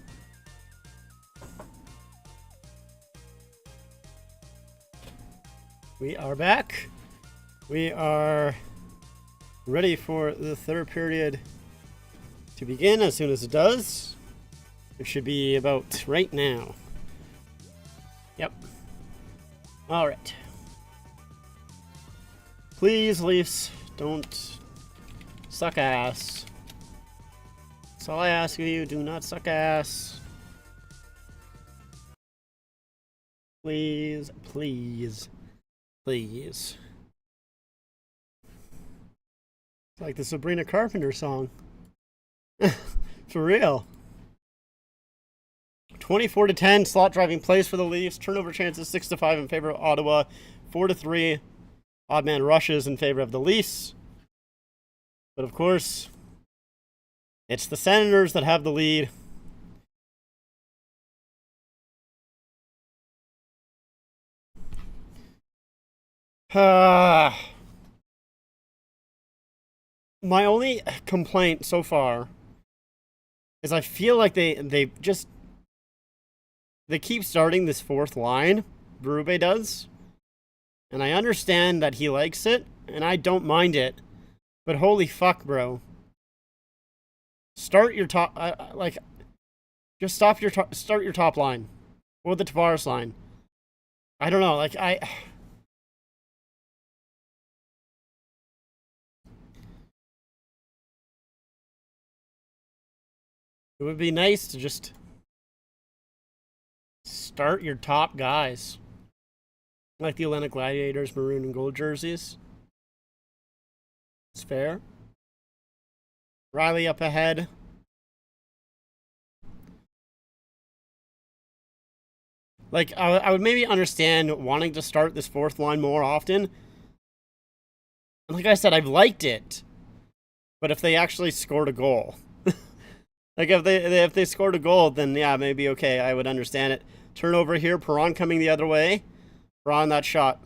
We are back. We are ready for the third period to begin as soon as it does. It should be about right now. Yep. All right. Please, Leafs, don't suck ass. That's all I ask of you. Do not suck ass. Please, please, please. It's like the Sabrina Carpenter song. For real. 24-10 slot driving plays for the Leafs. Turnover chances 6-5 in favor of Ottawa. 4-3 odd man rushes in favor of the Leafs. But of course, it's the Senators that have the lead. My only complaint so far is I feel like they keep starting this fourth line. Berube does. And I understand that he likes it, and I don't mind it. But holy fuck, bro. Start your top, just start your top line. Or the Tavares line. I don't know, it would be nice to just start your top guys. Like the Atlanta Gladiators maroon and gold jerseys. It's fair. Riley up ahead. Like, I would maybe understand wanting to start this fourth line more often. Like I said, I've liked it. But if they actually scored a goal. Like, if they scored a goal, then yeah, maybe okay, I would understand it. Turnover here, Perron coming the other way. Perron, that shot.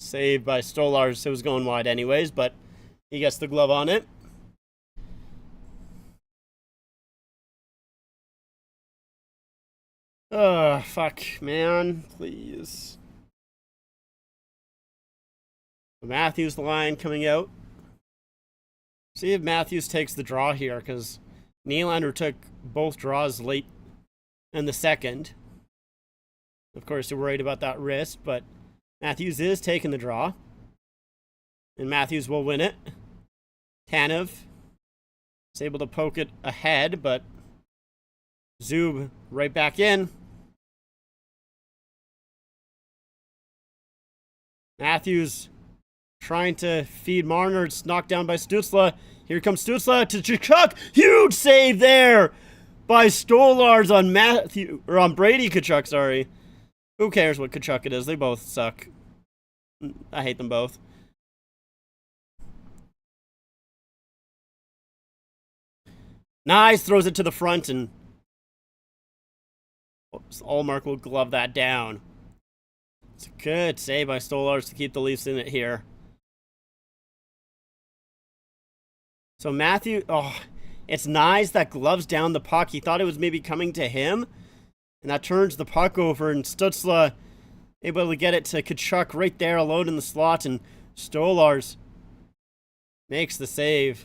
Saved by Stolarz. It was going wide anyways, but he gets the glove on it. Oh, fuck, man. Please. Matthews line coming out. See if Matthews takes the draw here, because Nylander took both draws late in the second. Of course, they're worried about that wrist, but Matthews is taking the draw. And Matthews will win it. Tanev is able to poke it ahead, but Zub right back in. Matthews trying to feed Marner. It's knocked down by Stützle. Here comes Stützle to Tkachuk. Huge save there by Stolarz on Brady Tkachuk, sorry. Who cares what Tkachuk it is? They both suck. I hate them both. Nice, throws it to the front, and Allmark will glove that down. It's a good save by Stolarz to keep the Leafs in it here. So Matthew, it's Nyes that gloves down the puck. He thought it was maybe coming to him, and that turns the puck over, and Stützle able to get it to Tkachuk right there alone in the slot, and Stolarz makes the save.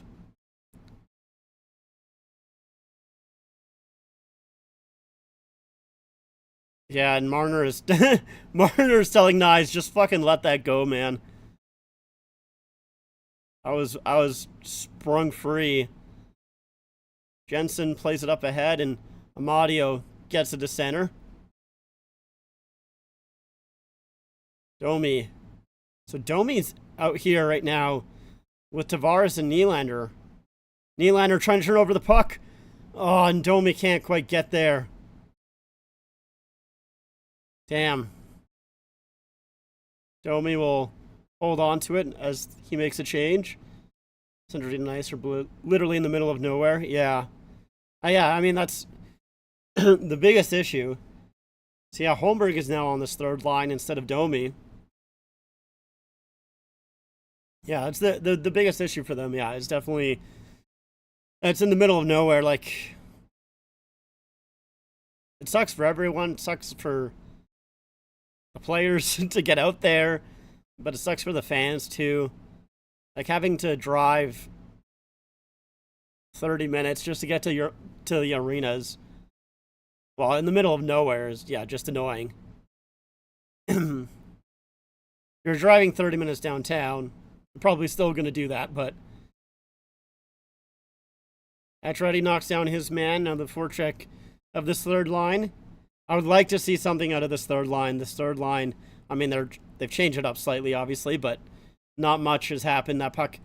Yeah, and Marner is telling Nyes, just fucking let that go, man. I was sprung free. Jensen plays it up ahead, and Amadio gets it to center. Domi. So Domi's out here right now with Tavares and Nylander. Nylander trying to turn over the puck. Oh, and Domi can't quite get there. Damn. Domi will hold on to it as he makes a change. It's really nice. We're literally in the middle of nowhere. Yeah. Yeah, I mean, that's the biggest issue. So yeah, Holmberg is now on this third line instead of Domi. Yeah, that's the biggest issue for them. Yeah, it's definitely, it's in the middle of nowhere. Like, it sucks for everyone. It sucks for the players to get out there, but it sucks for the fans too. Like having to drive 30 minutes just to get to the arenas, well, in the middle of nowhere is, yeah, just annoying. You're driving 30 minutes downtown. You're probably still going to do that, but Pacioretty knocks down his man. Now the forecheck of this third line. I would like to see something out of this third line. This third line, I mean, they've changed it up slightly, obviously, but not much has happened. That puck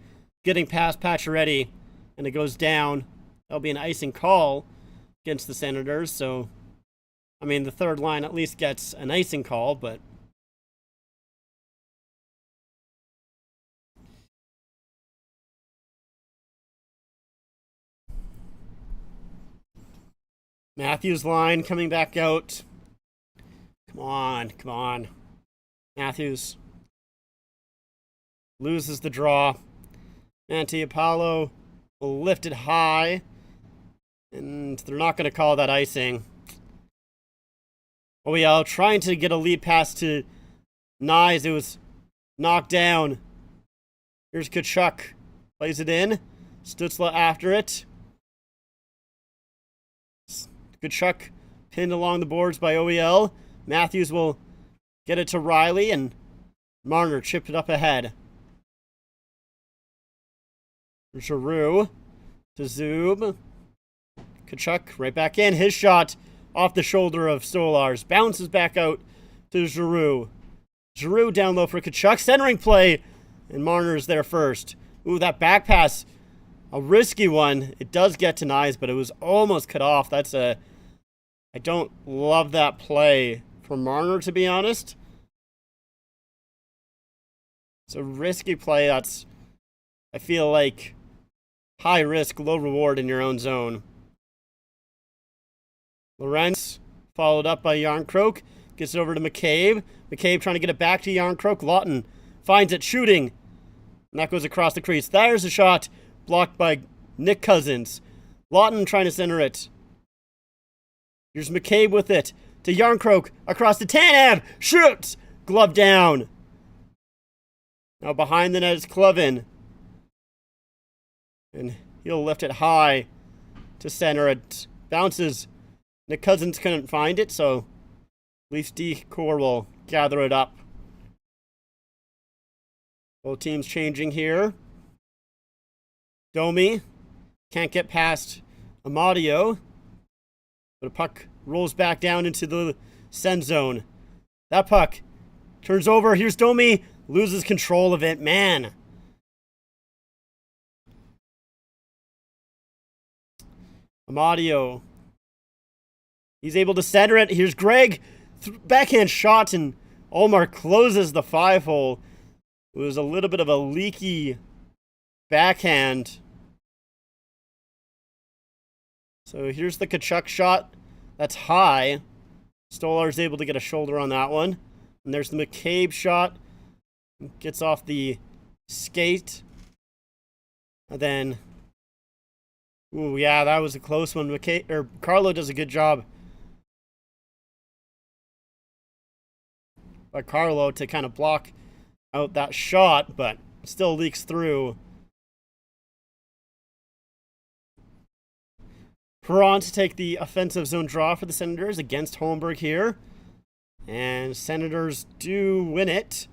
getting past Pacioretty, and it goes down. That'll be an icing call against the Senators. So, I mean, the third line at least gets an icing call, but Matthews line coming back out. Come on. Matthews loses the draw. Mantiapalo will lift it high, and they're not going to call that icing. Oh yeah, trying to get a lead pass to Nyes. It was knocked down. Here's Tkachuk. Plays it in. Stützle after it. Tkachuk pinned along the boards by OEL. Matthews will get it to Riley, and Marner chipped it up ahead. Giroux to Zub. Tkachuk right back in. His shot off the shoulder of Stolarz. Bounces back out to Giroux. Giroux down low for Tkachuk. Centering play, and Marner's there first. Ooh, that back pass. A risky one. It does get to Nyes, but it was almost cut off. I don't love that play from Marner, to be honest. It's a risky play. I feel like, high risk, low reward in your own zone. Lorentz, followed up by Järnkrok, gets it over to McCabe. McCabe trying to get it back to Järnkrok. Lawton finds it, shooting, and that goes across the crease. There's a shot blocked by Nick Cousins. Lawton trying to center it. Here's McCabe with it to Järnkrok across to Tanev. Shoots! Glove down. Now behind the net is Clevin. And he'll lift it high to center. It bounces. Nick Cousins couldn't find it, so Leafs D-Core will gather it up. Both teams changing here. Domi can't get past Amadio, but a puck rolls back down into the send zone. That puck turns over. Here's Domi. Loses control of it. Man. Amadio. He's able to center it. Here's Greg. Backhand shot, and Ullmark closes the 5-hole. It was a little bit of a leaky backhand. So here's the Tkachuk shot. That's high. Stolar's able to get a shoulder on that one. And there's the McCabe shot. Gets off the skate. And then... ooh, yeah, that was a close one. Carlo does a good job by Carlo to kind of block out that shot, but still leaks through. Perron to take the offensive zone draw for the Senators against Holmberg here. And Senators do win it,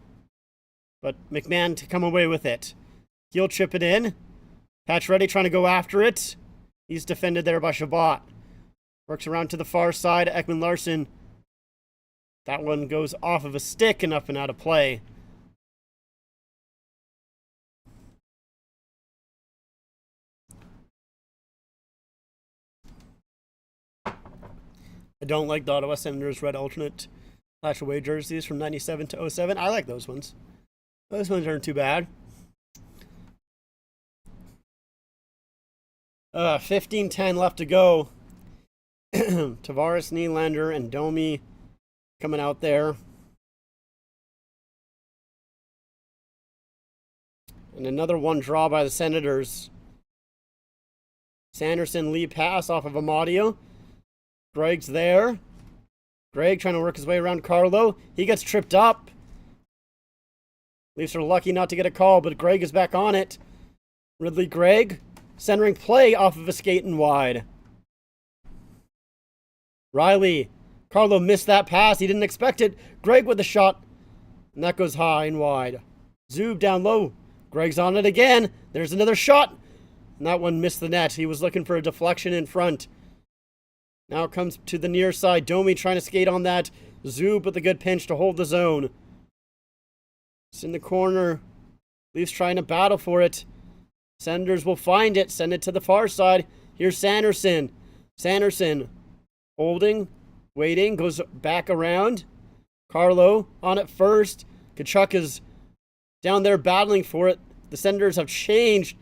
but McMahon to come away with it. He'll chip it in. Pacioretty trying to go after it. He's defended there by Chabot. Works around to the far side. Ekman-Larsson. That one goes off of a stick and up and out of play. I don't like the Ottawa Senators red alternate flash away jerseys from 97 to 07. I like those ones. Those ones aren't too bad. 15-10 left to go. Tavares, Nylander, and Domi coming out there. And another one draw by the Senators. Sanderson lead pass off of Amadio. Greg's there. Greg trying to work his way around Carlo. He gets tripped up. Leafs are lucky not to get a call, but Greg is back on it. Ridley Gregg centering play off of a skate and wide. Riley. Carlo missed that pass. He didn't expect it. Greg with the shot. And that goes high and wide. Zub down low. Greg's on it again. There's another shot. And that one missed the net. He was looking for a deflection in front. Now it comes to the near side. Domi trying to skate on that. Zub with a good pinch to hold the zone. It's in the corner. Leafs trying to battle for it. Senators will find it. Send it to the far side. Here's Sanderson. Sanderson holding. Waiting. Goes back around. Carlo on it first. Tkachuk is down there battling for it. The Senators have changed.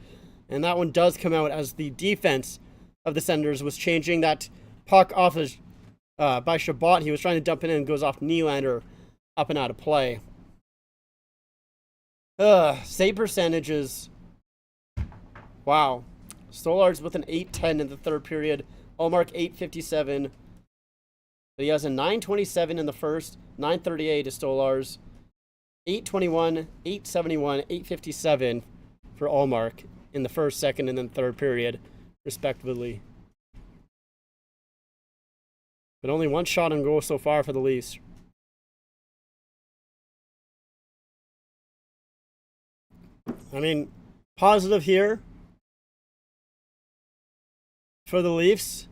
And that one does come out as the defense of the Senators was changing. That puck off of, by Chabot. He was trying to dump it in and goes off Nylander up and out of play. Save percentages. Wow. Stolar's with an 8-10 in the third period. Ullmark 8.57. But he has a 9.27 in the first. 9.38 is Stolar's. 8.21, 8.71, 8.57 for Ullmark in the first, second, and then third period, respectively. But only one shot on goal so far for the Leafs. I mean, positive here for the Leafs.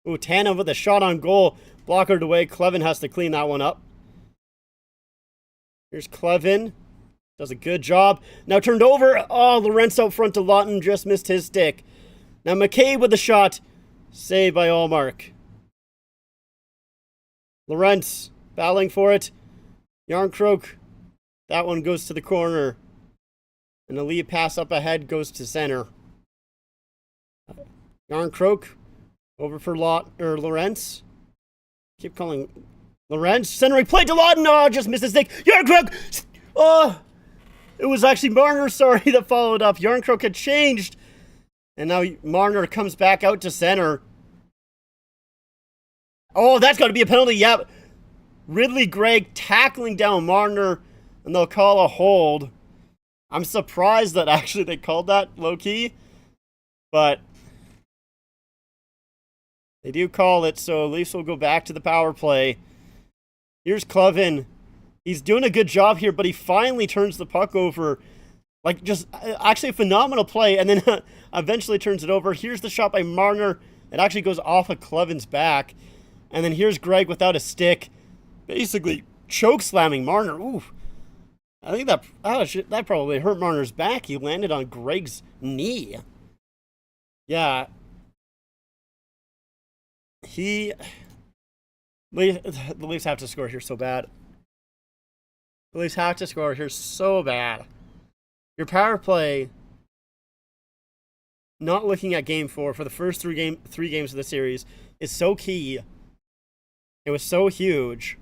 Ooh, Tanev with a shot on goal. Blockered away. Clevin has to clean that one up. Here's Clevin. Does a good job. Now turned over. Oh, Lorentz out front to Lawton. Just missed his stick. Now McCabe with the shot. Saved by Ullmark. Lorentz battling for it. Yarncroke. That one goes to the corner. And the lead pass up ahead goes to center. Yarncroke over for Lorentz. Keep calling Lorentz. Centering play to Lawton. Oh, just missed his stick. Yarncroke. Oh, it was actually Marner, sorry, that followed up. Yarncroke had changed. And now Marner comes back out to center. Oh, that's got to be a penalty. Yep. Ridley Gregg tackling down Marner. And they'll call a hold. I'm surprised that actually they called that low-key. But They do call it, so Leafs will go back to the power play. Here's Clevin. He's doing a good job here, but he finally turns the puck over. Like, just actually a phenomenal play, and then eventually turns it over. Here's the shot by Marner. It actually goes off of Clevin's back. And then here's Greg without a stick, basically choke slamming Marner. Ooh. I think that probably hurt Marner's back. He landed on Greg's knee. Yeah. The Leafs have to score here so bad. The Leafs have to score here so bad. Your power play, not looking at game 4 for the first three games of the series, is so key. It was so huge.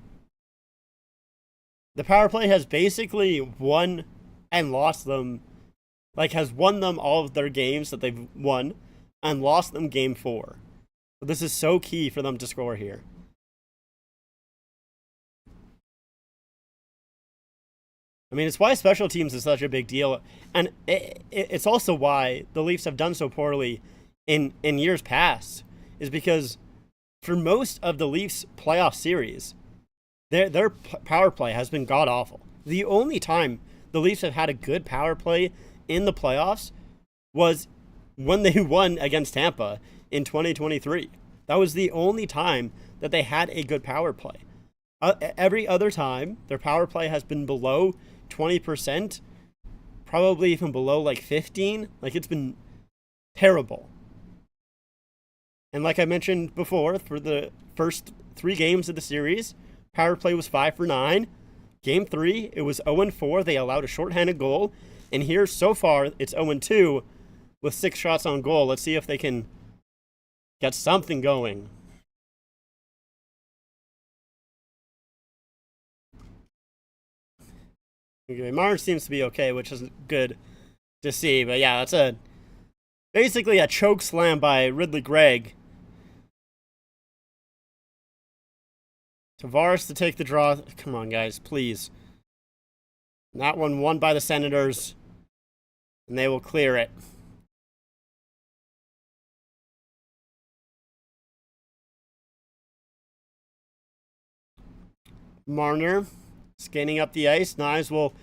The power play has basically won and lost them, like has won them all of their games that they've won and lost them game 4. So this is so key for them to score here. I mean, it's why special teams is such a big deal. And it's also why the Leafs have done so poorly in years past, is because for most of the Leafs playoff series, their power play has been god-awful. The only time the Leafs have had a good power play in the playoffs was when they won against Tampa in 2023. That was the only time that they had a good power play. Every other time, their power play has been below 20%, probably even below like 15. Like, it's been terrible. And like I mentioned before, for the first 3 games of the series, power play was 5 for 9. Game 3, it was 0-4. They allowed a shorthanded goal. And here, so far, it's 0-2 with 6 shots on goal. Let's see if they can get something going. Okay, Marner seems to be okay, which is good to see. But yeah, that's basically a choke slam by Ridley Gregg. Tavares to take the draw. Come on, guys, please. That one won by the Senators, and they will clear it. Marner skating up the ice. Knives will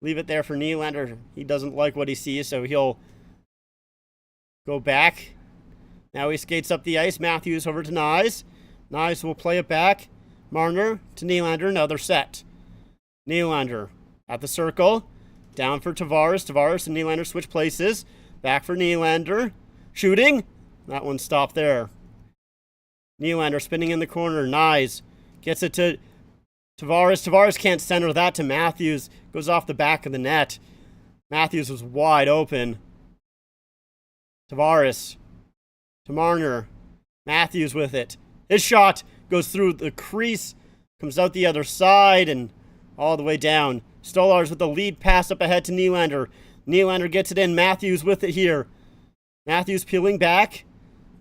leave it there for Nylander. He doesn't like what he sees, so he'll go back. Now he skates up the ice. Matthews over to Knives. Knives will play it back. Marner to Nylander. Now they're set. Nylander at the circle. Down for Tavares. Tavares and Nylander switch places. Back for Nylander. Shooting. That one stopped there. Nylander spinning in the corner. Knives gets it to Tavares. Tavares can't center that to Matthews. Goes off the back of the net. Matthews was wide open. Tavares to Marner. Matthews with it. His shot goes through the crease, comes out the other side, and all the way down. Stolarz with the lead pass up ahead to Nylander. Nylander gets it in. Matthews with it here. Matthews peeling back.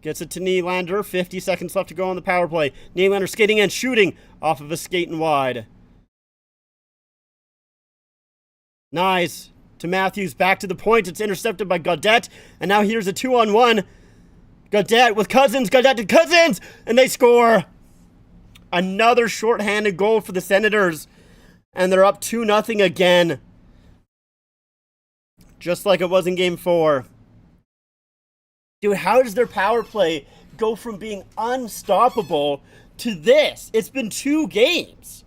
Gets it to Nylander. 50 seconds left to go on the power play. Nylander skating in, shooting off of a skating wide. Nice. To Matthews. Back to the point. It's intercepted by Gaudette. And now here's a 2-on-1. Gaudette with Cousins. Gaudette to Cousins. And they score. Another shorthanded goal for the Senators. And they're up 2-0 again. Just like it was in Game 4. Dude, how does their power play go from being unstoppable to this? It's been 2 games.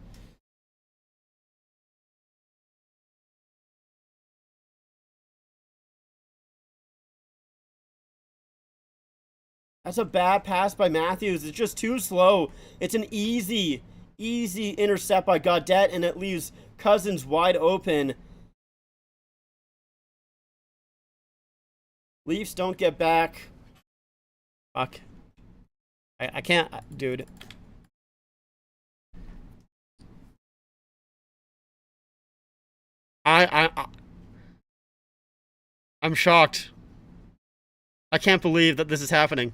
That's a bad pass by Matthews. It's just too slow. It's an easy intercept by Gaudette, and it leaves Cousins wide open. Leafs don't get back. Fuck. I can't, dude. I'm shocked. I can't believe that this is happening.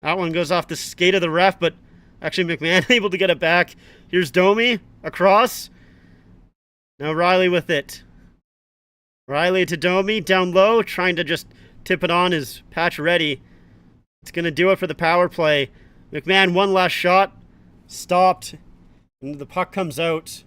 That one goes off the skate of the ref, but actually McMahon able to get it back. Here's Domi across. Now Riley with it. Riley to Domi, down low, trying to just tip it on is Pacioretty. It's going to do it for the power play. McMahon, one last shot. Stopped. And the puck comes out.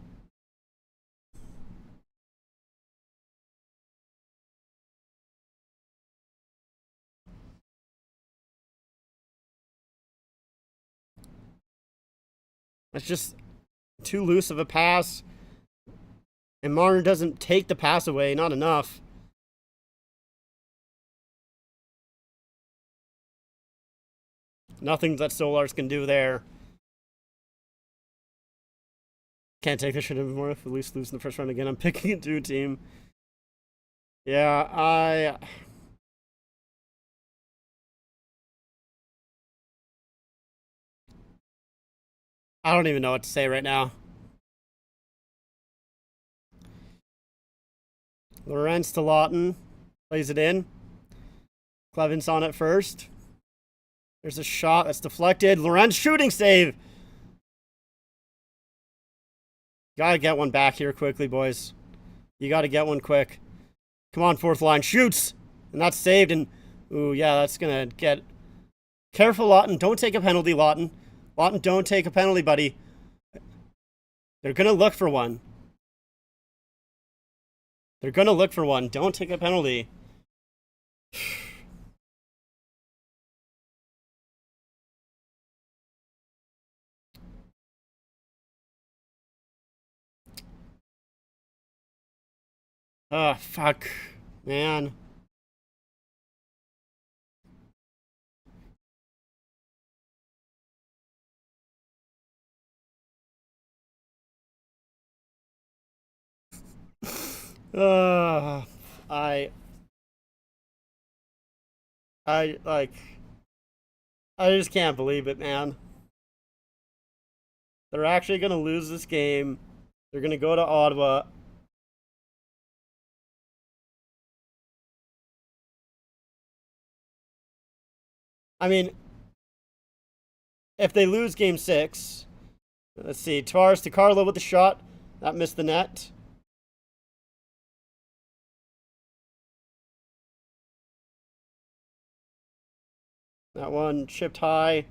That's just too loose of a pass. And Marner doesn't take the pass away. Not enough. Nothing that Stolarz can do there. Can't take this shit anymore if at least lose in the first round again. I'm picking a 2 team. Yeah, I don't even know what to say right now. Lorenz to Lawton. Plays it in. Clevin's on it first. There's a shot that's deflected. Lorenz shooting save. Gotta get one back here quickly, boys. You gotta get one quick. Come on, fourth line. Shoots! And that's saved. And, ooh, yeah, that's gonna get... Careful, Lawton. Don't take a penalty, Lawton. Lawton, don't take a penalty, buddy. They're gonna look for one. They're gonna look for one. Don't take a penalty. Oh, fuck. Man. I like, I just can't believe it, man. They're actually going to lose this game. They're going to go to Ottawa. I mean, if they lose game 6, let's see, Tavares to Carlo with the shot. That missed the net. That one chipped high.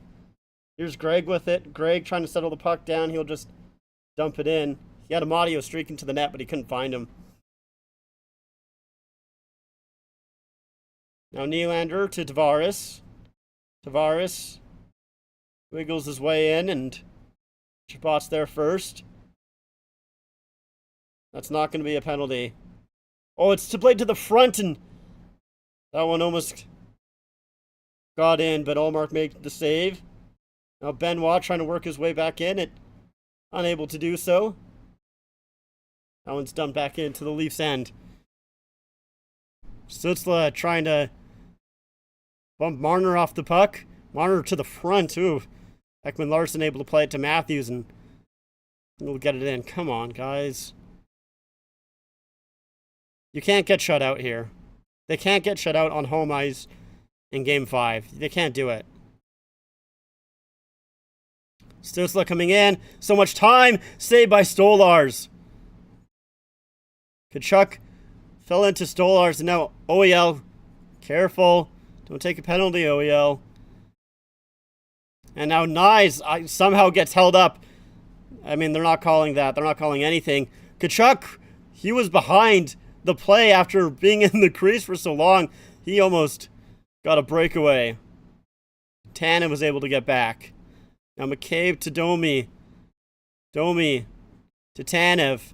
Here's Greg with it. Greg trying to settle the puck down. He'll just dump it in. He had Amadio streaking to the net, but he couldn't find him. Now Nylander to Tavares. Tavares wiggles his way in, and Chabot's there first. That's not going to be a penalty. Oh, it's to play to the front, and that one almost got in, but Ullmark made the save. Now Benoit trying to work his way back in, unable to do so. That one's dumped back into the Leafs' end. Stützle trying to bump Marner off the puck. Marner to the front. Ooh. Ekman Larson able to play it to Matthews, and we'll get it in. Come on, guys. You can't get shut out here. They can't get shut out on home ice in Game 5. They can't do it. Stützle coming in. So much time. Saved by Stolarz. Kachuk fell into Stolarz, and now OEL. Careful. Don't take a penalty, OEL. And now Nyes somehow gets held up. I mean, they're not calling that. They're not calling anything. Kachuk, he was behind the play after being in the crease for so long. He almost got a breakaway. Tannen was able to get back. Now McCabe to Domi. Domi to Tanev.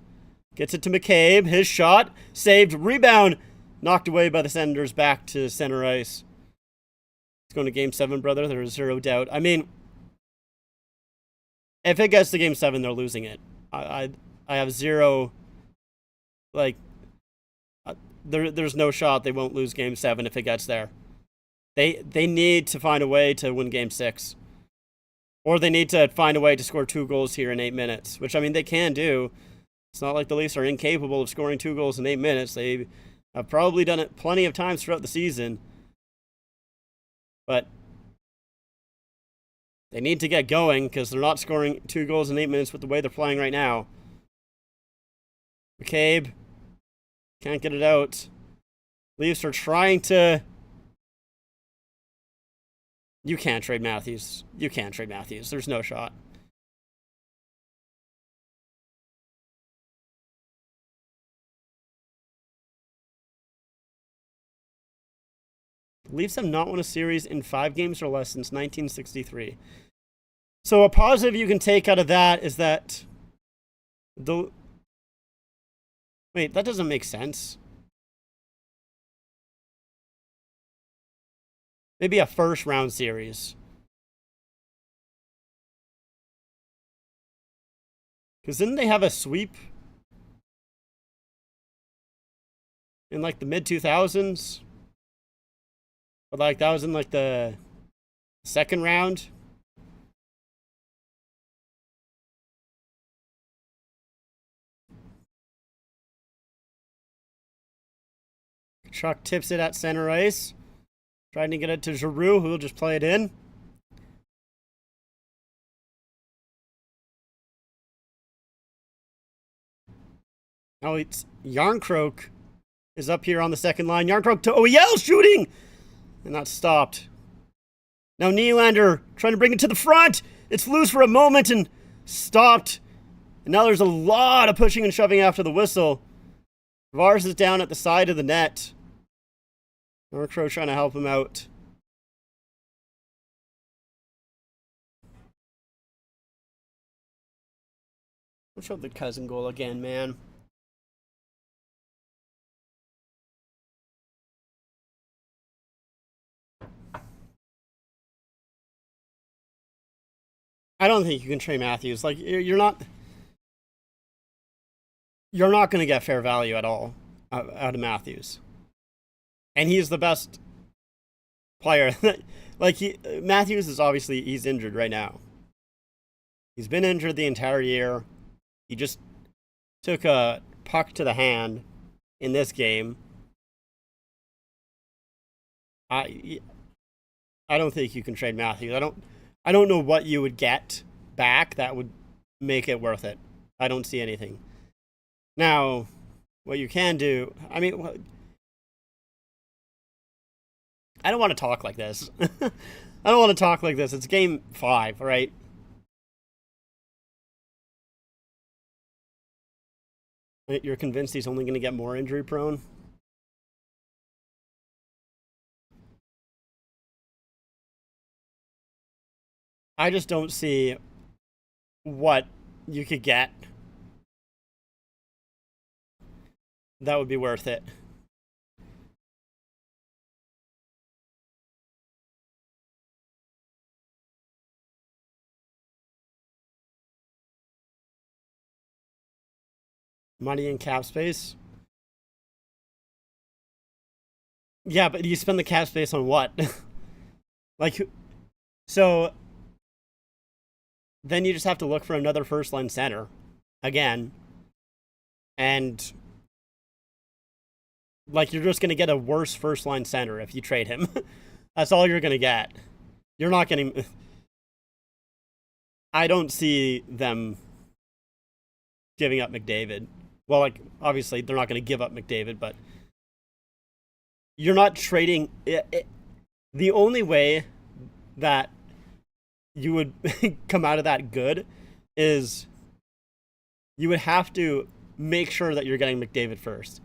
Gets it to McCabe. His shot. Saved. Rebound. Knocked away by the Senators back to center ice. It's going to Game 7, brother. There is zero doubt. I mean, if it gets to Game 7, they're losing it. I have zero, like, there's no shot they won't lose Game 7 if it gets there. They need to find a way to win Game 6. Or they need to find a way to score 2 goals here in 8 minutes, which, I mean, they can do. It's not like the Leafs are incapable of scoring 2 goals in 8 minutes. They have probably done it plenty of times throughout the season. But they need to get going because they're not scoring 2 goals in 8 minutes with the way they're playing right now. McCabe can't get it out. Leafs are trying to You can't trade Matthews. You can't trade Matthews. There's no shot. Leafs have not won a series in 5 games or less since 1963. So a positive you can take out of that is that the... Wait, that doesn't make sense. Maybe a first round series. Because didn't they have a sweep in like the mid 2000s? But like that was in like the second round. Chuck tips it at center ice. Trying to get it to Giroux, who will just play it in. Now it's Yarncroke is up here on the second line. Yarncroke to OEL shooting! And that's stopped. Now Nylander trying to bring it to the front. It's loose for a moment and stopped. And now there's a lot of pushing and shoving after the whistle. Vars is down at the side of the net. Yarncroke trying to help him out. Let's show the cousin goal again, man. I don't think you can trade Matthews. Like, you're not going to get fair value at all out of Matthews. And he's the best player. Like, Matthews is obviously, he's injured right now. He's been injured the entire year. He just took a puck to the hand in this game. I don't think you can trade Matthews. I don't know what you would get back that would make it worth it. I don't see anything. Now, what you can do, I mean, I don't want to talk like this. I don't want to talk like this. It's game 5, right? You're convinced he's only going to get more injury prone? I just don't see what you could get that would be worth it. Money and cap space? Yeah, but you spend the cap space on what? Like, so then you just have to look for another first-line center again. And, like, you're just going to get a worse first-line center if you trade him. That's all you're going to get. You're not getting... I don't see them giving up McDavid. Well, like, obviously, they're not going to give up McDavid, but you're not trading... The only way that you would come out of that good is you would have to make sure that you're getting McDavid first.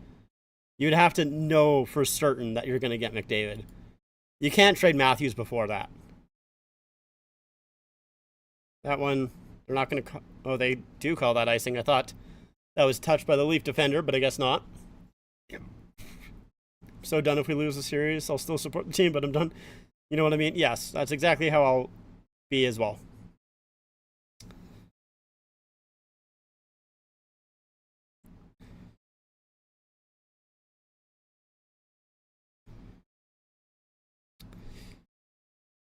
You would have to know for certain that you're going to get McDavid. You can't trade Matthews before that. That one, they're not going to... Oh, they do call that icing. I thought that was touched by the Leaf defender, but I guess not. I'm so done if we lose the series. I'll still support the team, but I'm done. You know what I mean? Yes, that's exactly how I'll be as well.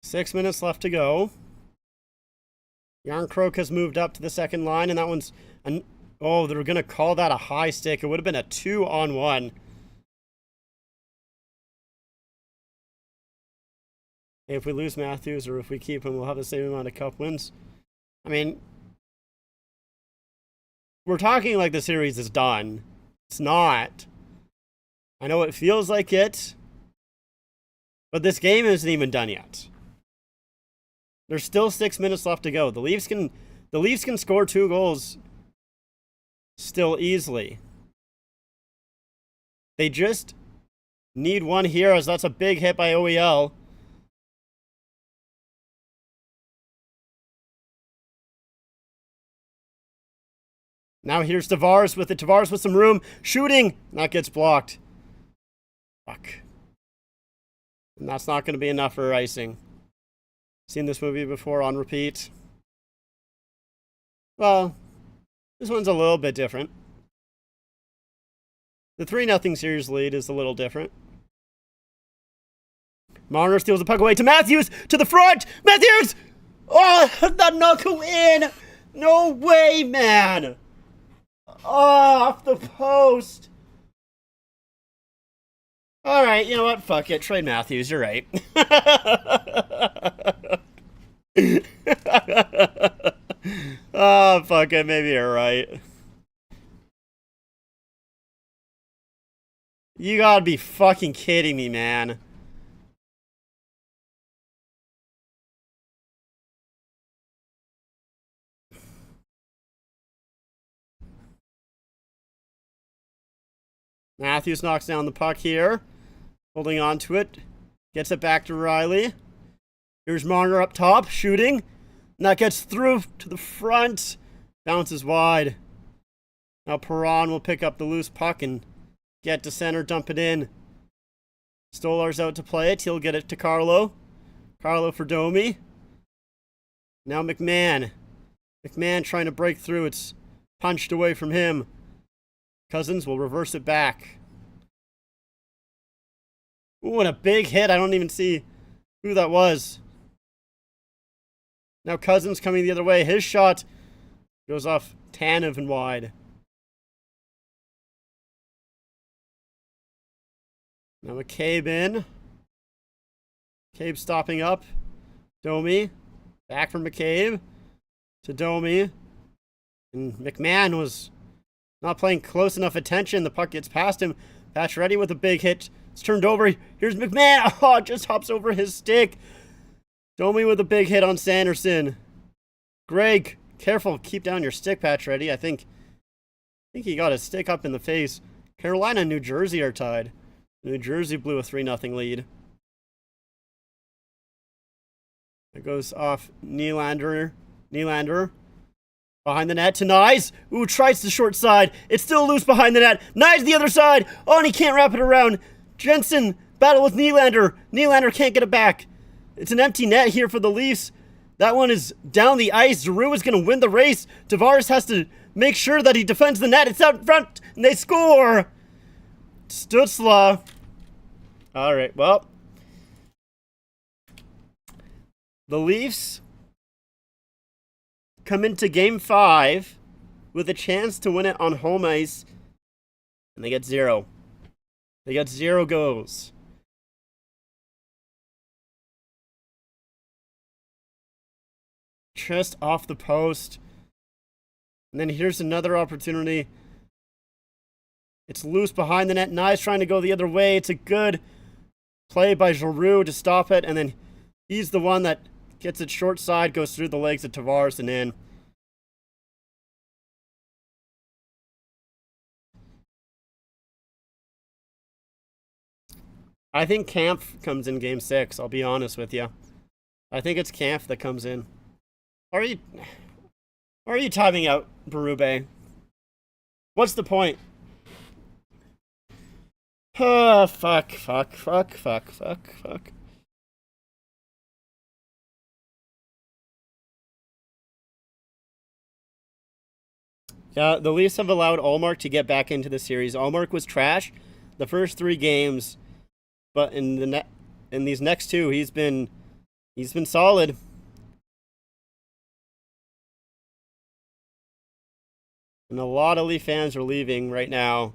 Six minutes left to go. Yarncroke has moved up to the second line, and that one's... Oh, they're going to call that a high stick. It would have been a 2-on-1. If we lose Matthews or if we keep him, we'll have the same amount of cup wins. I mean, we're talking like the series is done. It's not. I know it feels like it, but this game isn't even done yet. There's still 6 minutes left to go. The Leafs can score 2 goals still easily. They just need one here, as that's a big hit by OEL. Now here's Tavares with it. Tavares with some room. Shooting. That gets blocked. Fuck. And that's not going to be enough for icing. Seen this movie before on repeat. Well, this one's a little bit different. The 3-0 series lead is a little different. Marner steals the puck away to Matthews. To the front. Matthews! Oh, that not go in. No way, man. Oh, off the post. All right, you know what? Fuck it. Trade Matthews. You're right. Oh, fuck it. Maybe you're right. You gotta be fucking kidding me, man. Matthews knocks down the puck here. Holding on to it. Gets it back to Riley. Here's Marner up top, shooting. And that gets through to the front. Bounces wide. Now Perron will pick up the loose puck and get to center, dump it in. Stolar's out to play it. He'll get it to Carlo. Carlo for Domi. Now McMahon. McMahon trying to break through. It's punched away from him. Cousins will reverse it back. Ooh, and a big hit. I don't even see who that was. Now Cousins coming the other way. His shot goes off Tanev and wide. Now McCabe in. McCabe stopping up. Domi. Back from McCabe. To Domi. And McMahon was not playing close enough attention. The puck gets past him. Pacioretty with a big hit. It's turned over. Here's McMahon. Oh, just hops over his stick. Domi with a big hit on Sanderson. Greg, careful. Keep down your stick, Pacioretty. I think he got his stick up in the face. Carolina and New Jersey are tied. New Jersey blew a 3-0 lead. It goes off Nylander. Behind the net to Nyes. Ooh, tries the short side. It's still loose behind the net. Nyes the other side. Oh, and he can't wrap it around. Jensen battle with Nylander. Nylander can't get it back. It's an empty net here for the Leafs. That one is down the ice. Giroux is going to win the race. Tavares has to make sure that he defends the net. It's out front, and they score. Stützle. All right, well. The Leafs come into Game 5 with a chance to win it on home ice, and they get 0. They got 0 goals. Just off the post. And then here's another opportunity. It's loose behind the net. Nyes trying to go the other way. It's a good play by Giroux to stop it, and then he's the one that gets it short side, goes through the legs of Tavares and in. I think Kampf comes in Game 6, I'll be honest with you. I think it's Kampf that comes in. Are you timing out Berube? What's the point? Fuck. Yeah, the Leafs have allowed Ullmark to get back into the series. Ullmark was trash the first 3 games, but in these next 2, he's been solid. And a lot of Leaf fans are leaving right now.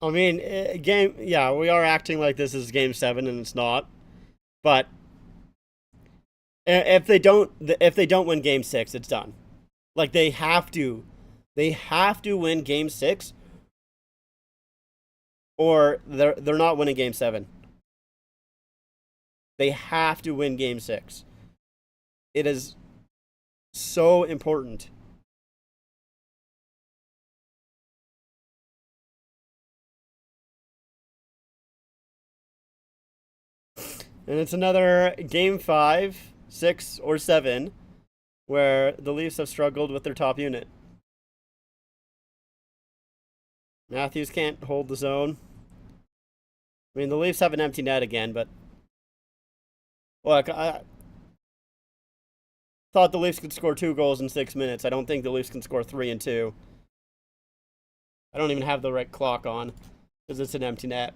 I mean, yeah, we are acting like this is game 7 and it's not. But if they don't win game 6, it's done. Like they have to win game 6 or they're not winning game 7. They have to win game 6. It is so important. And it's another game 5, 6, or 7 where the Leafs have struggled with their top unit. Matthews can't hold the zone. I mean, the Leafs have an empty net again, but look, I thought the Leafs could score 2 goals in 6 minutes. I don't think the Leafs can score 3 in 2. I don't even have the right clock on because it's an empty net.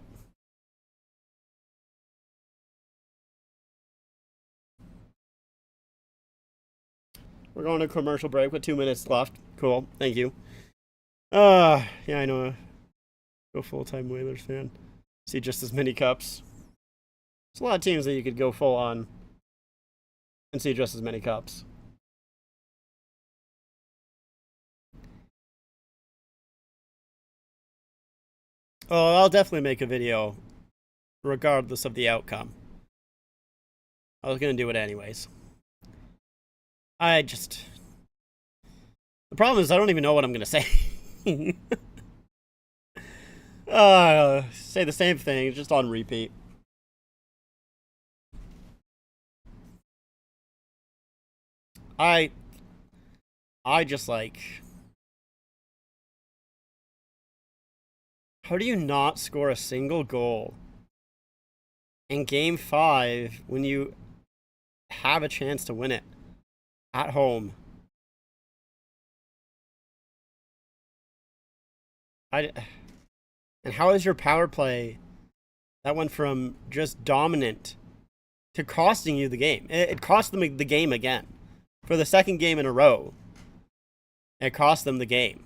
We're going to commercial break with 2 minutes left. Cool. Thank you. Yeah, I know. Go full-time Whalers fan. See just as many cups. There's a lot of teams that you could go full on and see just as many cups. Oh, I'll definitely make a video regardless of the outcome. I was going to do it anyways. The problem is I don't even know what I'm going to say. Say the same thing, just on repeat. I just like... How do you not score a single goal in game 5 when you have a chance to win it at home? And how is your power play that went from just dominant to costing you the game? It cost them the game again. For the second game in a row, it cost them the game.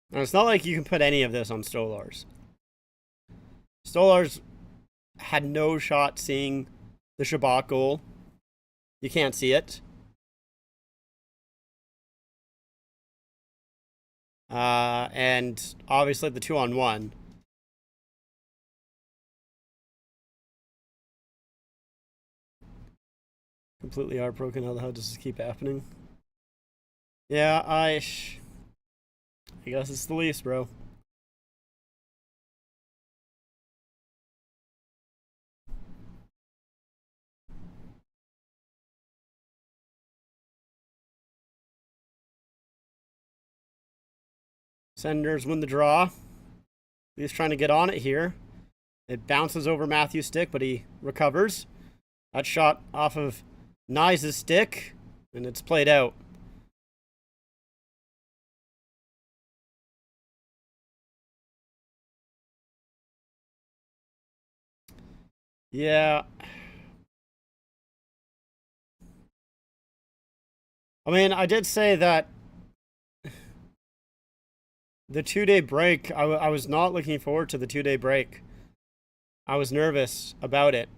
And it's not like you can put any of this on Stolarz. Stolarz had no shot seeing the Shabbat goal. You can't see it. And obviously the 2-on-1. Completely heartbroken. How does this keep happening? Yeah, I guess it's the Leafs, bro. Senators win the draw. He's trying to get on it here. It bounces over Matthew's stick, but he recovers. That shot off of Nyes' stick, and it's played out. Yeah. I mean, I did say that the 2-day break, I was not looking forward to the 2-day break. I was nervous about it.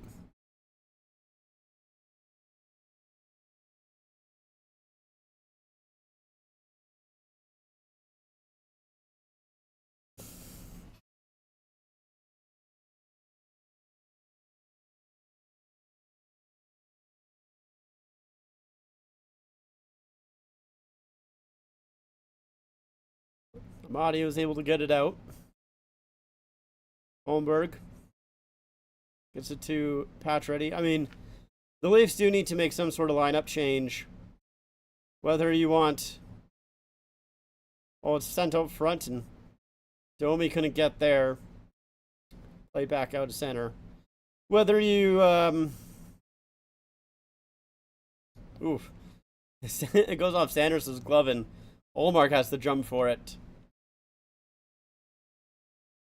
Amadi was able to get it out. Holmberg gets it to Pacioretty. I mean, the Leafs do need to make some sort of lineup change. Whether you want... Oh, it's sent out front, and Domi couldn't get there. Play back out to center. Whether you... Oof. It goes off Sanders' glove, and Olmark has to jump for it.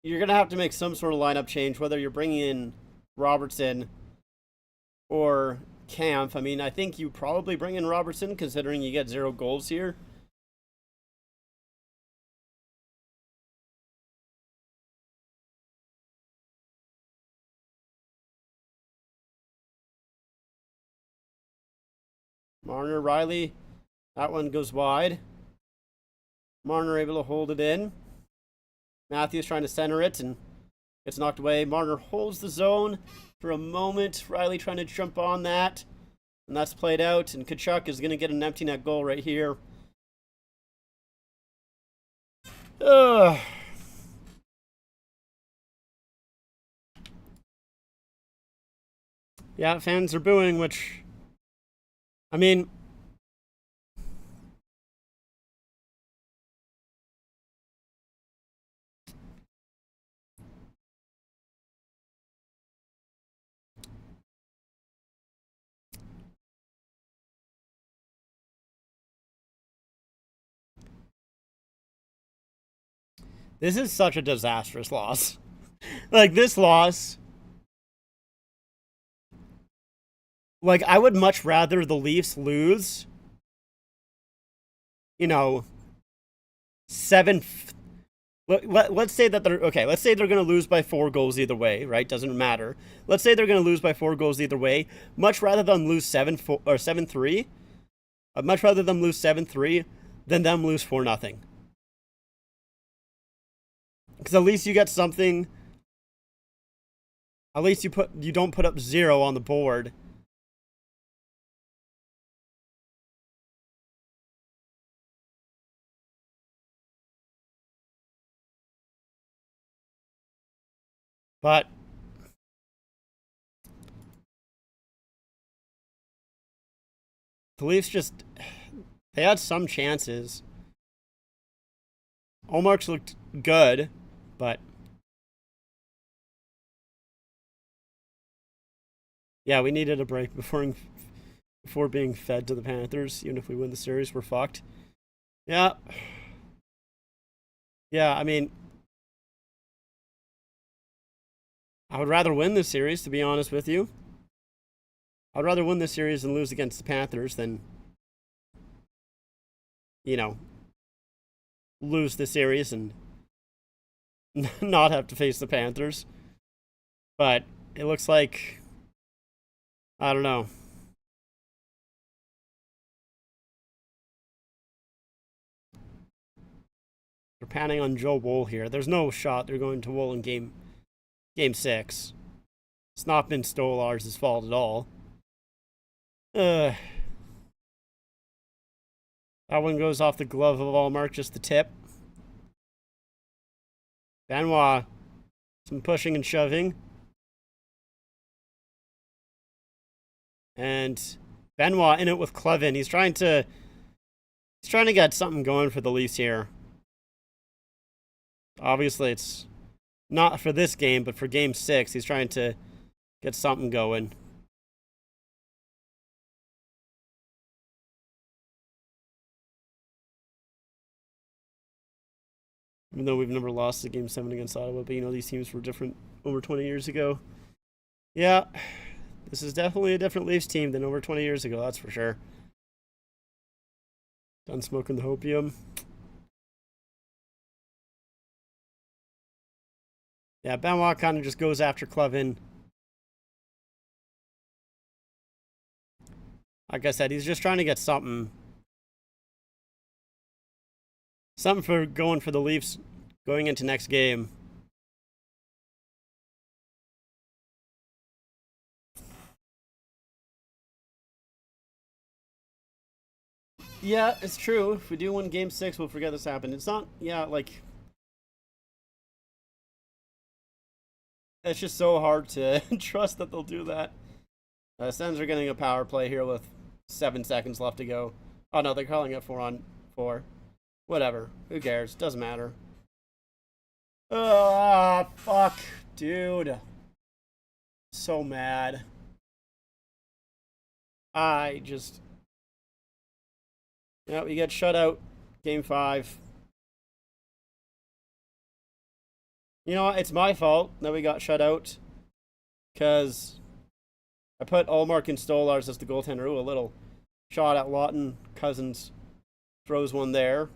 You're going to have to make some sort of lineup change, whether you're bringing in Robertson or Kampf. I mean, I think you probably bring in Robertson, considering you get 0 goals here. Marner, Riley. That one goes wide. Marner able to hold it in. Matthews trying to center it and gets knocked away. Marner holds the zone for a moment. Riley trying to jump on that. And that's played out. And Tkachuk is going to get an empty net goal right here. Ugh. Yeah, fans are booing, which... I mean... This is such a disastrous loss. Like, this loss... Like, I would much rather the Leafs lose, you know, 7... Let's say that they're... Okay, let's say they're going to lose by 4 goals either way, right? Doesn't matter. Let's say they're going to lose by 4 goals either way. Much rather than lose 7-3. I'd much rather them lose 7-3 than them lose 4-0. Because at least you get something... At least you don't put up 0 on the board. But the Leafs just... They had some chances. Olmark's looked good, but... Yeah, we needed a break before being fed to the Panthers. Even if we win the series, we're fucked. Yeah. Yeah, I mean... I would rather win this series, to be honest with you. I'd rather win this series and lose against the Panthers than, you know, lose the series and not have to face the Panthers. But it looks like, I don't know. They're panning on Joe Woll here. There's no shot they're going to Woll in Game 6. It's not been Stolarz' fault at all. That one goes off the glove of Allmark, just the tip. Benoit, some pushing and shoving. And Benoit in it with Clevin. He's trying to get something going for the Leafs here. Obviously, it's not for this game, but for Game 6, he's trying to get something going. Even though we've never lost a Game 7 against Ottawa, but you know, these teams were different over 20 years ago. Yeah, this is definitely a different Leafs team than over 20 years ago, that's for sure. Done smoking the hopium. Yeah, Benoit kind of just goes after Clevin. Like I said, he's just trying to get something. Something for going for the Leafs going into next game. Yeah, it's true. If we do win Game 6, we'll forget this happened. It's not, yeah, like... It's just so hard to trust that they'll do that. Sens are getting a power play here with 7 seconds left to go. Oh no, they're calling it 4-on-4. Whatever. Who cares? Doesn't matter. Ah, fuck. Dude. So mad. I just... Yeah, we get shut out. Game 5. You know what? It's my fault that we got shut out. Because I put Allmark and Stolars as the goaltender. Ooh, a little shot at Lawton. Cousins throws one there.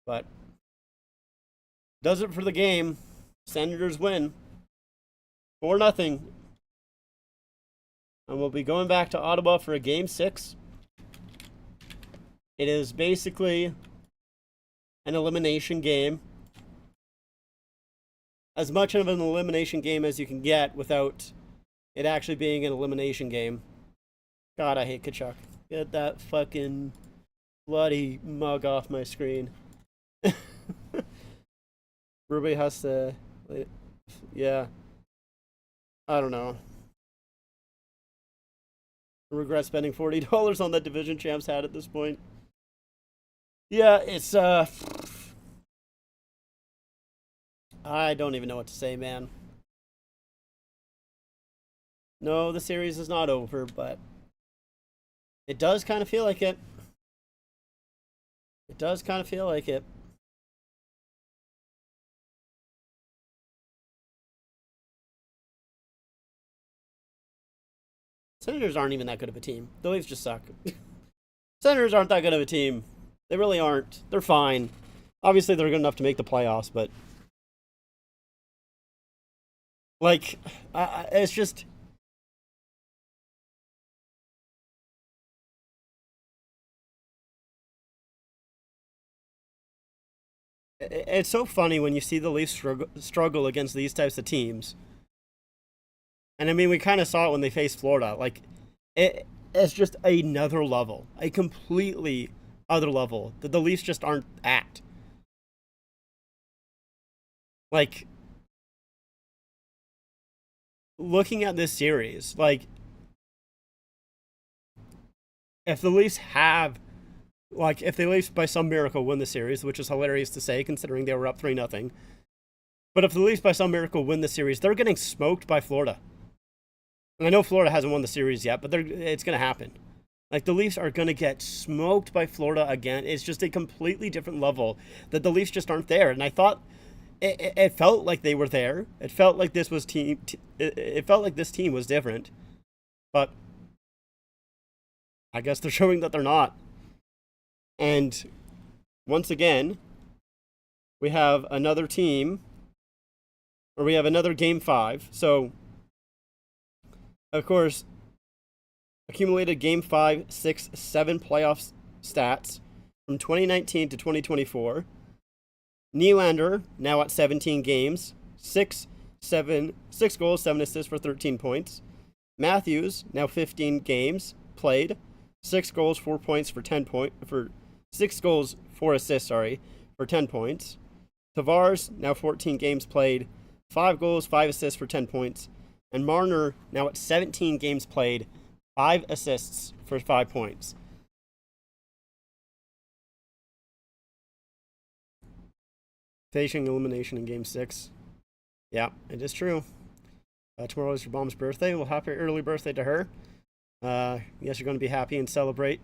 But does it for the game. Senators win 4-0. And we'll be going back to Ottawa for a game 6. It is basically an elimination game. As much of an elimination game as you can get without it actually being an elimination game. God, I hate Kachuk. Get that fucking bloody mug off my screen. Ruby has to... Yeah. I don't know. I regret spending $40 on that Division Champs hat at this point. Yeah, it's... I don't even know what to say, man. No, the series is not over, but it does kind of feel like it. It does kind of feel like it. Senators aren't even that good of a team. The Leafs just suck. Senators aren't that good of a team. They really aren't. They're fine. Obviously, they're good enough to make the playoffs, but... Like, it's just... It's so funny when you see the Leafs struggle against these types of teams. And I mean, we kind of saw it when they faced Florida. Like, it's just another level. A completely other level that the Leafs just aren't at. Like, looking at this series, like, if the Leafs have... Like, if the Leafs by some miracle win the series, which is hilarious to say considering they were up 3-0. But if the Leafs by some miracle win the series, they're getting smoked by Florida. And I know Florida hasn't won the series yet, but it's going to happen. Like, the Leafs are going to get smoked by Florida again. It's just a completely different level that the Leafs just aren't there. And I thought it felt like they were there. It felt like this was it felt like this team was different. But I guess they're showing that they're not. And once again, we have another team, or we have another Game 5. So, of course, accumulated Game 5, 6, 7 playoff stats from 2019 to 2024. Nylander, now at 17 games, 6 goals, 7 assists for 13 points. Matthews, now 15 games played, 6 goals, 4 points for 6 goals, 4 assists, for 10 points. Tavares, now 14 games played, 5 goals, 5 assists for 10 points. And Marner, now at 17 games played, 5 assists for 5 points. Facing elimination in Game 6. Yeah, it is true. Tomorrow is your mom's birthday. Well, happy early birthday to her. Yes, you're going to be happy and celebrate.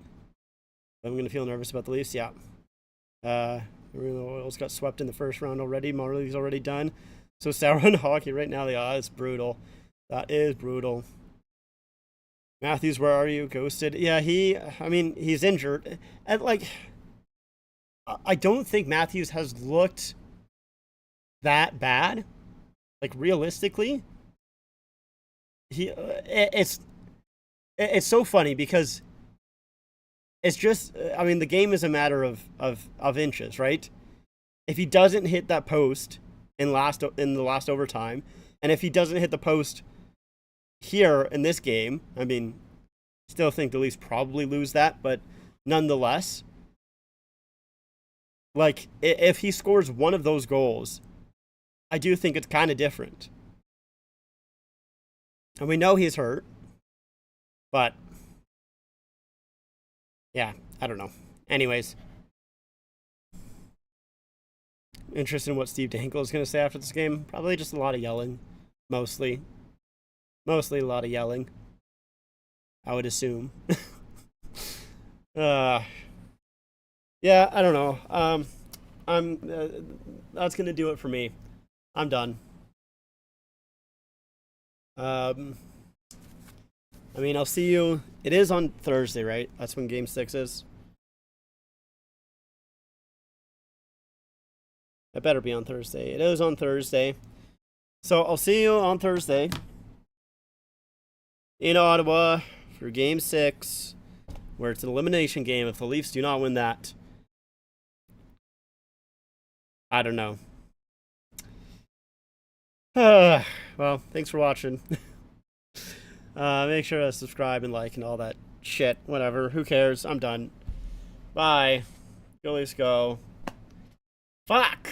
I'm going to feel nervous about the Leafs, yeah. Oils got swept in the first round already. Marley's already done. So sour on hockey right now. It's brutal. That is brutal. Matthews, where are you? Ghosted. Yeah, he's injured. And, like, I don't think Matthews has looked that bad. Like, realistically. It's so funny because it's just, the game is a matter of inches, right? If he doesn't hit that post in the last overtime, and if he doesn't hit the post here in this game, still think the Leafs probably lose that, but nonetheless, like, if he scores one of those goals, I do think it's kind of different. And we know he's hurt, but yeah, I don't know. Anyways, interested in what Steve Dangle is going to say after this game. Probably just a lot of yelling, mostly a lot of yelling, I would assume. Yeah, I don't know. That's going to do it for me. I'm done. I mean, I'll see you. It is on Thursday, right? That's when Game 6 is. It better be on Thursday. It is on Thursday. So I'll see you on Thursday in Ottawa for Game 6, where it's an elimination game. If the Leafs do not win that, I don't know. Well, thanks for watching. Make sure to subscribe and like and all that shit. Whatever. Who cares? I'm done. Bye. Go Leafs go. Fuck!